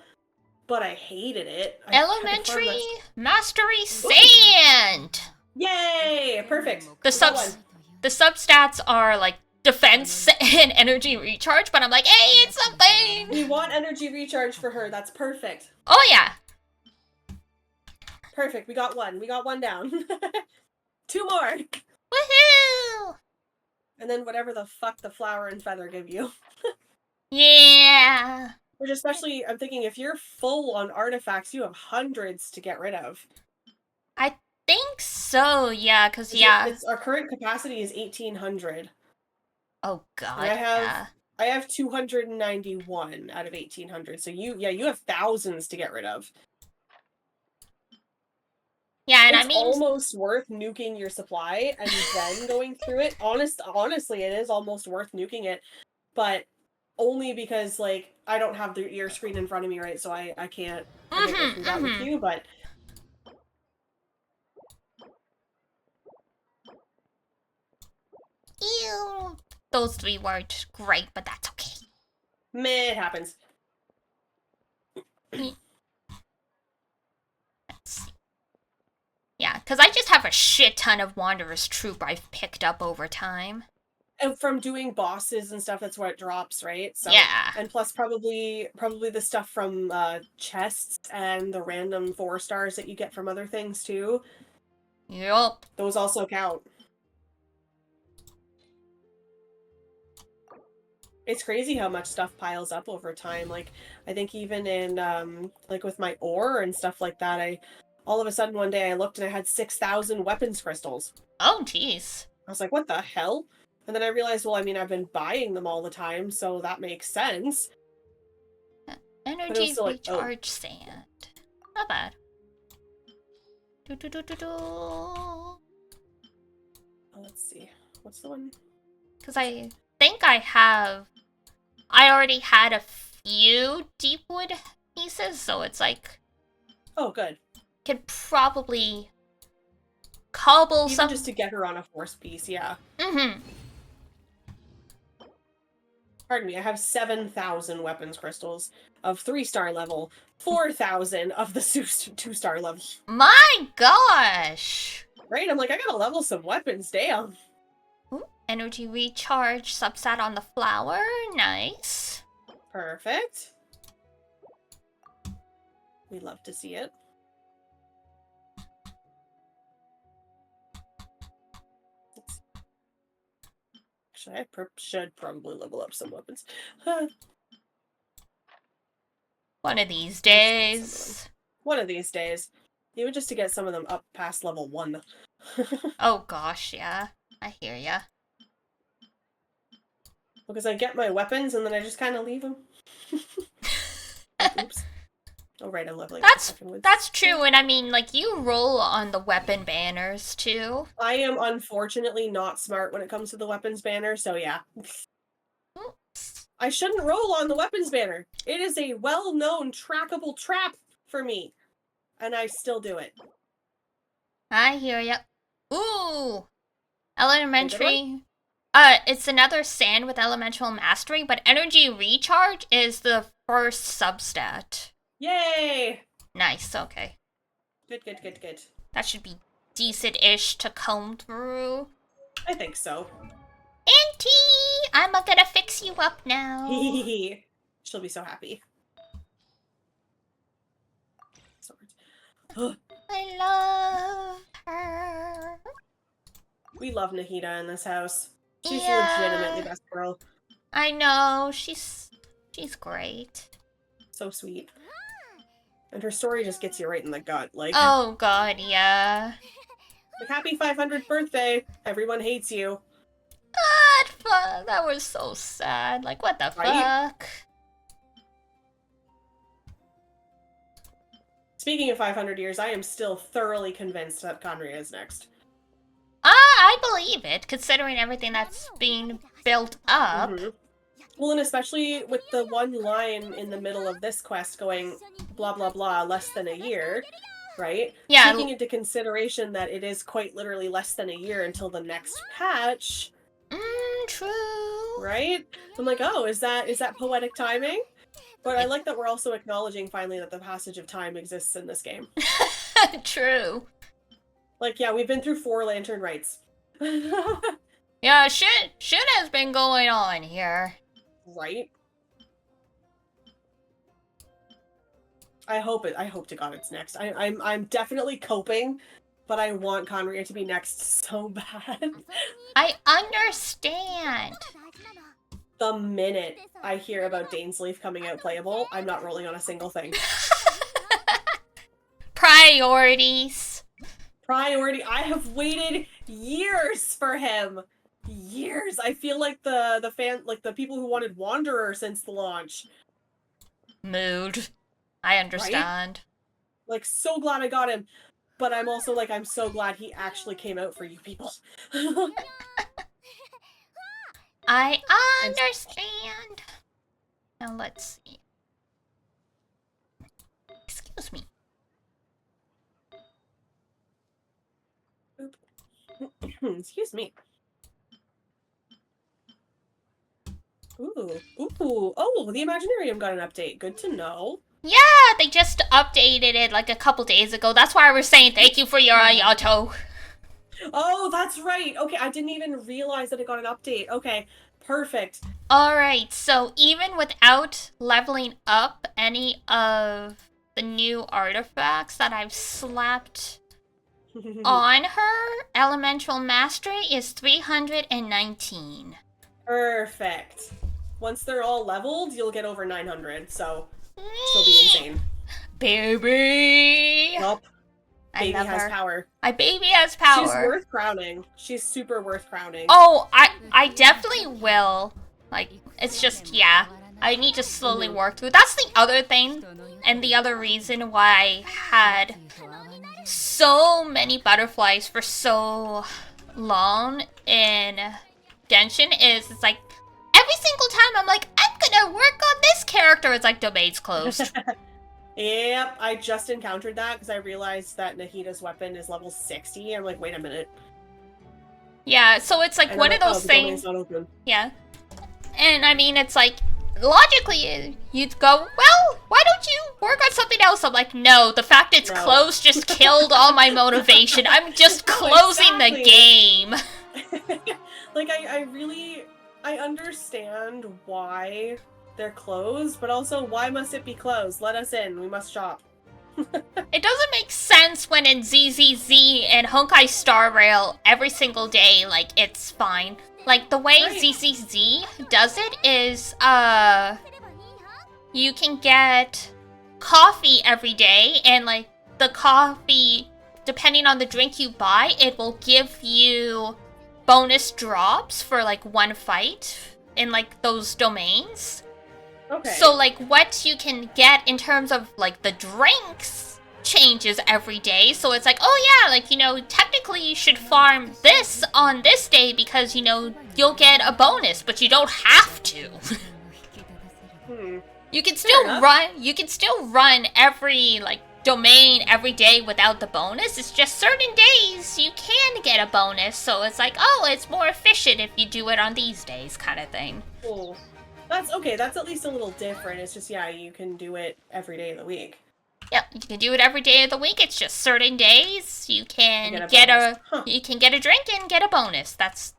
but I hated it. Elementary Mastery Sand! Yay! Perfect. The substats are like defense and energy recharge, but I'm like, hey, it's something! We want energy recharge for her. That's perfect. Oh, yeah. Perfect. We got one. We got one down. 2 more. Woohoo! And then whatever the fuck the flower and feather give you. Yeah. Which especially, I'm thinking, if you're full on artifacts, you have hundreds to get rid of. I think so, yeah, because, yeah. Our current capacity is 1,800. Oh, God, I have 291 out of 1,800, so you have thousands to get rid of. Yeah, and it's almost worth nuking your supply and then going through it. Honestly, it is almost worth nuking it, but only because, like, I don't have your screen in front of me, right? So I can't go through that with you, but... Ew. Those 3 weren't great, but that's okay. Meh, it happens. Let's see. Yeah, because I just have a shit ton of Wanderer's Troop I've picked up over time. And from doing bosses and stuff, that's what it drops, right? So, yeah. And plus probably the stuff from chests and the random 4 stars that you get from other things too. Yup. Those also count. It's crazy how much stuff piles up over time. Like, I think even in, like with my ore and stuff like that, all of a sudden one day I looked and I had 6,000 weapons crystals. Oh, jeez. I was like, what the hell? And then I realized, well, I mean, I've been buying them all the time, so that makes sense. Energy recharge sand. Not bad. Oh, let's see. What's the one? Because I think I already had a few deep wood pieces, so it's like... Oh, good. Could probably cobble Even some... just to get her on a force piece, yeah. Pardon me, I have 7,000 weapons crystals of 3-star level, 4,000 of the 2-star level. My gosh! Right? I'm like, I gotta level some weapons, damn. Ooh, energy recharge, substat on the flower, nice. Perfect. We love to see it. Actually, I should probably level up some weapons. One of these days. One of these days. Even just to get some of them up past level 1. Oh gosh, yeah. I hear ya. Because I get my weapons and then I just kind of leave them. Oops. Oh, right, I'm leveling up the second one. That's true, and I mean, like, you roll on the weapon banners, too. I am unfortunately not smart when it comes to the weapons banner, so yeah. Oops. I shouldn't roll on the weapons banner. It is a well-known trackable trap for me. And I still do it. I hear ya. Ooh! Elementary. It's another sand with elemental mastery, but energy recharge is the first substat. Yay! Nice, okay. Good, good, good, good. That should be decent-ish to comb through. I think so. Auntie! I'm gonna fix you up now. She'll be so happy. I love her. We love Nahida in this house. She's Yeah. legitimately best girl. I know, she's great. So sweet. And her story just gets you right in the gut, like... Oh god, yeah. Like, happy 500th birthday! Everyone hates you. That was so sad. Like, what the Right? fuck? Speaking of 500 years, I am still thoroughly convinced that Conria is next. I believe it, considering everything that's being built up. Mm-hmm. Well, and especially with the one line in the middle of this quest going, blah blah blah, less than a year, right? Yeah. Taking into consideration that it is quite literally less than a year until the next patch. True. Right? I'm like, oh, is that poetic timing? But I like that we're also acknowledging finally that the passage of time exists in this game. True. Like, yeah, we've been through 4 lantern rites. Yeah, shit has been going on here. Right? I hope to God it's next. I'm definitely coping, but I want Conria to be next so bad. I understand. The minute I hear about Dainsleif coming out playable, I'm not rolling on a single thing. Priorities. Priority. I have waited years for him. Years. I feel like the people who wanted Wanderer since the launch. Mood. I understand. Right? Like, so glad I got him. But I'm also like, I'm so glad he actually came out for you people. I understand. Now let's see. Excuse me. Excuse me. Ooh. Oh, the Imaginarium got an update. Good to know. Yeah, they just updated it like a couple days ago. That's why we're saying thank you for your Ayato. Oh, that's right. Okay, I didn't even realize that it got an update. Okay, perfect. Alright, so even without leveling up any of the new artifacts that I've slapped on her, Elemental Mastery is 319. Perfect. Once they're all leveled, you'll get over 900, so she'll be insane. Baby! Yup. Baby has her. power. My baby has power. She's worth crowning. She's super worth crowning. Oh, I definitely will. Like, it's just, yeah. I need to slowly work through. That's the other thing, and the other reason why I had so many butterflies for so long in Genshin is, it's like, every single time I'm like, I'm gonna work on this character. It's like, domain's closed. Yep, I just encountered that because I realized that Nahida's weapon is level 60. I'm like, wait a minute. Yeah, so it's like And one I'm of like, those the things. domain's not open. Yeah. And I mean, it's like, logically, you'd go, well, why don't you work on something else? I'm like, no, the fact it's closed just killed all my motivation. I'm just closing the game. Like, I understand why they're closed, but also, why must it be closed? Let us in. We must shop. It doesn't make sense when in ZZZ and Honkai Star Rail every single day, like, it's fine. Like, the way ZZZ does it is, you can get coffee every day, and, like, the coffee, depending on the drink you buy, it will give you bonus drops for like one fight in like those domains. Okay. So like what you can get in terms of like the drinks changes every day. So it's like, oh yeah, like, you know, technically you should farm this on this day because, you know, you'll get a bonus, but you don't have to. You can still run every like domain every day without the bonus. It's just certain days you can get a bonus, so it's like, oh, it's more efficient if you do it on these days, kind of thing. Cool. That's okay. That's at least a little different. It's just, yeah, you can do it every day of the week. Yep, you can do it every day of the week. It's just certain days you can you can get a drink and get a bonus. That's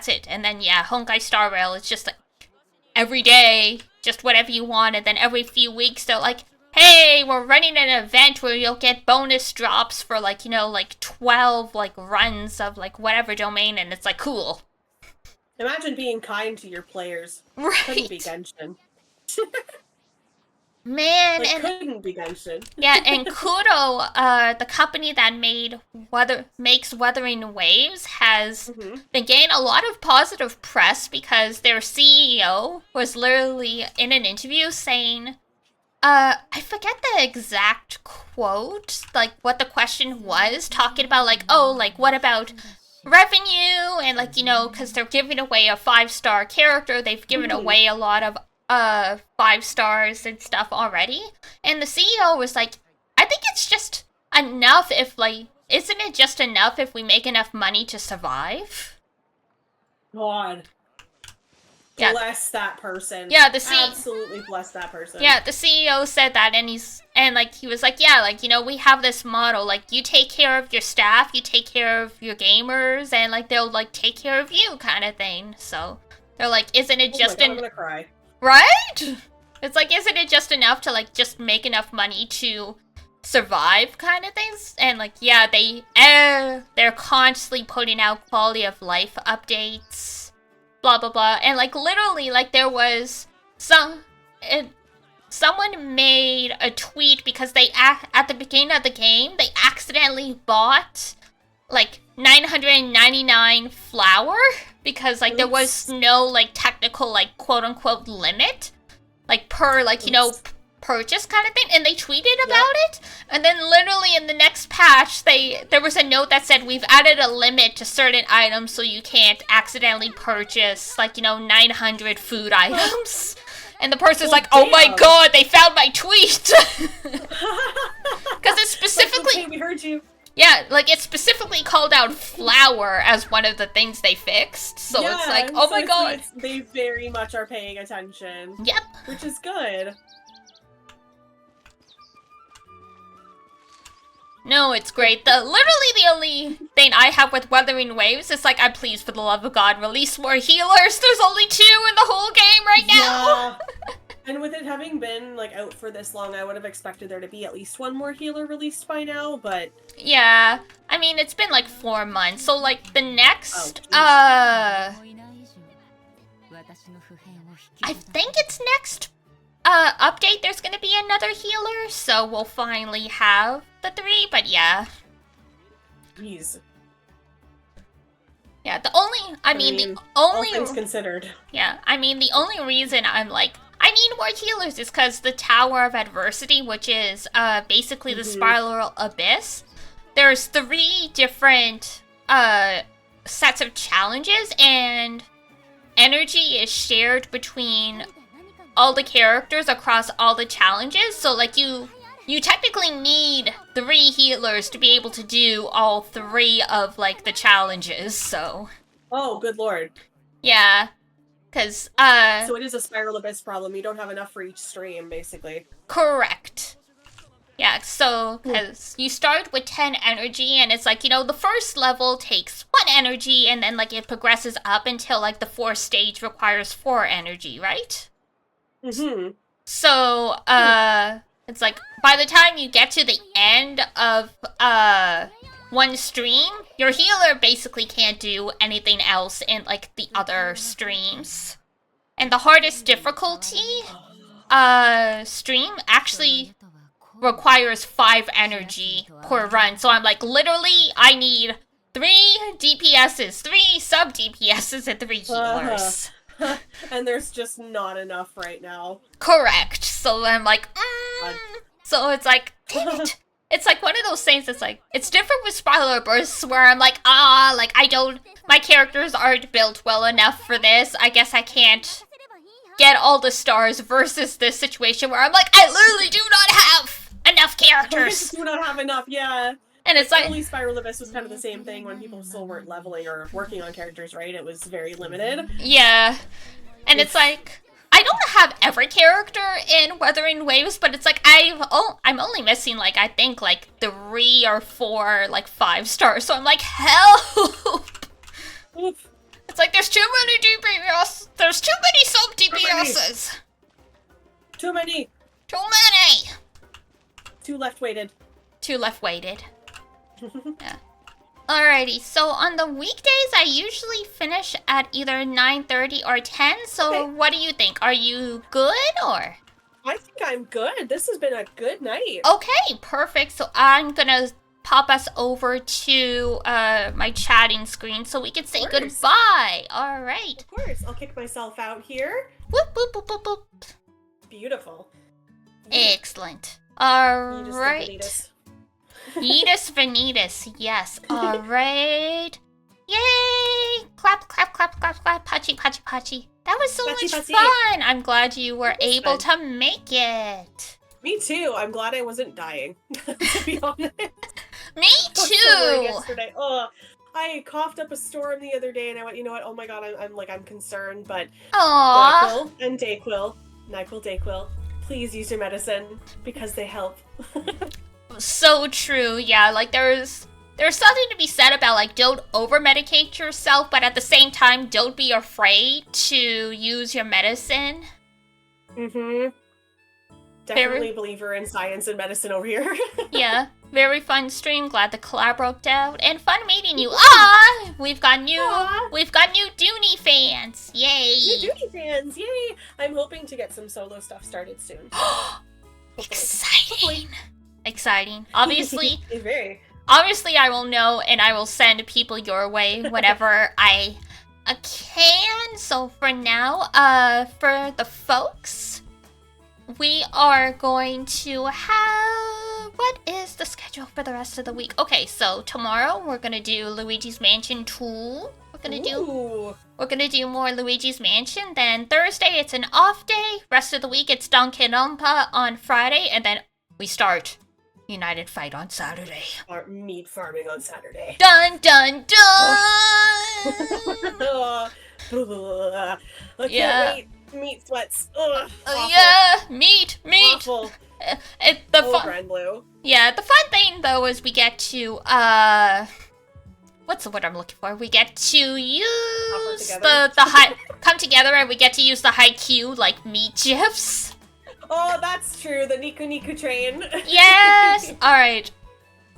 it. And then yeah, Honkai Star Rail is just like every day, just whatever you want, and then every few weeks they're like, hey, we're running an event where you'll get bonus drops for like, you know, like 12 like runs of like whatever domain, and it's like cool. Imagine being kind to your players. Right. Couldn't be Genshin. Man, like, and couldn't be Genshin. yeah, and Kudo, the company that makes Wuthering Waves, has been getting a lot of positive press because their CEO was literally in an interview saying, I forget the exact quote, like what the question was, talking about like, oh, like what about revenue, and like, you know, because they're giving away a 5-star character, they've given away a lot of 5 stars and stuff already, and the CEO was like, I think it's just enough if like, isn't it just enough if we make enough money to survive? God. Yeah. Bless that person. Yeah, absolutely bless that person. Yeah, the CEO said that, and he was like, yeah, like, you know, we have this model, like, you take care of your staff, you take care of your gamers, and like they'll like take care of you, kind of thing. So they're like, isn't it just I'm gonna cry. Right? It's like, isn't it just enough to like just make enough money to survive, kind of things? And like, yeah, they're constantly putting out quality of life updates. Blah blah blah, and like literally, like there was someone made a tweet because they at the beginning of the game they accidentally bought like 999 flour because like there was no like technical like quote unquote limit like per like, you know, purchase kind of thing, and they tweeted about it, and then literally in the next patch there was a note that said we've added a limit to certain items so you can't accidentally purchase like, you know, 900 food items. And the person's like, oh my god, they found my tweet. Because it's specifically, okay, we heard you. Yeah, like it specifically called out flour as one of the things they fixed, so it's like, oh my god, they very much are paying attention. Yep, which is good. No, it's great. Literally the only thing I have with Wuthering Waves is like, I'm pleased for the love of God, release more healers. There's only 2 in the whole game right now. Yeah. And with it having been like out for this long, I would have expected there to be at least 1 more healer released by now, but yeah. I mean, it's been like 4 months, so like the next I think it's next update there's gonna be another healer, so we'll finally have the 3, but yeah. Jeez. Yeah, all things considered. Yeah, I mean, the only reason I'm like, I need more healers is because the Tower of Adversity, which is basically the Spiral Abyss, there's 3 different sets of challenges, and energy is shared between all the characters across all the challenges, so like you technically need 3 healers to be able to do all 3 of like the challenges, so. Oh, good lord. Yeah, because so it is a Spiral Abyss problem, you don't have enough for each stream, basically. Correct. Yeah, so, because you start with 10 energy, and it's like, you know, the first level takes 1 energy, and then like it progresses up until like the 4th stage requires 4 energy, right? So, it's like, by the time you get to the end of, 1 stream, your healer basically can't do anything else in, like, the other streams. And the hardest difficulty, stream actually requires 5 energy per run. So I'm like, literally, I need 3 DPSs, 3 sub DPSs, and 3 healers. And there's just not enough right now. Correct. So I'm like, So it's like, damn it. It's like one of those things that's like, it's different with Spiral Bursts where I'm like, my characters aren't built well enough for this. I guess I can't get all the stars versus this situation where I'm like, I literally do not have enough characters. I do not have enough, yeah. And it's like, early Spiral Abyss was kind of the same thing when people still weren't leveling or working on characters, right? It was very limited. Yeah. And it's like, I don't have every character in Wuthering Waves, but it's like, I'm only missing, like, I think, like, 3 or 4, like, 5 stars. So I'm like, help! Oof. It's like, there's too many DPS. There's too many sub DPSs. Too many. Too many. Too left-weighted. Too left-weighted. Yeah. Alrighty, so on the weekdays, I usually finish at either 9:30 or 10, so Okay. what do you think? Are you good, or? I think I'm good. This has been a good night. Okay, perfect. So I'm gonna pop us over to my chatting screen so we can say goodbye. Alright. Of course. I'll kick myself out here. Whoop, whoop, whoop, whoop, whoop. Beautiful. Excellent. Neatus Alright. Neatus Vanitas, yes. Alright. Yay! Clap, clap, clap, clap, clap. Pachi, pachi, pachi. That was so Pachi, much pachi. fun. I'm glad you were able fun. to make it. Me too. I'm glad I wasn't dying, to be honest. Me I was so worried too. yesterday. I coughed up a storm the other day and I went, you know what? Oh my god, I'm concerned, but Aww. NyQuil and Dayquil, Dayquil, please use your medicine because they help. So true, yeah, like there's something to be said about like don't over-medicate yourself, but at the same time don't be afraid to use your medicine. Mm-hmm. Definitely believer in science and medicine over here. Yeah, very fun stream, glad the collab worked out, and fun meeting you. Ah, we've got new Dooney fans, yay! New Dooney fans, yay! I'm hoping to get some solo stuff started soon. Exciting. Exciting. Obviously, very. Obviously I will know and I will send people your way whenever I can. So for now, for the folks, we are going to have... What is the schedule for the rest of the week? Okay, so tomorrow we're gonna do Luigi's Mansion 2. We're gonna do more Luigi's Mansion. Then Thursday it's an off day. Rest of the week it's Danganronpa on Friday, and then we start United Fight on Saturday. Meat farming on Saturday. Dun dun dun! I can't wait. Meat sweats. Ugh, yeah, meat. Awful. The Blue. Yeah, the fun thing though is we get to what's the word I'm looking for? We get to use the come together and we get to use the haiku like meat gifs. Oh, that's true. The Niku Niku train. Yes. All right.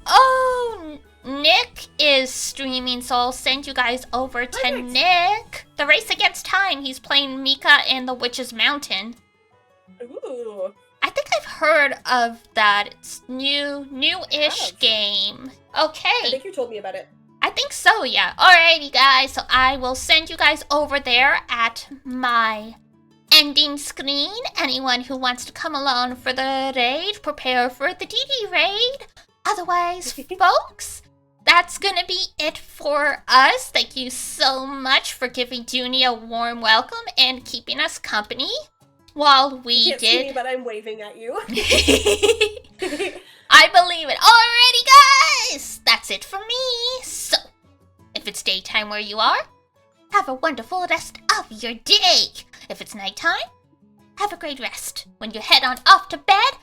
Oh, Nick is streaming, so I'll send you guys over to Nick. The Race Against Time. He's playing Mika in the Witch's Mountain. Ooh. I think I've heard of that. It's new-ish game. Okay. I think you told me about it. I think so, yeah. Alrighty, guys. So I will send you guys over there at my ending screen. Anyone who wants to come along for the raid, prepare for the DD raid. Otherwise, folks, that's gonna be it for us. Thank you so much for giving Dooney a warm welcome and keeping us company while we you can't did. See me, but I'm waving at you. I believe it. Alrighty, guys, that's it for me. So, if it's daytime where you are, have a wonderful rest of your day. If it's nighttime, have a great rest when you head on off to bed.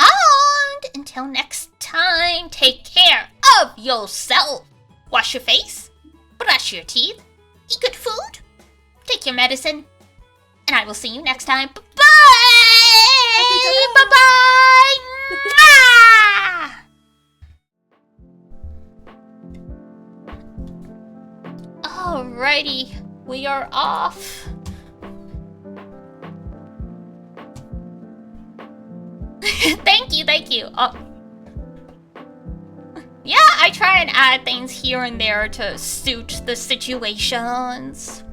And until next time, take care of yourself. Wash your face, brush your teeth, eat good food, take your medicine, and I will see you next time. Bye-bye! Bye-bye! Alrighty, we are off. Thank you. Yeah, I I try and add things here and there to suit the situations.